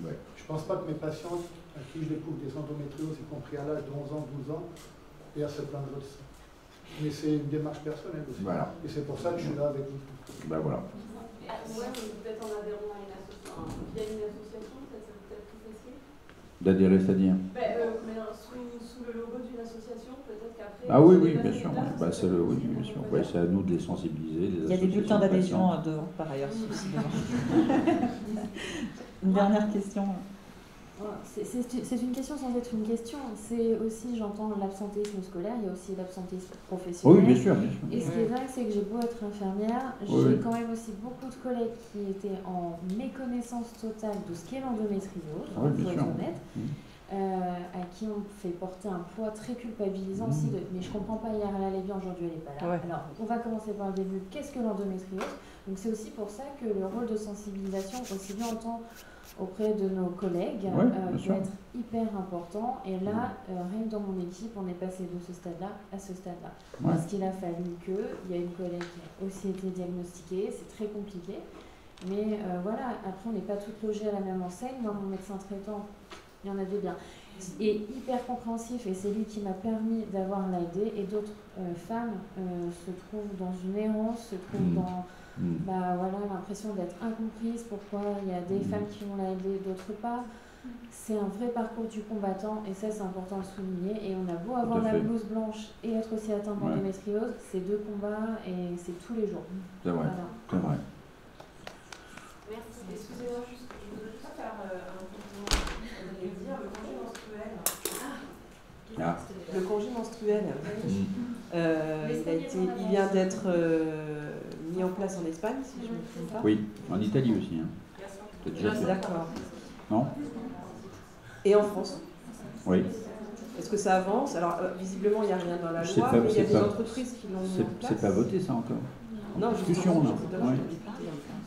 Ouais. Je ne pense pas que mes patientes à qui je découvre des endométrioses, y compris à l'âge de 11 ans, 12 ans, aient à se plaindre de ça. Mais c'est une démarche personnelle aussi. Voilà. Et c'est pour ça que je suis là avec vous. Ben voilà. Ouais, mais peut-être en adhérant à une association, via une association, ça serait peut-être plus facile. D'adhérer, c'est-à-dire Mais sous le logo d'une association, peut-être qu'après... Ah oui, oui, bien sûr. Bah, oui, bien sûr. Ouais, c'est à nous de les sensibiliser. Il y a des bulletins d'adhésion devant, par ailleurs, si Une dernière question. C'est une question sans être une question. C'est aussi, j'entends l'absentéisme scolaire, il y a aussi l'absentéisme professionnel. Oui, bien sûr, bien sûr. Et ce qui est dingue, c'est que j'ai beau être infirmière, j'ai quand même aussi beaucoup de collègues qui étaient en méconnaissance totale de ce qu'est l'endométriose, il faut être honnête, à qui on fait porter un poids très culpabilisant aussi de « mais je comprends pas, hier elle allait bien, aujourd'hui elle n'est pas là ouais. ». Alors, on va commencer par le début. Qu'est-ce que l'endométriose? Donc c'est aussi pour ça que le rôle de sensibilisation, aussi bien en temps auprès de nos collègues, peut être hyper important. Et là, rien que dans mon équipe, on est passé de ce stade-là à ce stade-là. Ouais. Parce qu'il a fallu qu'il y a une collègue qui a aussi été diagnostiquée, c'est très compliqué. Mais voilà, après on n'est pas toutes logées à la même enseigne. Moi, mon médecin traitant, il y en a des biens. Et hyper compréhensif, et c'est lui qui m'a permis d'avoir l'AID. Et d'autres femmes se trouvent dans une errance, se trouvent dans... voilà, l'impression d'être incomprises, pourquoi il y a des femmes qui ont l'AID, d'autres pas. C'est un vrai parcours du combattant et ça c'est important de souligner. Et on a beau avoir la blouse blanche et être aussi atteint d'endométriose, c'est deux combats et c'est tous les jours. C'est vrai, voilà. C'est vrai. Merci. Excusez-moi, je voudrais juste faire un compliment. Vous allez dire le congé menstruel. Le congé menstruel, il vient d'être mis en place en Espagne, si je ne me trompe pas. Oui, en Italie aussi. Hein. D'accord. Non? Et en France? Oui. Est-ce que ça avance? Alors, visiblement, il n'y a rien dans la loi, mais il y a des entreprises qui l'ont mis en place. C'est pas voté, ça, encore? Non, discussion, là.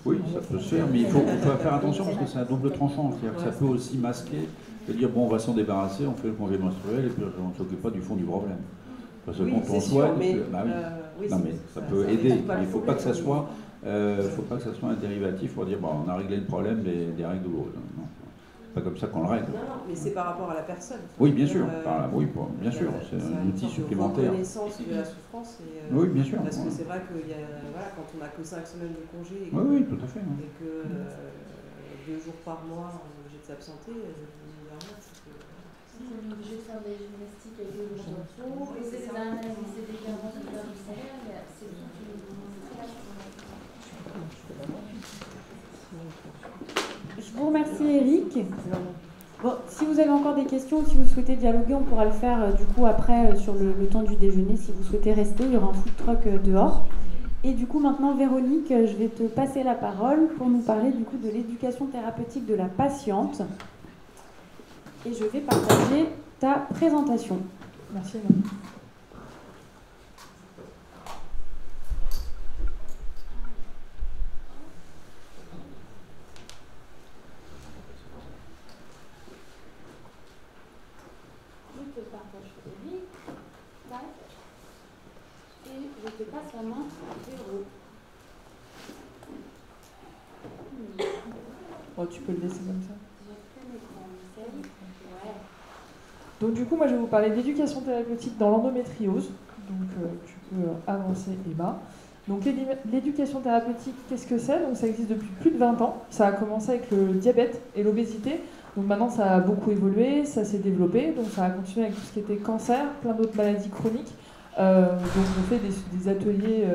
Oui, ça peut se faire, mais il faut faire attention parce que c'est un double tranchant. C'est-à-dire que ça peut aussi masquer, de dire, bon, on va s'en débarrasser, on fait le congé menstruel et puis on ne s'occupe pas du fond du problème. Parce que quand on soigne, non mais ça peut aider, mais il ne faut pas que ça soit un dérivatif pour dire, bon, on a réglé le problème des règles douloureuses. Non. Pas comme ça qu'on le règle. Non, mais c'est par rapport à la personne. Oui, bien sûr. Bien sûr, c'est un outil supplémentaire. Reconnaissance de la souffrance. Oui, bien sûr. Parce que c'est vrai que quand on n'a que 5 semaines de congé et tout à fait. Et que 2 jours par mois, on est obligé de s'absenter, on est obligé de faire des gymnastiques avec les gens, c'est des analyses, c'est des garants de faire du salaire, c'est tout. Je vous remercie Eric. Bon, si vous avez encore des questions, si vous souhaitez dialoguer, on pourra le faire du coup après sur le temps du déjeuner. Si vous souhaitez rester, il y aura un food truck dehors. Et du coup maintenant Véronique, je vais te passer la parole pour nous parler du coup de l'éducation thérapeutique de la patiente. Et je vais partager ta présentation. Merci Emma. Je te partage Eric. Tac. Et je te passe la main à Véro. Oh, tu peux le laisser comme ça. Donc du coup, moi je vais vous parler d'éducation thérapeutique dans l'endométriose. Donc tu peux avancer Emma. Donc l'éducation thérapeutique, qu'est-ce que c'est? Donc ça existe depuis plus de 20 ans. Ça a commencé avec le diabète et l'obésité. Donc maintenant ça a beaucoup évolué, ça s'est développé. Donc ça a continué avec tout ce qui était cancer, plein d'autres maladies chroniques. Donc on fait des ateliers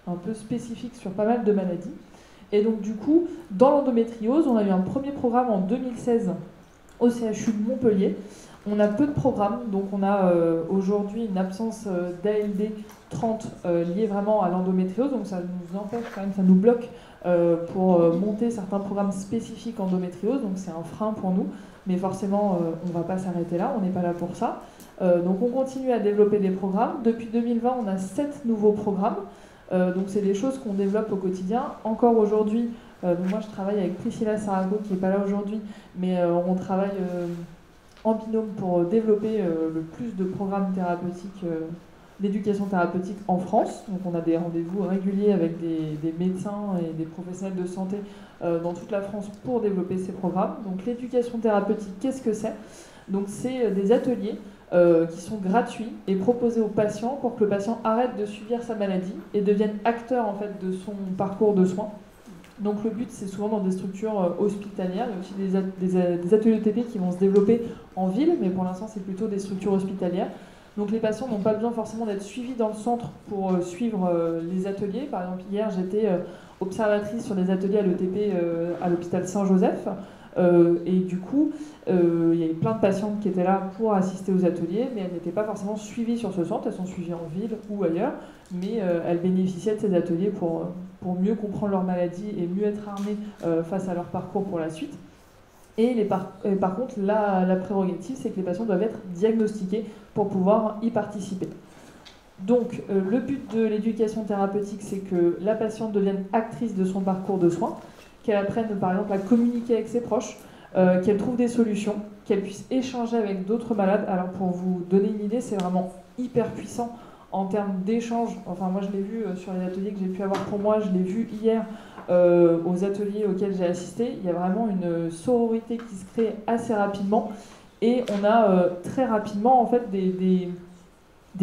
un peu spécifiques sur pas mal de maladies. Et donc du coup, dans l'endométriose, on a eu un premier programme en 2016 au CHU de Montpellier. On a peu de programmes, donc on a aujourd'hui une absence d'ALD 30 liée vraiment à l'endométriose, donc ça nous empêche quand même, ça nous bloque pour monter certains programmes spécifiques endométriose, donc c'est un frein pour nous, mais forcément on ne va pas s'arrêter là, on n'est pas là pour ça. Donc on continue à développer des programmes. Depuis 2020, on a 7 nouveaux programmes, donc c'est des choses qu'on développe au quotidien. Encore aujourd'hui, moi je travaille avec Priscilla Sarago qui n'est pas là aujourd'hui, mais on travaille en binôme pour développer le plus de programmes thérapeutiques, d'éducation thérapeutique en France. Donc on a des rendez-vous réguliers avec des médecins et des professionnels de santé dans toute la France pour développer ces programmes. Donc l'éducation thérapeutique, qu'est-ce que c'est? Donc c'est des ateliers qui sont gratuits et proposés aux patients pour que le patient arrête de subir sa maladie et devienne acteur en fait de son parcours de soins. Donc le but, c'est souvent dans des structures hospitalières. Il y a aussi des ateliers ETP qui vont se développer en ville, mais pour l'instant, c'est plutôt des structures hospitalières. Donc les patients n'ont pas besoin forcément d'être suivis dans le centre pour suivre les ateliers. Par exemple, hier, j'étais observatrice sur des ateliers à l'ETP à l'hôpital Saint-Joseph. Et du coup, il y avait plein de patientes qui étaient là pour assister aux ateliers, mais elles n'étaient pas forcément suivies sur ce centre. Elles sont suivies en ville ou ailleurs, mais elles bénéficiaient de ces ateliers pour mieux comprendre leur maladie et mieux être armées face à leur parcours pour la suite. Et par contre, la prérogative, c'est que les patients doivent être diagnostiqués pour pouvoir y participer. Donc, le but de l'éducation thérapeutique, c'est que la patiente devienne actrice de son parcours de soins, qu'elle apprenne par exemple à communiquer avec ses proches, qu'elle trouve des solutions, qu'elle puisse échanger avec d'autres malades. Alors pour vous donner une idée, c'est vraiment hyper puissant en termes d'échange. Enfin moi je l'ai vu sur les ateliers que j'ai pu avoir pour moi, je l'ai vu hier aux ateliers auxquels j'ai assisté. Il y a vraiment une sororité qui se crée assez rapidement et on a très rapidement en fait des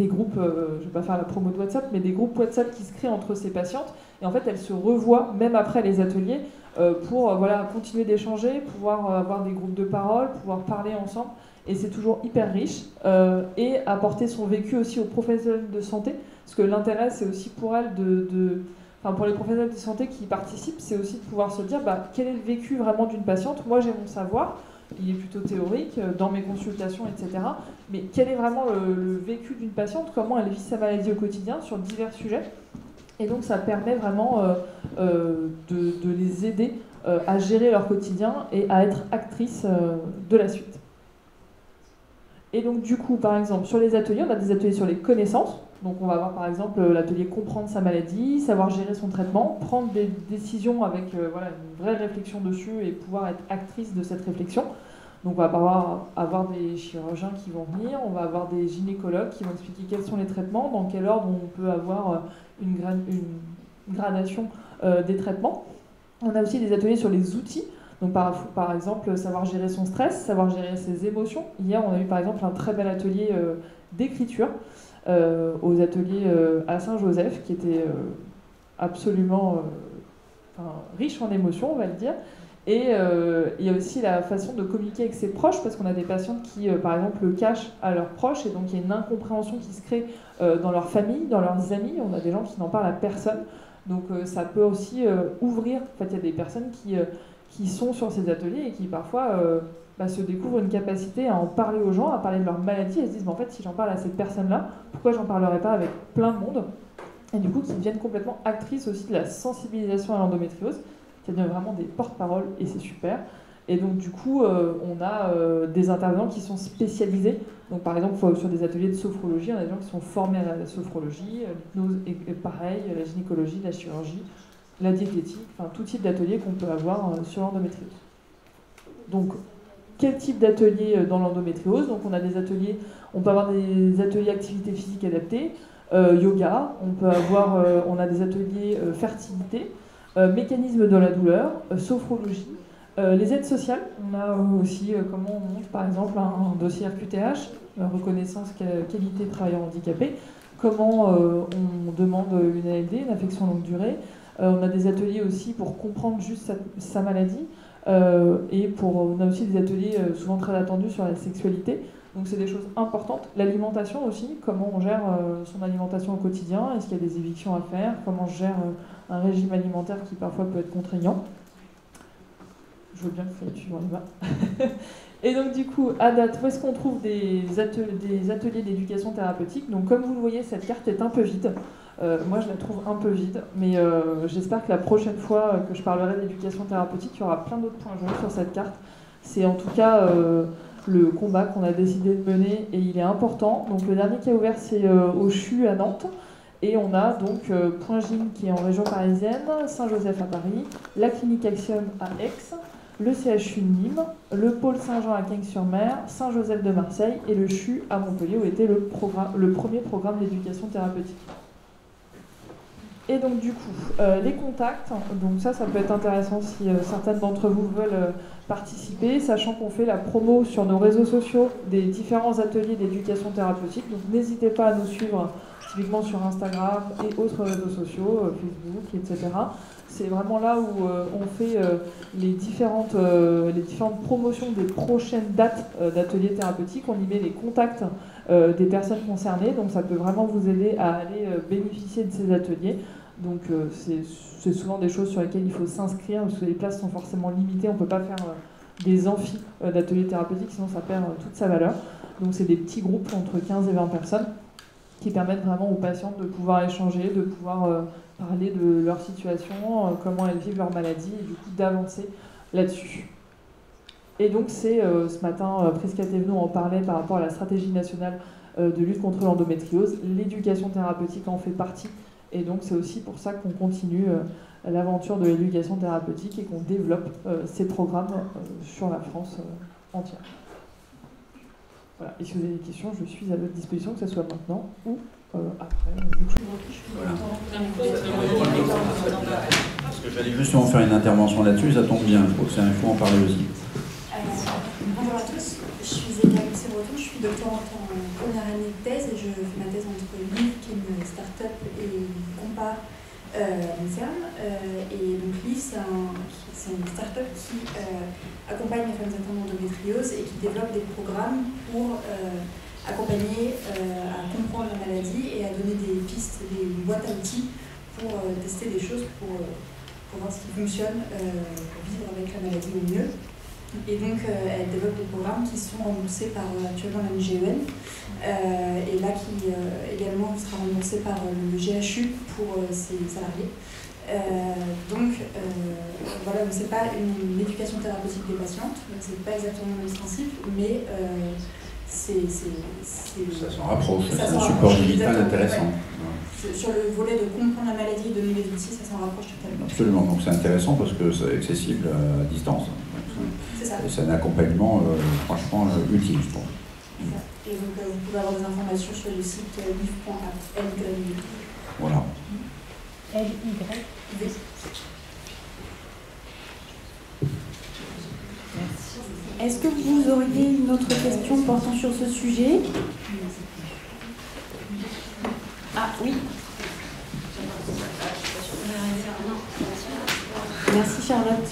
groupes, je ne vais pas faire la promo de WhatsApp, mais des groupes WhatsApp qui se créent entre ces patientes et en fait elles se revoient même après les ateliers pour continuer d'échanger, pouvoir avoir des groupes de parole, pouvoir parler ensemble et c'est toujours hyper riche et apporter son vécu aussi aux professionnels de santé parce que l'intérêt c'est aussi pour elles pour les professionnels de santé qui participent, c'est aussi de pouvoir se dire quel est le vécu vraiment d'une patiente. Moi j'ai mon savoir, il est plutôt théorique dans mes consultations, etc. Mais quel est vraiment le vécu d'une patiente, comment elle vit sa maladie au quotidien sur divers sujets. Et donc ça permet vraiment de les aider à gérer leur quotidien et à être actrices de la suite. Et donc du coup, par exemple, sur les ateliers, on a des ateliers sur les connaissances. Donc on va avoir par exemple l'atelier comprendre sa maladie, savoir gérer son traitement, prendre des décisions avec une vraie réflexion dessus et pouvoir être actrice de cette réflexion. Donc on va avoir des chirurgiens qui vont venir, on va avoir des gynécologues qui vont expliquer quels sont les traitements, dans quel ordre on peut avoir une gradation des traitements. On a aussi des ateliers sur les outils. Donc par exemple, savoir gérer son stress, savoir gérer ses émotions. Hier, on a eu par exemple un très bel atelier d'écriture aux ateliers à Saint-Joseph, qui était absolument riche en émotions, on va le dire. Et il y a aussi la façon de communiquer avec ses proches, parce qu'on a des patientes qui, par exemple, le cachent à leurs proches, et donc il y a une incompréhension qui se crée dans leur famille, dans leurs amis. On a des gens qui n'en parlent à personne. Donc ça peut aussi ouvrir. En fait, il y a des personnes qui sont sur ces ateliers et qui parfois se découvrent une capacité à en parler aux gens, à parler de leur maladie, et se disent en fait si j'en parle à cette personne-là, pourquoi j'en parlerai pas avec plein de monde? Et du coup qui deviennent complètement actrices aussi de la sensibilisation à l'endométriose, qui deviennent vraiment des porte-paroles et c'est super. Et donc du coup on a des intervenants qui sont spécialisés. Donc par exemple sur des ateliers de sophrologie, on a des gens qui sont formés à la sophrologie, l'hypnose et pareil, la gynécologie, la chirurgie, la diététique, enfin tout type d'atelier qu'on peut avoir sur l'endométriose. Donc quel type d'atelier dans l'endométriose? Donc on a des ateliers, on peut avoir des ateliers activités physiques adaptées, yoga, on a des ateliers fertilité, mécanisme de la douleur, sophrologie, les aides sociales. On a aussi comment on monte par exemple un dossier RQTH, reconnaissance qualité travailleur handicapé, comment on demande une ALD, une affection longue durée. On a des ateliers aussi pour comprendre juste sa maladie. Et on a aussi des ateliers souvent très attendus sur la sexualité. Donc c'est des choses importantes. L'alimentation aussi, comment on gère son alimentation au quotidien, est-ce qu'il y a des évictions à faire, comment on gère un régime alimentaire qui parfois peut être contraignant. Je veux bien que ça suive en bas. Et donc du coup, à date, où est-ce qu'on trouve des ateliers d'éducation thérapeutique? Donc comme vous le voyez, cette carte est un peu vide. Moi je la trouve un peu vide, mais j'espère que la prochaine fois que je parlerai d'éducation thérapeutique, il y aura plein d'autres points jaunes sur cette carte. C'est en tout cas le combat qu'on a décidé de mener et il est important. Donc le dernier qui a ouvert, c'est au CHU à Nantes. Et on a donc Point Gym qui est en région parisienne, Saint-Joseph à Paris, la clinique Axiom à Aix, le CHU de Nîmes, le pôle Saint-Jean à Cagnes-sur-Mer, Saint-Joseph de Marseille et le CHU à Montpellier où était le premier programme d'éducation thérapeutique. Et donc du coup, les contacts, donc ça peut être intéressant si certaines d'entre vous veulent participer, sachant qu'on fait la promo sur nos réseaux sociaux des différents ateliers d'éducation thérapeutique. Donc n'hésitez pas à nous suivre typiquement sur Instagram et autres réseaux sociaux, Facebook, etc. C'est vraiment là où on fait les différentes promotions des prochaines dates d'ateliers thérapeutiques. On y met les contacts des personnes concernées, donc ça peut vraiment vous aider à aller bénéficier de ces ateliers. Donc c'est souvent des choses sur lesquelles il faut s'inscrire, parce que les places sont forcément limitées, on ne peut pas faire des amphis d'ateliers thérapeutiques, sinon ça perd toute sa valeur. Donc c'est des petits groupes entre 15 et 20 personnes qui permettent vraiment aux patientes de pouvoir échanger, de pouvoir parler de leur situation, comment elles vivent leur maladie, et du coup d'avancer là-dessus. Et donc c'est ce matin, Prisca Thévenot en parlait par rapport à la stratégie nationale de lutte contre l'endométriose. L'éducation thérapeutique en fait partie, et donc c'est aussi pour ça qu'on continue l'aventure de l'éducation thérapeutique et qu'on développe ces programmes sur la France entière. Voilà. Et si vous avez des questions, je suis à votre disposition, que ce soit maintenant ou après. Voilà. Parce que j'allais justement faire une intervention là-dessus, ça tombe bien, je crois qu'il faut en parler aussi. Bonjour à tous, je suis Zélia Breton, je suis doctorante en première année de thèse et je fais ma thèse entre LIV, qui est une start-up, et Compa, une ferme. Et donc LIV, c'est une start-up qui accompagne les femmes atteintes d'endométriose et qui développe des programmes pour accompagner à comprendre la maladie et à donner des pistes, des boîtes à outils pour tester des choses pour voir ce qui fonctionne, pour vivre avec la maladie au mieux. Et donc, elle développe des programmes qui sont remboursés par actuellement la MIGEN, et là qui également sera remboursé par le GHU pour ses salariés. Donc, voilà, c'est pas une éducation thérapeutique des patientes, c'est pas exactement le même principe, mais ça s'en rapproche, c'est un support digital intéressant. Ouais. Sur le volet de comprendre la maladie et donner les outils, ça s'en rapproche totalement. Absolument, donc c'est intéressant parce que c'est accessible à distance. C'est un accompagnement franchement utile, je trouve. Et donc vous pouvez avoir des informations sur le site liv.app. Voilà. LY. Est-ce que vous auriez une autre question portant sur ce sujet? Ah oui. Merci Charlotte.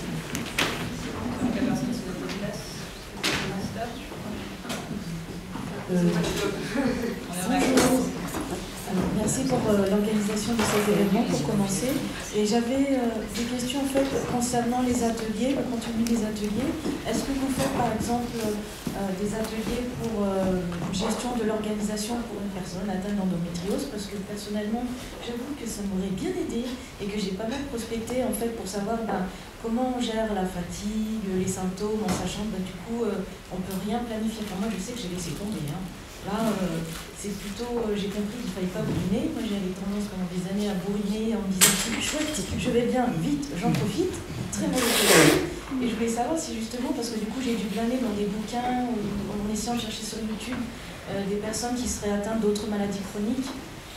Merci pour l'organisation de cet événement pour commencer. Et j'avais des questions en fait concernant les ateliers, le contenu des ateliers. Est-ce que vous faites par exemple des ateliers pour gestion de l'organisation pour une personne atteinte d'endométriose? Parce que personnellement, j'avoue que ça m'aurait bien aidé et que j'ai pas mal prospecté en fait pour savoir comment on gère la fatigue, les symptômes, en sachant que du coup on peut rien planifier. Enfin, moi je sais que j'ai laissé tomber. Là, c'est plutôt, j'ai compris qu'il ne fallait pas bourriner. Moi, j'avais tendance pendant des années à bourriner en me disant chouette, je vais bien, vite, j'en profite. Très mauvais côté. Et je voulais savoir si justement, parce que du coup, j'ai dû glaner dans des bouquins ou en essayant de chercher sur YouTube des personnes qui seraient atteintes d'autres maladies chroniques.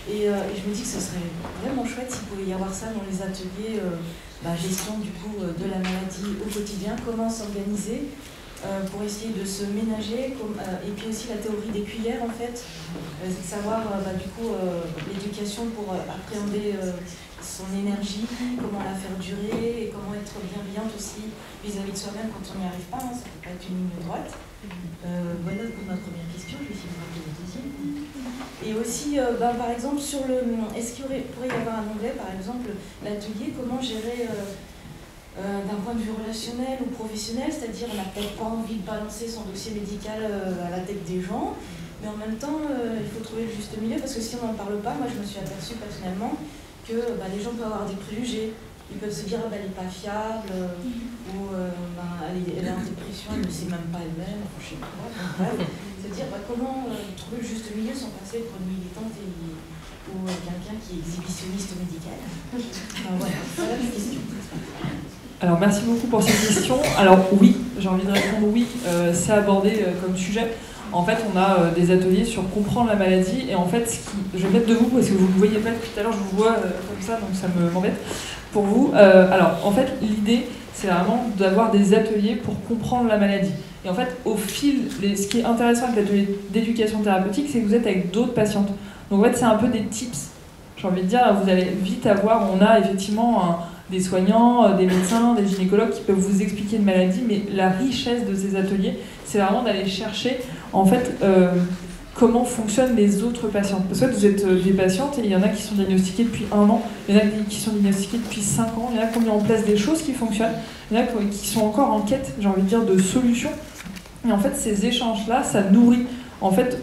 Et je me dis que ce serait vraiment chouette s'il pouvait y avoir ça dans les ateliers, gestion du coup de la maladie au quotidien, comment s'organiser. pour essayer de se ménager, et puis aussi la théorie des cuillères en fait, savoir du coup l'éducation pour appréhender son énergie, comment la faire durer et comment être bienveillante aussi vis-à-vis de soi-même quand on n'y arrive pas, hein, ça ne peut pas être une ligne droite. Voilà pour ma première question, je vais essayer de rappeler la deuxième. Et aussi, par exemple, sur le, est-ce qu'il pourrait y avoir un onglet, par exemple, l'atelier, comment gérer d'un point de vue relationnel ou professionnel, c'est-à-dire on n'a peut-être pas envie de balancer son dossier médical à la tête des gens, mais en même temps, il faut trouver le juste milieu, parce que si on n'en parle pas, moi je me suis aperçue personnellement que les gens peuvent avoir des préjugés. Ils peuvent se dire elle n'est pas fiable, ou elle est en dépression, elle ne sait même pas elle-même, enfin, je sais pas quoi. C'est dire comment trouver le juste milieu sans passer pour une militante ou quelqu'un qui est exhibitionniste médical. Voilà la question. Alors merci beaucoup pour cette question. Alors oui, j'ai envie de répondre oui, c'est abordé comme sujet. En fait, on a des ateliers sur comprendre la maladie et en fait, je vais mettre debout parce que vous ne me voyez pas depuis tout à l'heure, je vous vois comme ça, donc ça m'embête pour vous. Alors en fait, l'idée, c'est vraiment d'avoir des ateliers pour comprendre la maladie. Et en fait, au fil, ce qui est intéressant avec l'atelier d'éducation thérapeutique, c'est que vous êtes avec d'autres patientes. Donc en fait, c'est un peu des tips. J'ai envie de dire, vous allez vite avoir, on a effectivement des soignants, des médecins, des gynécologues qui peuvent vous expliquer une maladie, mais la richesse de ces ateliers, c'est vraiment d'aller chercher, en fait, comment fonctionnent les autres patientes. Parce que vous êtes des patientes, et il y en a qui sont diagnostiquées depuis 1 an, il y en a qui sont diagnostiquées depuis 5 ans, il y en a qui ont mis en place des choses qui fonctionnent, il y en a qui sont encore en quête, j'ai envie de dire, de solutions. Et en fait, ces échanges-là, ça nourrit en fait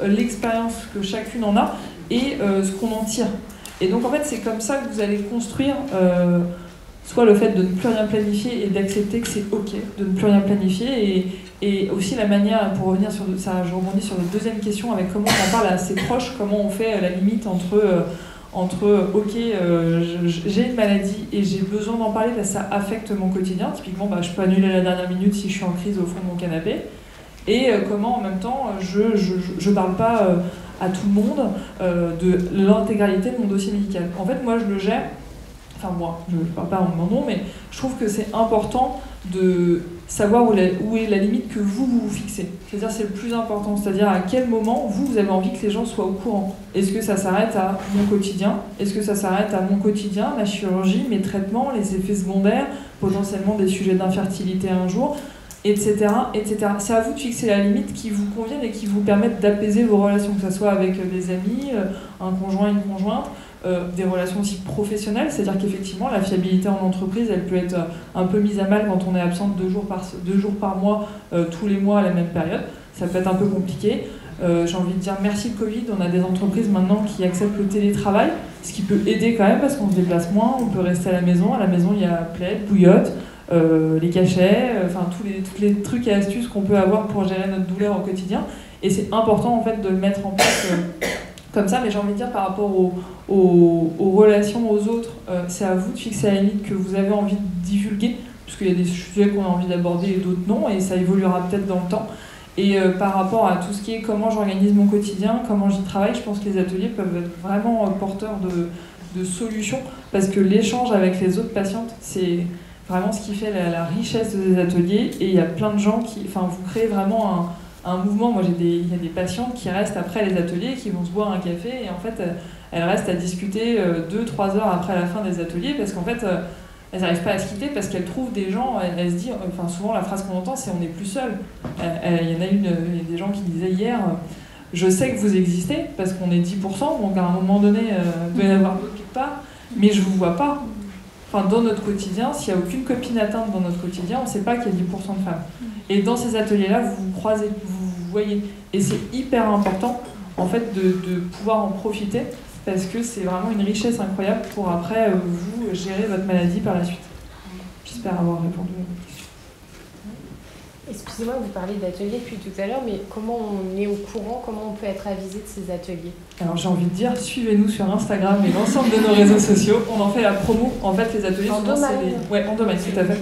l'expérience que chacune en a et ce qu'on en tire. Et donc en fait, c'est comme ça que vous allez construire soit le fait de ne plus rien planifier et d'accepter que c'est ok de ne plus rien planifier, et aussi la manière, pour revenir sur ça, je rebondis sur votre deuxième question avec comment on en parle à ses proches, comment on fait la limite entre ok, j'ai une maladie et j'ai besoin d'en parler parce que ça affecte mon quotidien. Typiquement, je peux annuler à la dernière minute si je suis en crise au fond de mon canapé. Et comment en même temps je parle pas à tout le monde de l'intégralité de mon dossier médical. En fait, moi je le gère, enfin moi, je ne parle pas en mon nom, mais je trouve que c'est important de savoir où est la limite que vous fixez. C'est-à-dire c'est le plus important, c'est-à-dire à quel moment vous avez envie que les gens soient au courant. Est-ce que ça s'arrête à mon quotidien? Est-ce que ça s'arrête à mon quotidien, ma chirurgie, mes traitements, les effets secondaires, potentiellement des sujets d'infertilité un jour, etc., etc. C'est à vous de fixer la limite qui vous convienne et qui vous permette d'apaiser vos relations, que ce soit avec des amis, un conjoint, une conjointe, des relations aussi professionnelles, c'est-à-dire qu'effectivement la fiabilité en entreprise, elle peut être un peu mise à mal quand on est absente 2 jours par mois, tous les mois à la même période. Ça peut être un peu compliqué. J'ai envie de dire merci le Covid, on a des entreprises maintenant qui acceptent le télétravail, ce qui peut aider quand même parce qu'on se déplace moins, on peut rester à la maison. À la maison, il y a plaid, bouillotte, les cachets, enfin tous les trucs et astuces qu'on peut avoir pour gérer notre douleur au quotidien. Et c'est important en fait de le mettre en place comme ça, mais j'ai envie de dire par rapport aux relations aux autres, c'est à vous de fixer la limite que vous avez envie de divulguer, puisqu'il y a des sujets qu'on a envie d'aborder et d'autres non, et ça évoluera peut-être dans le temps. Et par rapport à tout ce qui est comment j'organise mon quotidien, comment j'y travaille, je pense que les ateliers peuvent être vraiment porteurs de solutions, parce que l'échange avec les autres patientes, c'est vraiment ce qui fait la richesse des ateliers, et il y a plein de gens qui, enfin, vous créez vraiment un mouvement. Moi, il y a des patientes qui restent après les ateliers, qui vont se boire un café, et en fait, elles restent à discuter 2-3 heures après la fin des ateliers, parce qu'en fait, elles n'arrivent pas à se quitter, parce qu'elles trouvent des gens, elles se disent, enfin, souvent la phrase qu'on entend, c'est « on n'est plus seul ». Il y en a il y a des gens qui disaient hier, je sais que vous existez, parce qu'on est 10%, donc à un moment donné, il doit y en avoir d'autres quelque part, mais je ne vous vois pas. Enfin, dans notre quotidien, s'il n'y a aucune copine atteinte dans notre quotidien, on ne sait pas qu'il y a 10% de femmes. Et dans ces ateliers-là, vous vous croisez, vous vous voyez. Et c'est hyper important, en fait, de pouvoir en profiter, parce que c'est vraiment une richesse incroyable pour après vous gérer votre maladie par la suite. J'espère avoir répondu à votre question. Excusez-moi, vous parlez d'ateliers depuis tout à l'heure, mais comment on est au courant, comment on peut être avisé de ces ateliers? Alors j'ai envie de dire, suivez-nous sur Instagram et l'ensemble de nos réseaux sociaux. On en fait la promo. En fait, les ateliers en domaine. Ouais, en domaine, tout à fait.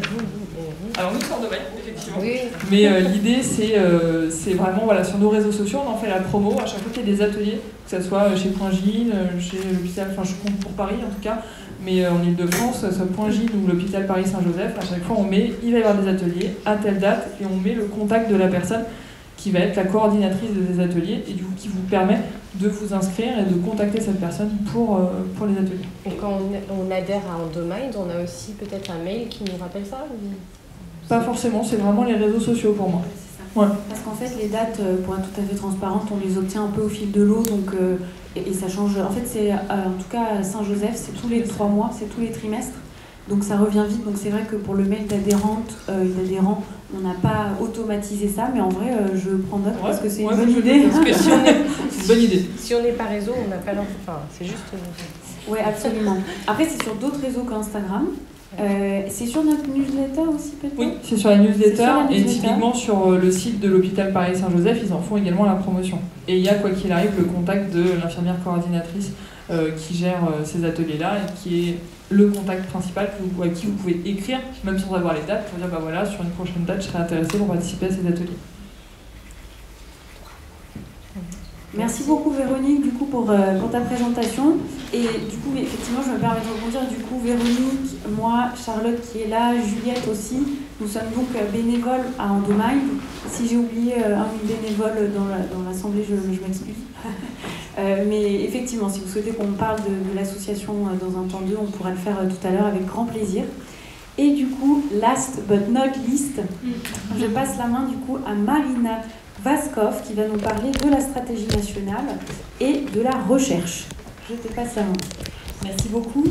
Alors nous, c'est en domaine, effectivement. Oui. Mais l'idée, c'est vraiment, voilà, sur nos réseaux sociaux, on en fait la promo. À chaque fois qu'il y a des ateliers, que ce soit chez Point Gine, chez l'hôpital, enfin je compte pour Paris en tout cas, mais en Ile-de-France, soit Point Gine ou l'hôpital Paris-Saint-Joseph, à chaque fois on met, il va y avoir des ateliers à telle date, et on met le contact de la personne qui va être la coordinatrice de ces ateliers, et du coup qui vous permet de vous inscrire et de contacter cette personne pour les ateliers. Et quand on adhère à Endomind, on a aussi peut-être un mail qui nous rappelle ça ou... Pas forcément, c'est vraiment les réseaux sociaux pour moi. Ouais. Parce qu'en fait, les dates, pour être tout à fait transparente, on les obtient un peu au fil de l'eau, donc et ça change. En fait, c'est en tout cas à Saint-Joseph, c'est tous les 3 mois, c'est tous les trimestres, donc ça revient vite. Donc c'est vrai que pour le mail d'adhérente et d'adhérent, on n'a pas automatisé ça, mais en vrai, je prends note parce que c'est une bonne idée. Parce que c'est une bonne idée. Si on n'est pas réseau, on n'a pas l'enfant. Enfin, c'est juste. Oui, absolument. Après, c'est sur d'autres réseaux qu'Instagram. C'est sur notre newsletter aussi peut-être? Oui, c'est sur la newsletter, et typiquement sur le site de l'hôpital Paris-Saint-Joseph, ils en font également la promotion. Et il y a, quoi qu'il arrive, le contact de l'infirmière coordinatrice qui gère ces ateliers-là et qui est le contact principal à qui vous pouvez écrire, même sans avoir les dates, pour dire bah voilà, sur une prochaine date, je serai intéressée pour participer à ces ateliers. Merci beaucoup Véronique du coup pour ta présentation. Et du coup effectivement je me permets de rebondir, du coup Véronique, moi, Charlotte qui est là, Juliette aussi, nous sommes donc bénévoles à Endomind. Si j'ai oublié un bénévole dans l'assemblée, je m'excuse. Mais effectivement, si vous souhaitez qu'on parle de l'association dans un temps 2, on pourra le faire tout à l'heure avec grand plaisir. Et du coup, last but not least, je passe la main du coup à Marina Vaskov qui va nous parler de la stratégie nationale et de la recherche. Je te passe la main. Merci beaucoup.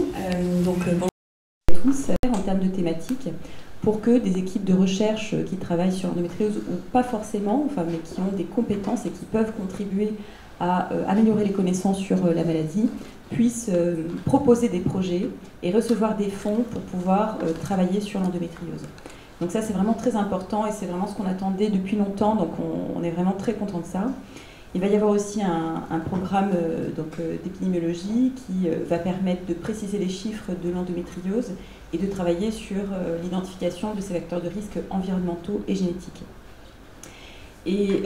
Bonjour à tous. En termes de thématiques, pour que des équipes de recherche qui travaillent sur l'endométriose ou pas forcément, mais qui ont des compétences et qui peuvent contribuer à améliorer les connaissances sur la maladie, puissent proposer des projets et recevoir des fonds pour pouvoir travailler sur l'endométriose. Donc ça, c'est vraiment très important et c'est vraiment ce qu'on attendait depuis longtemps, donc on est vraiment très content de ça. Il va y avoir aussi un programme d'épidémiologie qui va permettre de préciser les chiffres de l'endométriose et de travailler sur l'identification de ces vecteurs de risque environnementaux et génétiques. Et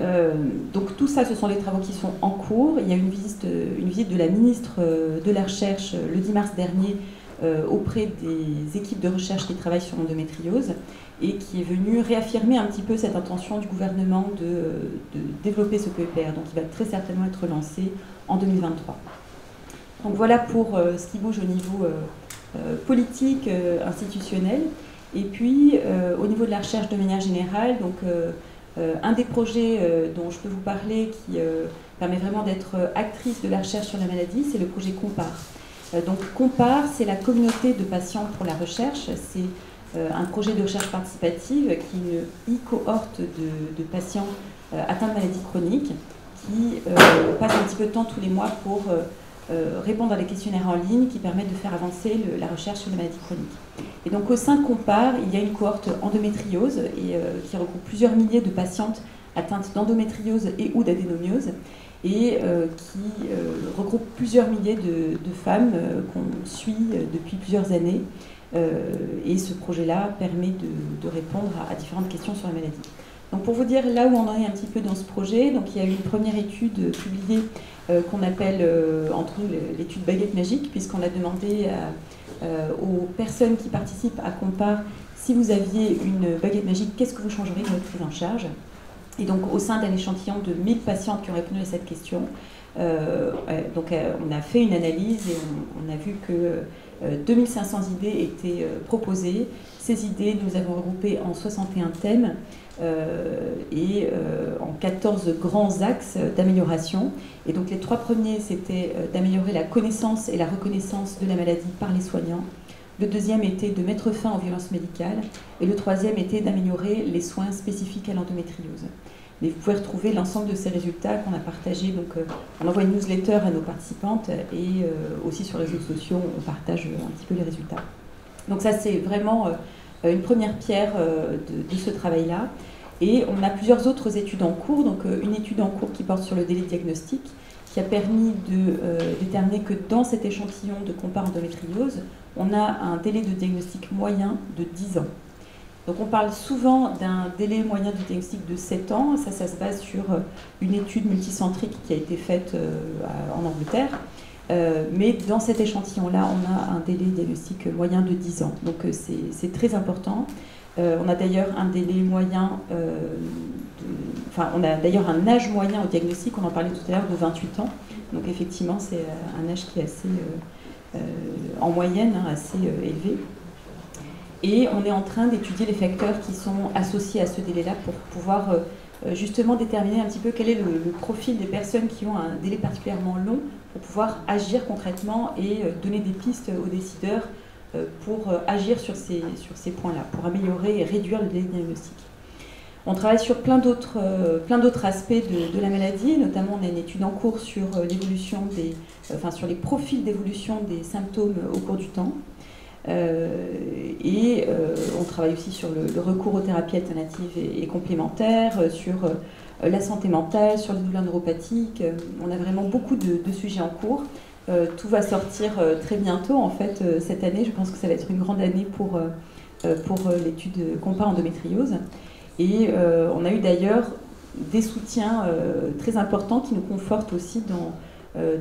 donc tout ça, ce sont des travaux qui sont en cours. Il y a une visite de la ministre de la Recherche le 10 mars dernier auprès des équipes de recherche qui travaillent sur l'endométriose et qui est venue réaffirmer un petit peu cette intention du gouvernement de développer ce PEPR. Donc il va très certainement être lancé en 2023. Donc voilà pour ce qui bouge au niveau politique, institutionnel. Et puis au niveau de la recherche de manière générale, donc un des projets dont je peux vous parler qui permet vraiment d'être actrice de la recherche sur la maladie, c'est le projet COMPARE. Donc COMPARE, c'est la communauté de patients pour la recherche. C'est un projet de recherche participative qui est une e-cohorte de patients atteints de maladies chroniques qui passent un petit peu de temps tous les mois pour répondre à des questionnaires en ligne qui permettent de faire avancer la recherche sur les maladies chroniques. Et donc au sein de COMPARE, il y a une cohorte endométriose qui regroupe plusieurs milliers de patientes atteintes d'endométriose et ou d'adénomiose et qui regroupe plusieurs milliers de femmes qu'on suit depuis plusieurs années. Et ce projet-là permet de répondre à différentes questions sur la maladie. Donc pour vous dire là où on en est un petit peu dans ce projet, donc il y a eu une première étude publiée qu'on appelle entre nous l'étude baguette magique, puisqu'on a demandé aux personnes qui participent à COMPARE si vous aviez une baguette magique, qu'est-ce que vous changeriez de votre prise en charge? Et donc au sein d'un échantillon de 1000 patientes qui ont répondu à cette question, on a fait une analyse et on a vu que 2500 idées étaient proposées. Ces idées, nous avons regroupées en 61 thèmes et en 14 grands axes d'amélioration. Et donc les 3 premiers, c'était d'améliorer la connaissance et la reconnaissance de la maladie par les soignants. Le deuxième était de mettre fin aux violences médicales. Et le troisième était d'améliorer les soins spécifiques à l'endométriose. Mais vous pouvez retrouver l'ensemble de ces résultats qu'on a partagés. Donc, on envoie une newsletter à nos participantes et aussi sur les réseaux sociaux, on partage un petit peu les résultats. Donc ça, c'est vraiment une première pierre de ce travail-là. Et on a plusieurs autres études en cours. Donc, une étude en cours qui porte sur le délai de diagnostic, qui a permis de déterminer que dans cet échantillon de COMPARE endométriose, on a un délai de diagnostic moyen de 10 ans. Donc on parle souvent d'un délai moyen de diagnostic de 7 ans. Ça se base sur une étude multicentrique qui a été faite en Angleterre. Mais dans cet échantillon-là, on a un délai diagnostique moyen de 10 ans. Donc c'est très important. On a d'ailleurs un délai moyen, on a d'ailleurs un âge moyen au diagnostic, on en parlait tout à l'heure, de 28 ans. Donc effectivement, c'est un âge qui est assez, en moyenne, assez élevé. Et on est en train d'étudier les facteurs qui sont associés à ce délai-là pour pouvoir justement déterminer un petit peu quel est le profil des personnes qui ont un délai particulièrement long pour pouvoir agir concrètement et donner des pistes aux décideurs pour agir sur ces points-là, pour améliorer et réduire le délai diagnostique. On travaille sur plein d'autres aspects de la maladie, notamment on a une étude en cours sur l'évolution sur les profils d'évolution des symptômes au cours du temps. On travaille aussi sur le recours aux thérapies alternatives et complémentaires, sur la santé mentale, sur les douleurs neuropathiques. On a vraiment beaucoup de sujets en cours. Tout va sortir très bientôt, en fait, cette année. Je pense que ça va être une grande année pour l'étude compas endométriose. Et on a eu d'ailleurs des soutiens très importants qui nous confortent aussi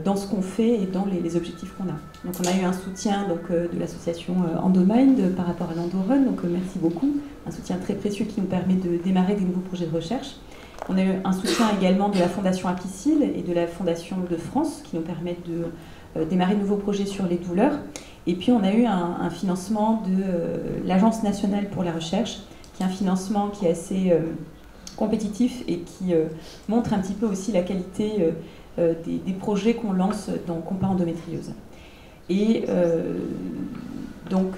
dans ce qu'on fait et dans les objectifs qu'on a. Donc on a eu un soutien de l'association Endomind par rapport à l'Endorun, donc merci beaucoup. Un soutien très précieux qui nous permet de démarrer des nouveaux projets de recherche. On a eu un soutien également de la Fondation Apicil et de la Fondation de France qui nous permettent de démarrer de nouveaux projets sur les douleurs. Et puis on a eu un financement de l'Agence nationale pour la recherche, qui est un financement qui est assez compétitif et qui montre un petit peu aussi la qualité des projets qu'on lance dans compas endométriose. Et donc,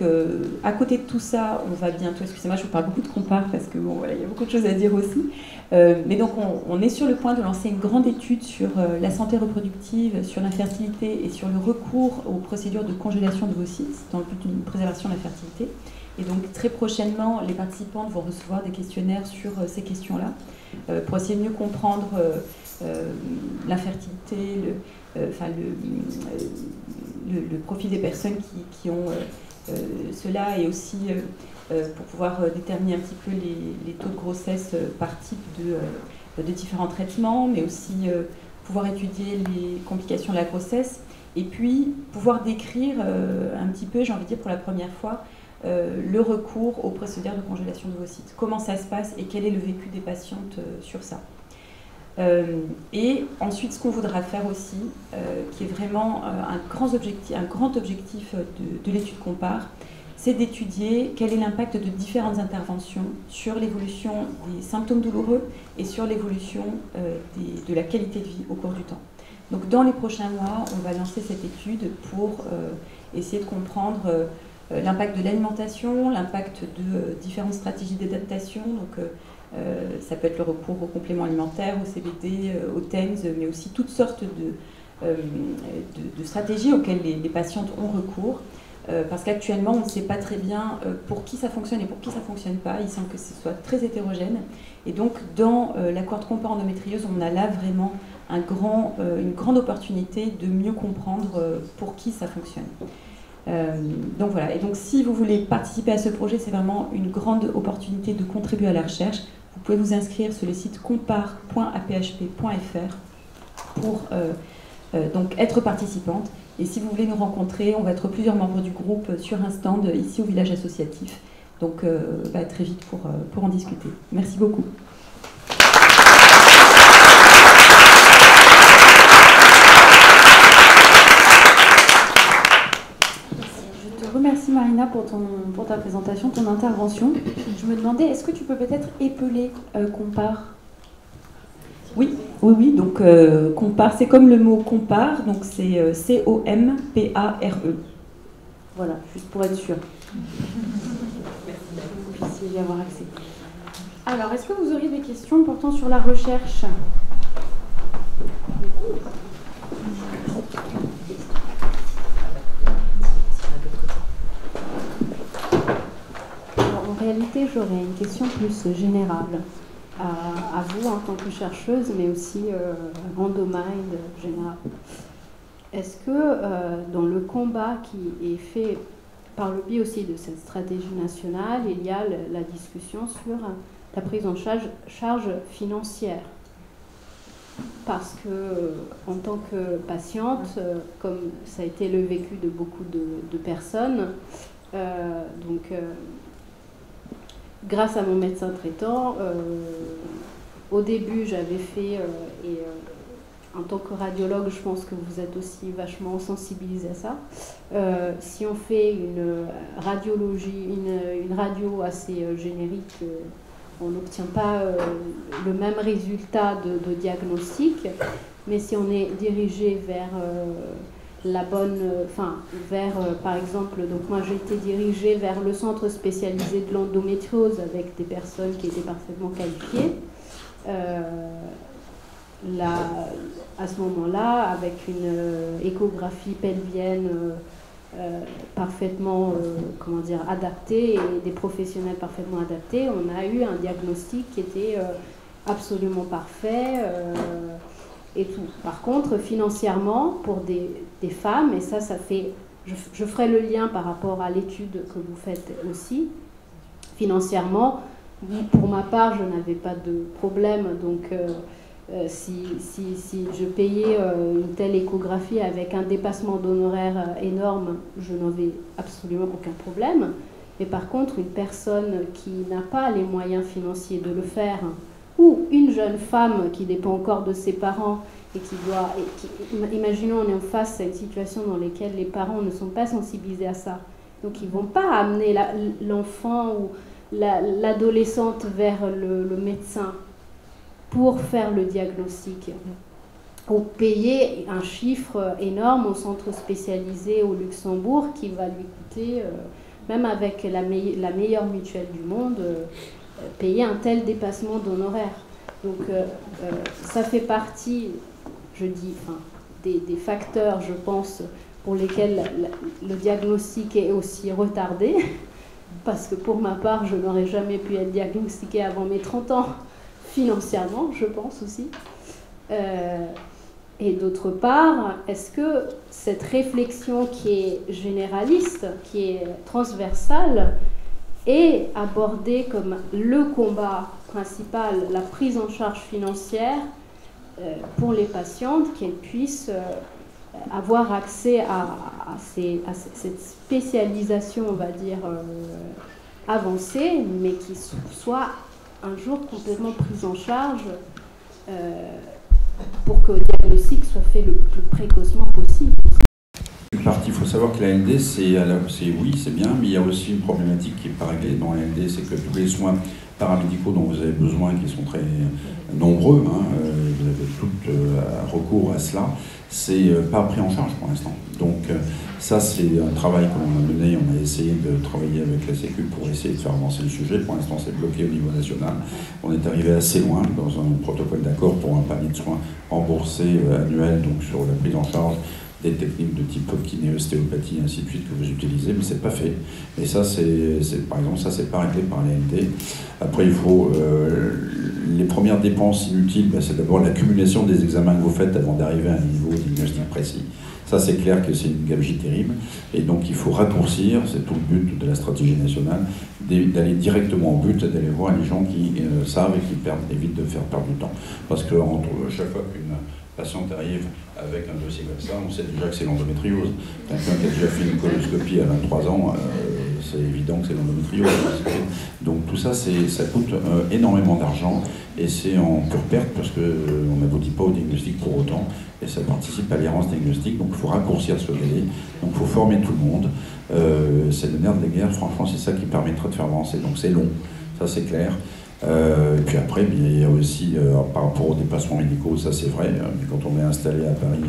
à côté de tout ça, on va bientôt, excusez-moi, je vous parle beaucoup de compars parce que bon, voilà, il y a beaucoup de choses à dire aussi. Mais donc, on est sur le point de lancer une grande étude sur la santé reproductive, sur l'infertilité et sur le recours aux procédures de congélation d'ovocytes dans le but d'une préservation de la fertilité. Et donc, très prochainement, les participantes vont recevoir des questionnaires sur ces questions-là pour essayer de mieux comprendre l'infertilité, le profil des personnes qui ont cela et aussi pour pouvoir déterminer un petit peu les taux de grossesse par type de différents traitements, mais aussi pouvoir étudier les complications de la grossesse et puis pouvoir décrire un petit peu, j'ai envie de dire pour la première fois, le recours aux procédures de congélation d'ovocytes. Comment ça se passe et quel est le vécu des patientes sur ça. Et ensuite, ce qu'on voudra faire aussi, qui est vraiment un grand objectif de l'étude compare, c'est d'étudier quel est l'impact de différentes interventions sur l'évolution des symptômes douloureux et sur l'évolution de la qualité de vie au cours du temps. Donc dans les prochains mois, on va lancer cette étude pour essayer de comprendre l'impact de l'alimentation, l'impact de différentes stratégies d'adaptation, donc ça peut être le recours aux compléments alimentaires, au CBD, aux TENS, mais aussi toutes sortes de stratégies auxquelles les patientes ont recours, parce qu'actuellement on ne sait pas très bien pour qui ça fonctionne et pour qui ça ne fonctionne pas, il semble que ce soit très hétérogène, et donc dans la cohorte compas endométriose, on a là vraiment une grande opportunité de mieux comprendre pour qui ça fonctionne. Donc voilà, et donc si vous voulez participer à ce projet, c'est vraiment une grande opportunité de contribuer à la recherche. Vous pouvez vous inscrire sur le site compare.aphp.fr pour donc être participante. Et si vous voulez nous rencontrer, on va être plusieurs membres du groupe sur un stand ici au village associatif. Donc très vite pour en discuter. Merci beaucoup. Merci Marina pour ta présentation, ton intervention. Je me demandais, est-ce que tu peux peut-être épeler compare? Oui, donc compare, c'est comme le mot compare, donc c'est C-O-M-P-A-R-E. Voilà, juste pour être sûr. Vous puissiez y avoir accès. Alors, est-ce que vous auriez des questions portant sur la recherche? En réalité, j'aurais une question plus générale à vous en tant que chercheuse, mais aussi à Endomind général. Est-ce que dans le combat qui est fait par le biais aussi de cette stratégie nationale, il y a la discussion sur la prise en charge financière? parce que, en tant que patiente, comme ça a été le vécu de beaucoup de personnes, grâce à mon médecin traitant, au début j'avais fait, en tant que radiologue, je pense que vous êtes aussi vachement sensibilisé à ça. Si on fait une radiologie, une radio assez générique, on n'obtient pas le même résultat de diagnostic, mais si on est dirigé vers la bonne, par exemple, donc moi j'ai été dirigée vers le centre spécialisé de l'endométriose avec des personnes qui étaient parfaitement qualifiées. À ce moment-là, avec une échographie pelvienne parfaitement adaptée et des professionnels parfaitement adaptés, on a eu un diagnostic qui était absolument parfait et tout. Par contre, financièrement, pour des femmes, et ça fait, je ferai le lien par rapport à l'étude que vous faites aussi, financièrement, pour ma part, je n'avais pas de problème, donc si je payais une telle échographie avec un dépassement d'honoraires énorme, je n'avais absolument aucun problème. Mais par contre, une personne qui n'a pas les moyens financiers de le faire, ou une jeune femme qui dépend encore de ses parents et qui doit... imaginons, on est en face à une situation dans laquelle les parents ne sont pas sensibilisés à ça. Donc ils ne vont pas amener l'enfant ou l'adolescente vers le médecin pour faire le diagnostic, ou payer un chiffre énorme au centre spécialisé au Luxembourg qui va lui coûter, même avec la meilleure mutuelle du monde, payer un tel dépassement d'honoraires. Donc ça fait partie, je dis, des facteurs, je pense, pour lesquels le diagnostic est aussi retardé, parce que pour ma part, je n'aurais jamais pu être diagnostiquée avant mes 30 ans, financièrement, je pense aussi. Et d'autre part, est-ce que cette réflexion qui est généraliste, qui est transversale, est abordée comme le combat principal, la prise en charge financière pour les patientes, qu'elles puissent avoir accès à cette spécialisation, on va dire, avancée, mais qui soit un jour complètement prise en charge pour que le diagnostic soit fait le plus précocement possible. Il faut savoir que la LD, oui, c'est bien, mais il y a aussi une problématique qui n'est pas réglée dans la LD, c'est que tous les soins paramédicaux dont vous avez besoin, qui sont très nombreux, vous avez tout recours à cela, c'est pas pris en charge pour l'instant. Donc ça, c'est un travail que l'on a mené, on a essayé de travailler avec la Sécu pour essayer de faire avancer le sujet. Pour l'instant, c'est bloqué au niveau national. On est arrivé assez loin dans un protocole d'accord pour un panier de soins remboursé annuel, donc sur la prise en charge des techniques de type kiné, ostéopathie, ainsi de suite que vous utilisez, mais c'est pas fait. Et ça, par exemple, ça c'est pas réglé par la LD. Après, il faut les premières dépenses inutiles, c'est d'abord l'accumulation des examens que vous faites avant d'arriver à un niveau de diagnostic précis. Ça, c'est clair que c'est une gabegie terrible. Et donc, il faut raccourcir, c'est tout le but de la stratégie nationale, d'aller directement au but, d'aller voir les gens qui savent et qui évitent de faire perdre du temps. Parce que chaque fois qu'une patiente arrive avec un dossier comme ça, on sait déjà que c'est l'endométriose. Quelqu'un qui a déjà fait une coloscopie à 23 ans, c'est évident que c'est l'endométriose. Donc tout ça, ça coûte énormément d'argent et c'est en pure perte parce qu'on n'aboutit pas au diagnostic pour autant et ça participe à l'errance diagnostique. Donc il faut raccourcir ce délai, donc il faut former tout le monde. C'est le nerf de la guerre, franchement, c'est ça qui permettra de faire avancer. Donc c'est long, ça c'est clair. Et puis après, il y a aussi, par rapport aux dépassements médicaux, ça c'est vrai, mais quand on est installé à Paris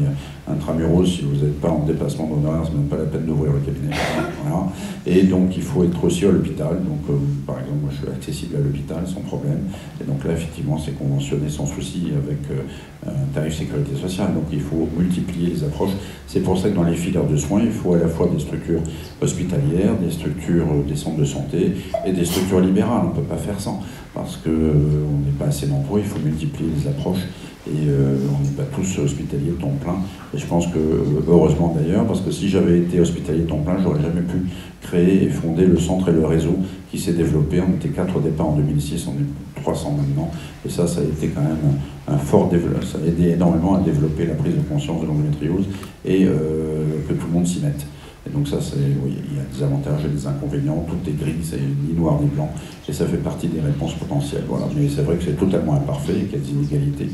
intramuros, si vous n'êtes pas en dépassement d'honoraires, c'est même pas la peine d'ouvrir le cabinet. Voilà. Et donc il faut être aussi à l'hôpital. Donc par exemple, moi je suis accessible à l'hôpital sans problème. Et donc là, effectivement, c'est conventionné sans souci avec un tarif sécurité sociale. Donc il faut multiplier les approches. C'est pour ça que dans les filières de soins, il faut à la fois des structures hospitalières, des structures des centres de santé et des structures libérales. On ne peut pas faire sans. Parce qu'on n'est pas assez nombreux, il faut multiplier les approches et on n'est pas tous hospitaliers au temps plein. Et je pense que, heureusement d'ailleurs, parce que si j'avais été hospitalier temps plein, j'aurais jamais pu créer et fonder le centre et le réseau qui s'est développé. On était 4 au départ en 2006, on est 300 maintenant. Et ça a été quand même ça a aidé énormément à développer la prise de conscience de l'endométriose et que tout le monde s'y mette. Et donc ça, oui, il y a des avantages et des inconvénients, tout est gris, c'est ni noir ni blanc, et ça fait partie des réponses potentielles. Voilà. Mais c'est vrai que c'est totalement imparfait et qu'il y a des inégalités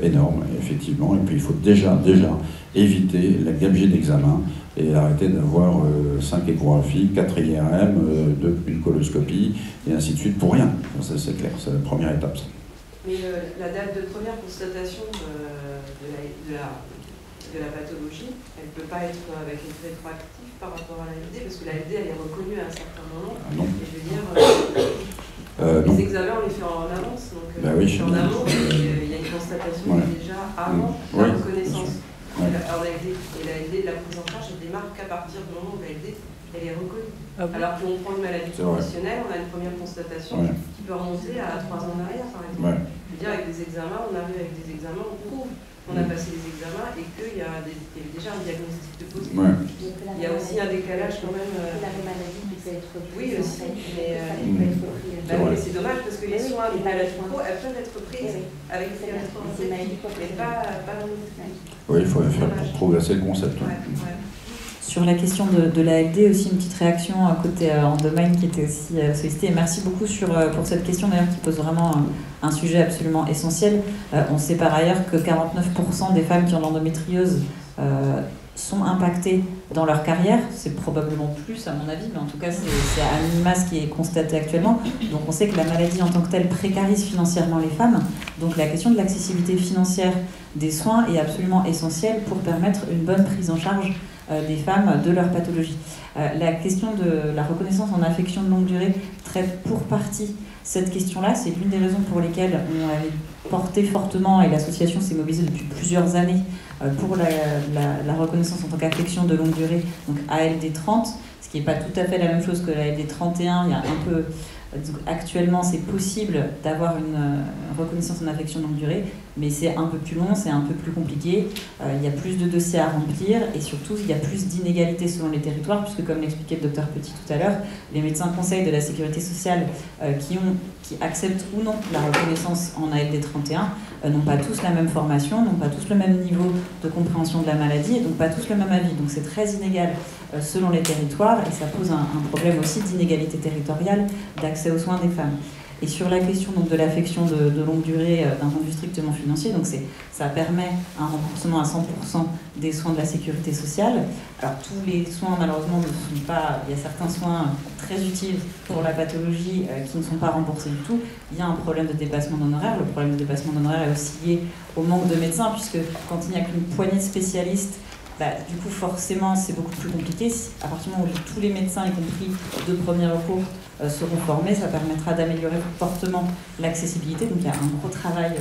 énormes, effectivement, et puis il faut déjà éviter la gabegie d'examen et arrêter d'avoir 5 échographies, 4 IRM, une coloscopie, et ainsi de suite, pour rien. Ça, c'est clair, c'est la première étape. Ça. Mais la date de première constatation de la pathologie, elle ne peut pas être avec une rétroactive par rapport à l'ALD, parce que l'ALD, elle est reconnue à un certain moment. Non. Et je veux dire, les examens, on les fait en avance. Donc, oui, en amont, il y a une constatation déjà avant la reconnaissance. Alors, l'ALD, la prise en charge, elle démarre qu'à partir du moment où l'ALD, elle est reconnue. Alors qu'on prend une maladie professionnelle, on a une première constatation qui peut remonter à 3 ans en arrière, par exemple. Je veux dire, avec des examens, on arrive avec des examens, on prouve qu'on a passé les examens et qu'il y a déjà un diagnostic de posé. Il y a aussi un décalage quand même. La maladie qui peut être prise. Oui, aussi. Mais c'est dommage parce que les soins de maladie pro, elles peuvent être prises avec une maladie mais pas oui, il faut faire progresser le concept. Sur la question de l'ALD, aussi une petite réaction côté Endomain qui était aussi sollicitée. Et merci beaucoup pour cette question d'ailleurs qui pose vraiment un sujet absolument essentiel. On sait par ailleurs que 49% des femmes qui ont l'endométriose sont impactées dans leur carrière. C'est probablement plus à mon avis, mais en tout cas c'est à minima ce qui est constaté actuellement. Donc on sait que la maladie en tant que telle précarise financièrement les femmes. Donc la question de l'accessibilité financière des soins est absolument essentielle pour permettre une bonne prise en charge des femmes de leur pathologie. La question de la reconnaissance en affection de longue durée traite pour partie cette question-là. C'est l'une des raisons pour lesquelles on avait porté fortement, et l'association s'est mobilisée depuis plusieurs années pour la reconnaissance en tant qu'affection de longue durée, donc ALD 30, ce qui n'est pas tout à fait la même chose que la ALD 31. Il y a un peu... Actuellement, c'est possible d'avoir une reconnaissance en affection de longue durée, mais c'est un peu plus long, c'est un peu plus compliqué. Il y a plus de dossiers à remplir et surtout, il y a plus d'inégalités selon les territoires, puisque comme l'expliquait le docteur Petit tout à l'heure, les médecins conseils de la sécurité sociale qui acceptent ou non la reconnaissance en ALD 31 n'ont pas tous la même formation, n'ont pas tous le même niveau de compréhension de la maladie et donc pas tous le même avis. Donc c'est très inégal selon les territoires et ça pose un problème aussi d'inégalité territoriale d'accès aux soins des femmes. Et sur la question donc, de l'affection de longue durée d'un point de vue strictement financier, donc ça permet un remboursement à 100% des soins de la sécurité sociale. Alors tous les soins malheureusement ne sont pas, il y a certains soins très utiles pour la pathologie qui ne sont pas remboursés du tout. Il y a un problème de dépassement d'honoraires. Le problème de dépassement d'honoraires est aussi lié au manque de médecins, puisque quand il n'y a qu'une poignée de spécialistes, du coup forcément c'est beaucoup plus compliqué. À partir du moment où tous les médecins, y compris de premier recours, seront formés, ça permettra d'améliorer fortement l'accessibilité. Donc il y a un gros travail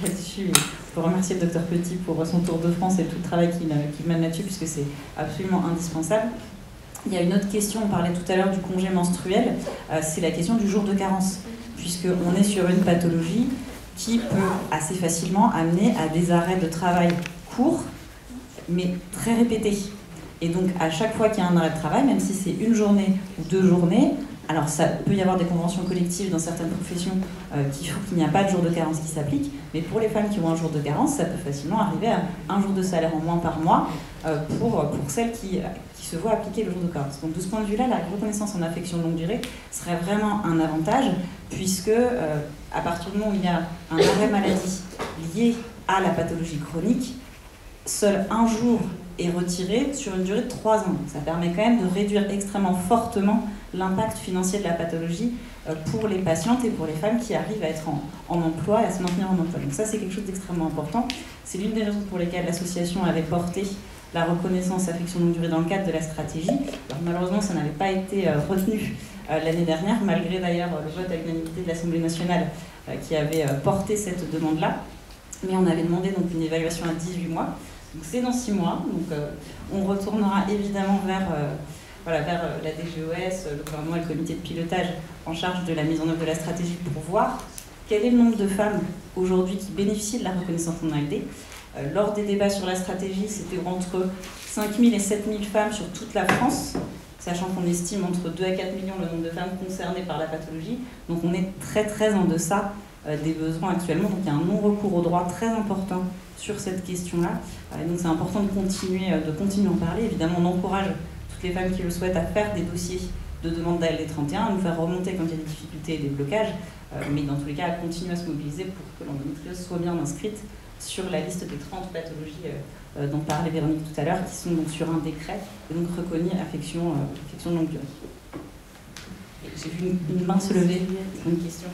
là-dessus. Il faut remercier le docteur Petit pour son tour de France et tout le travail qu'il mène là-dessus, puisque c'est absolument indispensable. Il y a une autre question, on parlait tout à l'heure du congé menstruel, c'est la question du jour de carence, puisqu'on est sur une pathologie qui peut assez facilement amener à des arrêts de travail courts, mais très répétés. Et donc à chaque fois qu'il y a un arrêt de travail, même si c'est une journée ou 2 journées, alors ça peut y avoir des conventions collectives dans certaines professions qui font qu'il n'y a pas de jour de carence qui s'applique, mais pour les femmes qui ont un jour de carence, ça peut facilement arriver à 1 jour de salaire en moins par mois pour celles qui se voient appliquer le jour de carence. Donc de ce point de vue-là, la reconnaissance en affection de longue durée serait vraiment un avantage, puisque à partir du moment où il y a un arrêt maladie lié à la pathologie chronique, seul 1 jour est retiré sur une durée de 3 ans. Ça permet quand même de réduire extrêmement fortement l'impact financier de la pathologie pour les patientes et pour les femmes qui arrivent à être en emploi et à se maintenir en emploi. Donc ça, c'est quelque chose d'extrêmement important. C'est l'une des raisons pour lesquelles l'association avait porté la reconnaissance affection longue durée dans le cadre de la stratégie. Alors, malheureusement, ça n'avait pas été retenu l'année dernière, malgré d'ailleurs le vote à l'unanimité de l'Assemblée nationale qui avait porté cette demande-là. Mais on avait demandé donc une évaluation à 18 mois. Donc c'est dans 6 mois. Donc on retournera évidemment vers la DGOS, le gouvernement et le comité de pilotage en charge de la mise en œuvre de la stratégie pour voir quel est le nombre de femmes aujourd'hui qui bénéficient de la reconnaissance en ALD. Lors des débats sur la stratégie, c'était entre 5 000 et 7 000 femmes sur toute la France, sachant qu'on estime entre 2 à 4 millions le nombre de femmes concernées par la pathologie. Donc on est très très en deçà des besoins actuellement. Donc il y a un non-recours au droit très important sur cette question-là. Donc c'est important de continuer à en parler. Évidemment, on encourage toutes les femmes qui le souhaitent à faire des dossiers de demande d'ALD 31, à nous faire remonter quand il y a des difficultés et des blocages, mais dans tous les cas, à continuer à se mobiliser pour que l'endométriose soit bien inscrite sur la liste des 30 pathologies dont parlait Véronique tout à l'heure, qui sont donc sur un décret et donc reconnues affection de longue durée. J'ai vu une main se lever pour une question.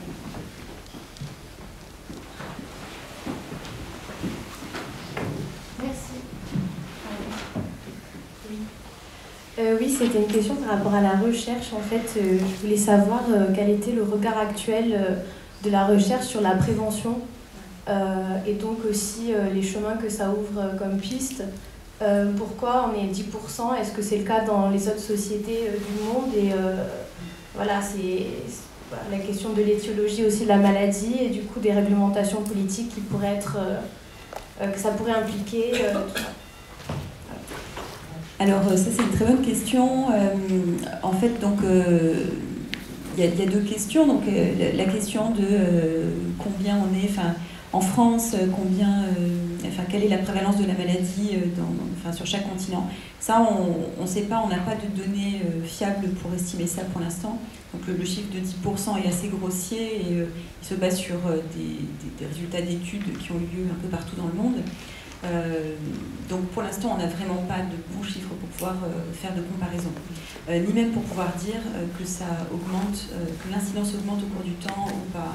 Merci. Oui, c'était une question par rapport à la recherche. En fait, je voulais savoir quel était le regard actuel de la recherche sur la prévention et donc aussi les chemins que ça ouvre comme piste. Pourquoi on est 10%? Est-ce que c'est le cas dans les autres sociétés du monde? Et voilà, c'est la question de l'étiologie aussi de la maladie et du coup des réglementations politiques qui pourraient être, que ça pourrait impliquer. Alors ça c'est une très bonne question. En fait donc il y a deux questions. Donc la question de combien on est, en France, quelle est la prévalence de la maladie sur chaque continent. Ça on ne sait pas, on n'a pas de données fiables pour estimer ça pour l'instant. Donc le chiffre de 10% est assez grossier et il se base sur des résultats d'études qui ont eu lieu un peu partout dans le monde. Donc pour l'instant on n'a vraiment pas de bons chiffres pour pouvoir faire de comparaison, ni même pour pouvoir dire que ça augmente, que l'incidence augmente au cours du temps ou pas.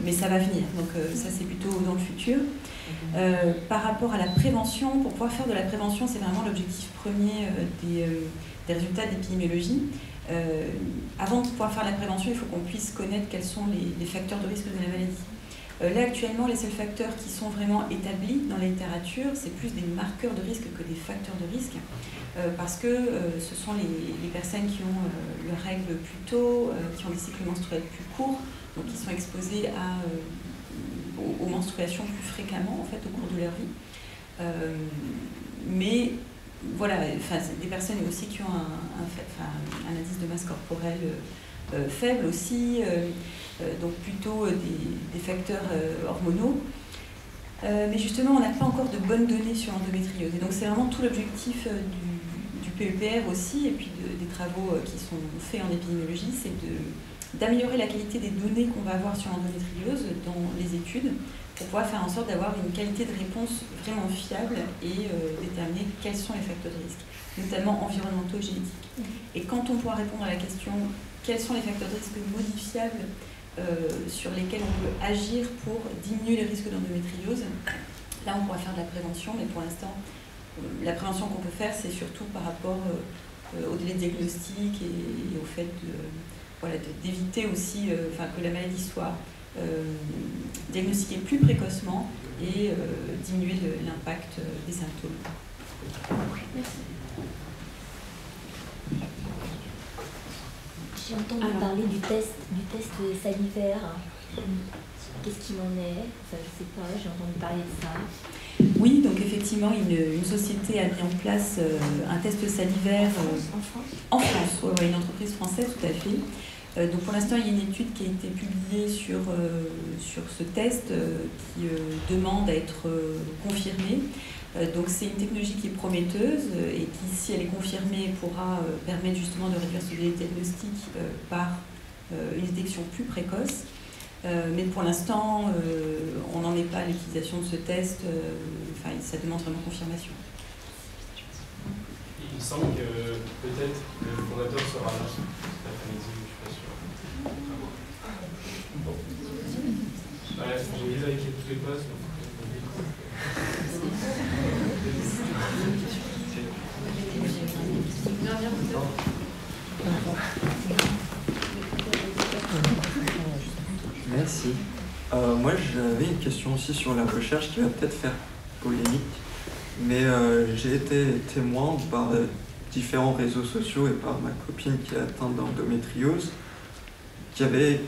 Mais ça va venir, donc ça c'est plutôt dans le futur. Par rapport à la prévention, pour pouvoir faire de la prévention, c'est vraiment l'objectif premier des résultats d'épidémiologie. Avant de pouvoir faire la prévention, il faut qu'on puisse connaître quels sont les facteurs de risque de la maladie. Là actuellement, les seuls facteurs qui sont vraiment établis dans la littérature, c'est plus des marqueurs de risque que des facteurs de risque, parce que ce sont les personnes qui ont leurs règles plus tôt, qui ont des cycles menstruels plus courts, donc qui sont exposées aux menstruations plus fréquemment en fait au cours de leur vie. Mais voilà, des personnes aussi qui ont un indice de masse corporelle faible aussi, donc plutôt des facteurs hormonaux. Mais justement, on n'a pas encore de bonnes données sur l'endométriose. Et donc c'est vraiment tout l'objectif du PEPR aussi, et puis des travaux qui sont faits en épidémiologie, c'est d'améliorer la qualité des données qu'on va avoir sur l'endométriose dans les études, pour pouvoir faire en sorte d'avoir une qualité de réponse vraiment fiable et déterminer quels sont les facteurs de risque, notamment environnementaux et génétiques. Et quand on pourra répondre à la question quels sont les facteurs de risque modifiables sur lesquels on peut agir pour diminuer les risques d'endométriose, là on pourra faire de la prévention, mais pour l'instant, la prévention qu'on peut faire, c'est surtout par rapport au délai de diagnostic et au fait d'éviter aussi que la maladie soit diagnostiquée plus précocement et diminuer l'impact des symptômes. Merci. J'ai entendu parler du test salivaire. Qu'est-ce qu'il en est? Enfin, je sais pas, j'ai entendu parler de ça. Oui, donc effectivement, une société a mis en place un test salivaire en France, une entreprise française, tout à fait. Donc pour l'instant, il y a une étude qui a été publiée sur ce test qui demande à être confirmée. Donc c'est une technologie qui est prometteuse et qui, si elle est confirmée, pourra permettre justement de réduire ce délai de diagnostic par une détection plus précoce. Mais pour l'instant, on n'en est pas à l'utilisation de ce test. Ça demande vraiment confirmation. Il me semble que peut-être le fondateur sera là cet après-midi, je ne suis pas sûr. Ouais, j'ai vérifié tous les postes. Merci. Moi, j'avais une question aussi sur la recherche qui va peut-être faire polémique, mais j'ai été témoin par différents réseaux sociaux et par ma copine qui est atteinte d'endométriose, qui avait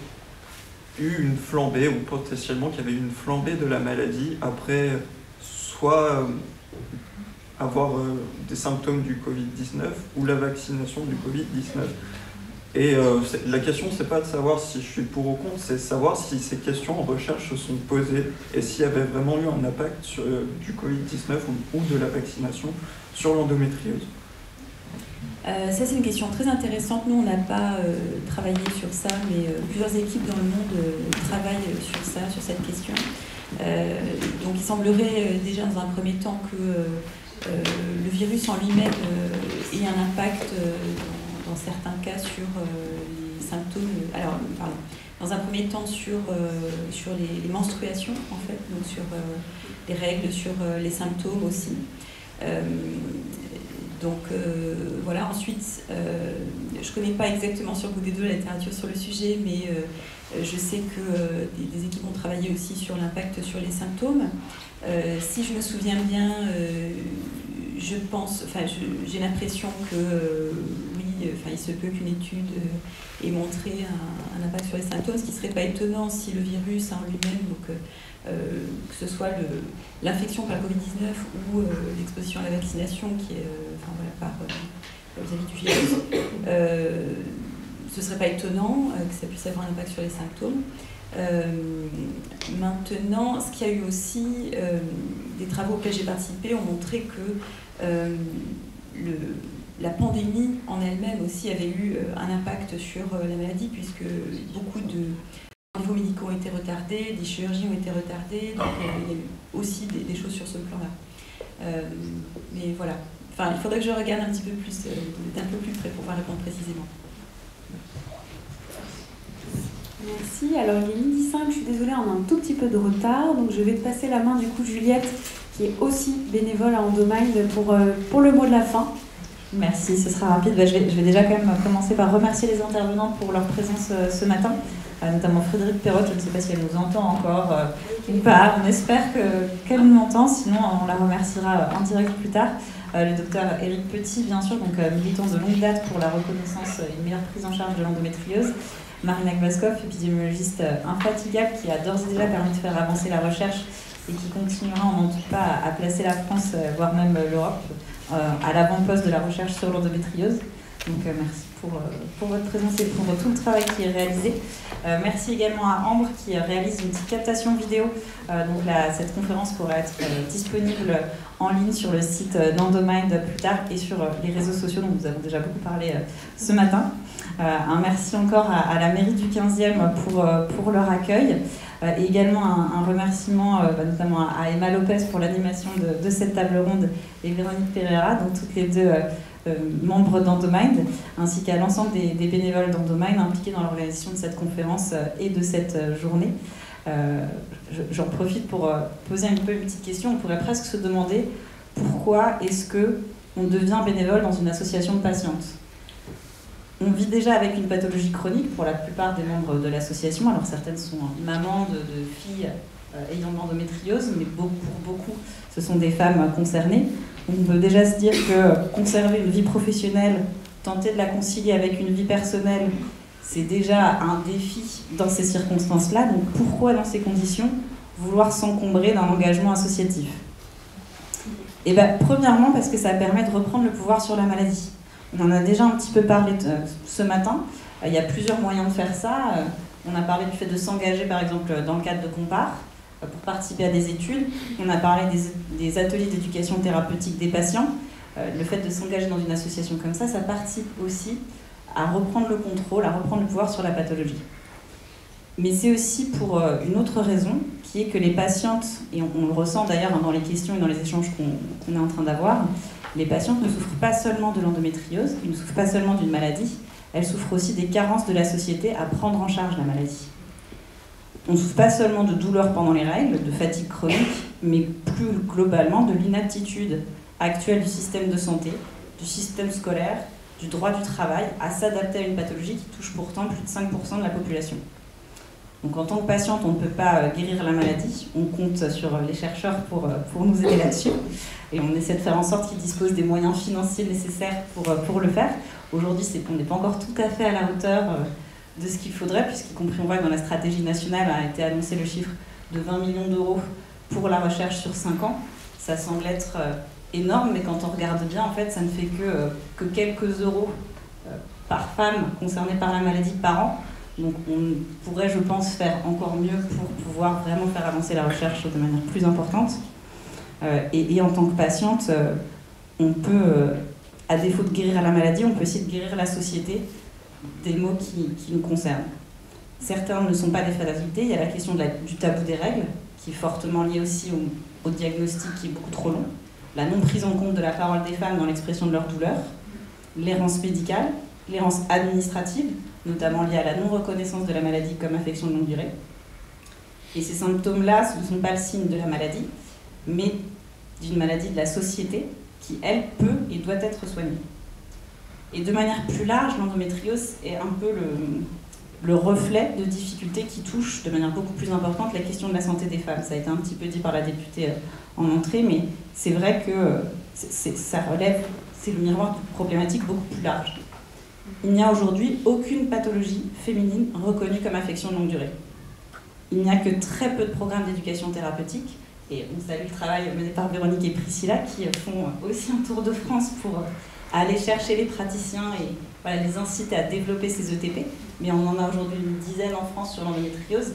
eu une flambée, ou potentiellement qui avait eu une flambée de la maladie après soit avoir des symptômes du Covid-19 ou la vaccination du Covid-19. Et la question, c'est pas de savoir si je suis pour ou contre, c'est de savoir si ces questions en recherche se sont posées et s'il y avait vraiment eu un impact sur, du Covid-19 ou de la vaccination sur l'endométriose. Ça, c'est une question très intéressante. Nous, on n'a pas travaillé sur ça, mais plusieurs équipes dans le monde travaillent sur ça, sur cette question. Donc, il semblerait déjà dans un premier temps que le virus en lui-même ait un impact dans certains cas sur les symptômes. Alors, pardon. Dans un premier temps sur les menstruations, en fait, donc sur les règles, sur les symptômes aussi. Voilà, ensuite, je ne connais pas exactement sur Goût des Deux la littérature sur le sujet, mais je sais que des équipes ont travaillé aussi sur l'impact sur les symptômes. Si je me souviens bien, je pense, j'ai l'impression que oui, il se peut qu'une étude ait montré un impact sur les symptômes, ce qui ne serait pas étonnant si le virus en lui-même, donc que ce soit l'infection par le Covid-19 ou l'exposition à la vaccination qui est vis-à-vis du virus, ce ne serait pas étonnant que ça puisse avoir un impact sur les symptômes. Maintenant, ce qu'il y a eu aussi, des travaux auxquels j'ai participé ont montré que la pandémie en elle-même aussi avait eu un impact sur la maladie, puisque beaucoup de rendez-vous médicaux ont été retardés, des chirurgies ont été retardées, donc il y a eu aussi des choses sur ce plan-là. Mais voilà, il faudrait que je regarde un petit peu plus, d'un peu plus près pour pouvoir répondre précisément. Merci. Alors il est midi 5, je suis désolée, on a un tout petit peu de retard, donc je vais te passer la main du coup Juliette, qui est aussi bénévole à Endomind pour le mot de la fin. Merci, ce sera rapide. Je vais déjà quand même commencer par remercier les intervenants pour leur présence ce matin, notamment Frédéric Perrotte. Je ne sais pas si elle nous entend encore ou pas. On espère qu'elle nous entend, sinon on la remerciera en direct plus tard. Le docteur Éric Petit, bien sûr, donc militant de longue date pour la reconnaissance et une meilleure prise en charge de l'endométriose. Marina Gvaskov, épidémiologiste infatigable, qui a d'ores et déjà permis de faire avancer la recherche et qui continuera, en tout cas, à placer la France, voire même l'Europe, à l'avant-poste de la recherche sur l'endométriose. Donc merci pour votre présence et pour tout le travail qui est réalisé. Merci également à Ambre qui réalise une petite captation vidéo. Donc cette conférence pourra être disponible en ligne sur le site d'Endomind plus tard et sur les réseaux sociaux dont nous avons déjà beaucoup parlé ce matin. Un merci encore à la mairie du 15e pour leur accueil. Et également un remerciement notamment à Emma Lopez pour l'animation de cette table ronde et Véronique Pereira, donc toutes les deux membres d'Endomind, ainsi qu'à l'ensemble des bénévoles d'Endomind impliqués dans l'organisation de cette conférence et de cette journée. J'en profite pour poser une petite question. On pourrait presque se demander pourquoi est-ce qu'on devient bénévole dans une association de patientes. On vit déjà avec une pathologie chronique pour la plupart des membres de l'association. Alors certaines sont mamans de filles ayant de l'endométriose, mais pour beaucoup, ce sont des femmes concernées. On peut déjà se dire que conserver une vie professionnelle, tenter de la concilier avec une vie personnelle, c'est déjà un défi dans ces circonstances-là. Donc pourquoi, dans ces conditions, vouloir s'encombrer d'un engagement associatif ? Eh bien, premièrement, parce que ça permet de reprendre le pouvoir sur la maladie. On en a déjà un petit peu parlé ce matin. Il y a plusieurs moyens de faire ça. On a parlé du fait de s'engager, par exemple, dans le cadre de Compare, pour participer à des études. On a parlé des ateliers d'éducation thérapeutique des patients. Le fait de s'engager dans une association comme ça participe aussi à reprendre le contrôle, à reprendre le pouvoir sur la pathologie. Mais c'est aussi pour une autre raison, qui est que les patientes, et on le ressent d'ailleurs dans les questions et dans les échanges qu'on est en train d'avoir, les patientes ne souffrent pas seulement de l'endométriose, ils ne souffrent pas seulement d'une maladie, elles souffrent aussi des carences de la société à prendre en charge la maladie. On ne souffre pas seulement de douleurs pendant les règles, de fatigue chronique, mais plus globalement de l'inaptitude actuelle du système de santé, du système scolaire, du droit du travail à s'adapter à une pathologie qui touche pourtant plus de 5% de la population. Donc en tant que patiente, on ne peut pas guérir la maladie, on compte sur les chercheurs pour nous aider là-dessus, et on essaie de faire en sorte qu'ils disposent des moyens financiers nécessaires pour le faire. Aujourd'hui, on n'est pas encore tout à fait à la hauteur de ce qu'il faudrait, puisqu'y compris on voit que dans la stratégie nationale a été annoncé le chiffre de 20 millions d'euros pour la recherche sur 5 ans. Ça semble être énorme, mais quand on regarde bien, en fait, ça ne fait que quelques euros par femme concernée par la maladie par an. Donc on pourrait, je pense, faire encore mieux pour pouvoir vraiment faire avancer la recherche de manière plus importante. Et en tant que patiente, on peut, à défaut de guérir la maladie, on peut essayer de guérir la société des maux qui nous concernent. Certains ne sont pas des fatalités. Il y a la question du tabou des règles, qui est fortement lié aussi au diagnostic qui est beaucoup trop long, la non prise en compte de la parole des femmes dans l'expression de leur douleur, l'errance médicale, l'errance administrative, notamment liée à la non-reconnaissance de la maladie comme affection de longue durée. Et ces symptômes-là, ce ne sont pas le signe de la maladie, mais d'une maladie de la société qui, elle, peut et doit être soignée. Et de manière plus large, l'endométriose est un peu le reflet de difficultés qui touchent de manière beaucoup plus importante la question de la santé des femmes. Ça a été un petit peu dit par la députée en entrée, mais c'est vrai que ça relève, c'est le miroir d'une problématique beaucoup plus large. Il n'y a aujourd'hui aucune pathologie féminine reconnue comme affection de longue durée. Il n'y a que très peu de programmes d'éducation thérapeutique, et on salue le travail mené par Véronique et Priscilla qui font aussi un tour de France pour aller chercher les praticiens et voilà, les inciter à développer ces ETP. Mais on en a aujourd'hui une dizaine en France sur l'endométriose.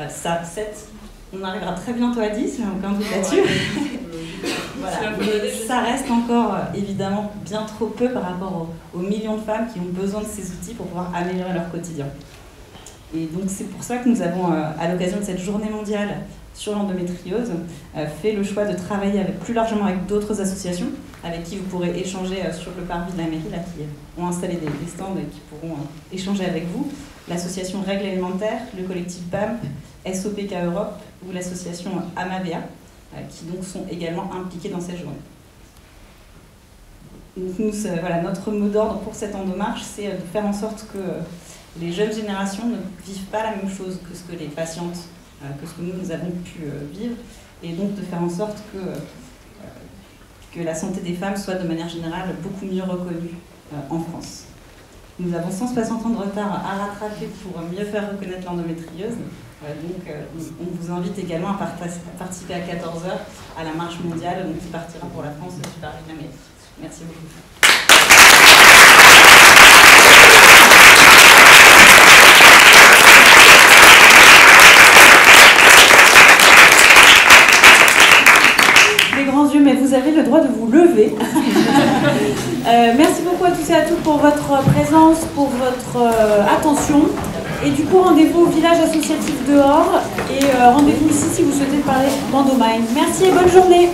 Ça, 7, on arrivera très bientôt à 10, mais aucun doute là-dessus. Voilà. Mais ça reste encore évidemment bien trop peu par rapport aux millions de femmes qui ont besoin de ces outils pour pouvoir améliorer leur quotidien. Et donc c'est pour ça que nous avons, à l'occasion de cette journée mondiale sur l'endométriose, fait le choix de travailler plus largement avec d'autres associations avec qui vous pourrez échanger sur le parvis de la mairie, là, qui ont installé des stands et qui pourront échanger avec vous. L'association Règles Alimentaires, le collectif BAMP, SOPK Europe ou l'association Amavea, qui donc sont également impliqués dans cette journée. Donc voilà, notre mot d'ordre pour cette endomarche, c'est de faire en sorte que les jeunes générations ne vivent pas la même chose que ce que les patientes, que ce que nous avons pu vivre, et donc de faire en sorte que la santé des femmes soit de manière générale beaucoup mieux reconnue en France. Nous avons 160 ans de retard à rattraper pour mieux faire reconnaître l'endométriose. Donc on vous invite également à participer à 14h à la marche mondiale qui partira pour la France du Paris de la mairie. Merci beaucoup. Grands yeux, mais vous avez le droit de vous lever. Merci beaucoup à tous et à toutes pour votre présence, pour votre attention. Et du coup, rendez-vous au village associatif dehors et rendez-vous ici si vous souhaitez parler d'Endomind. Merci et bonne journée.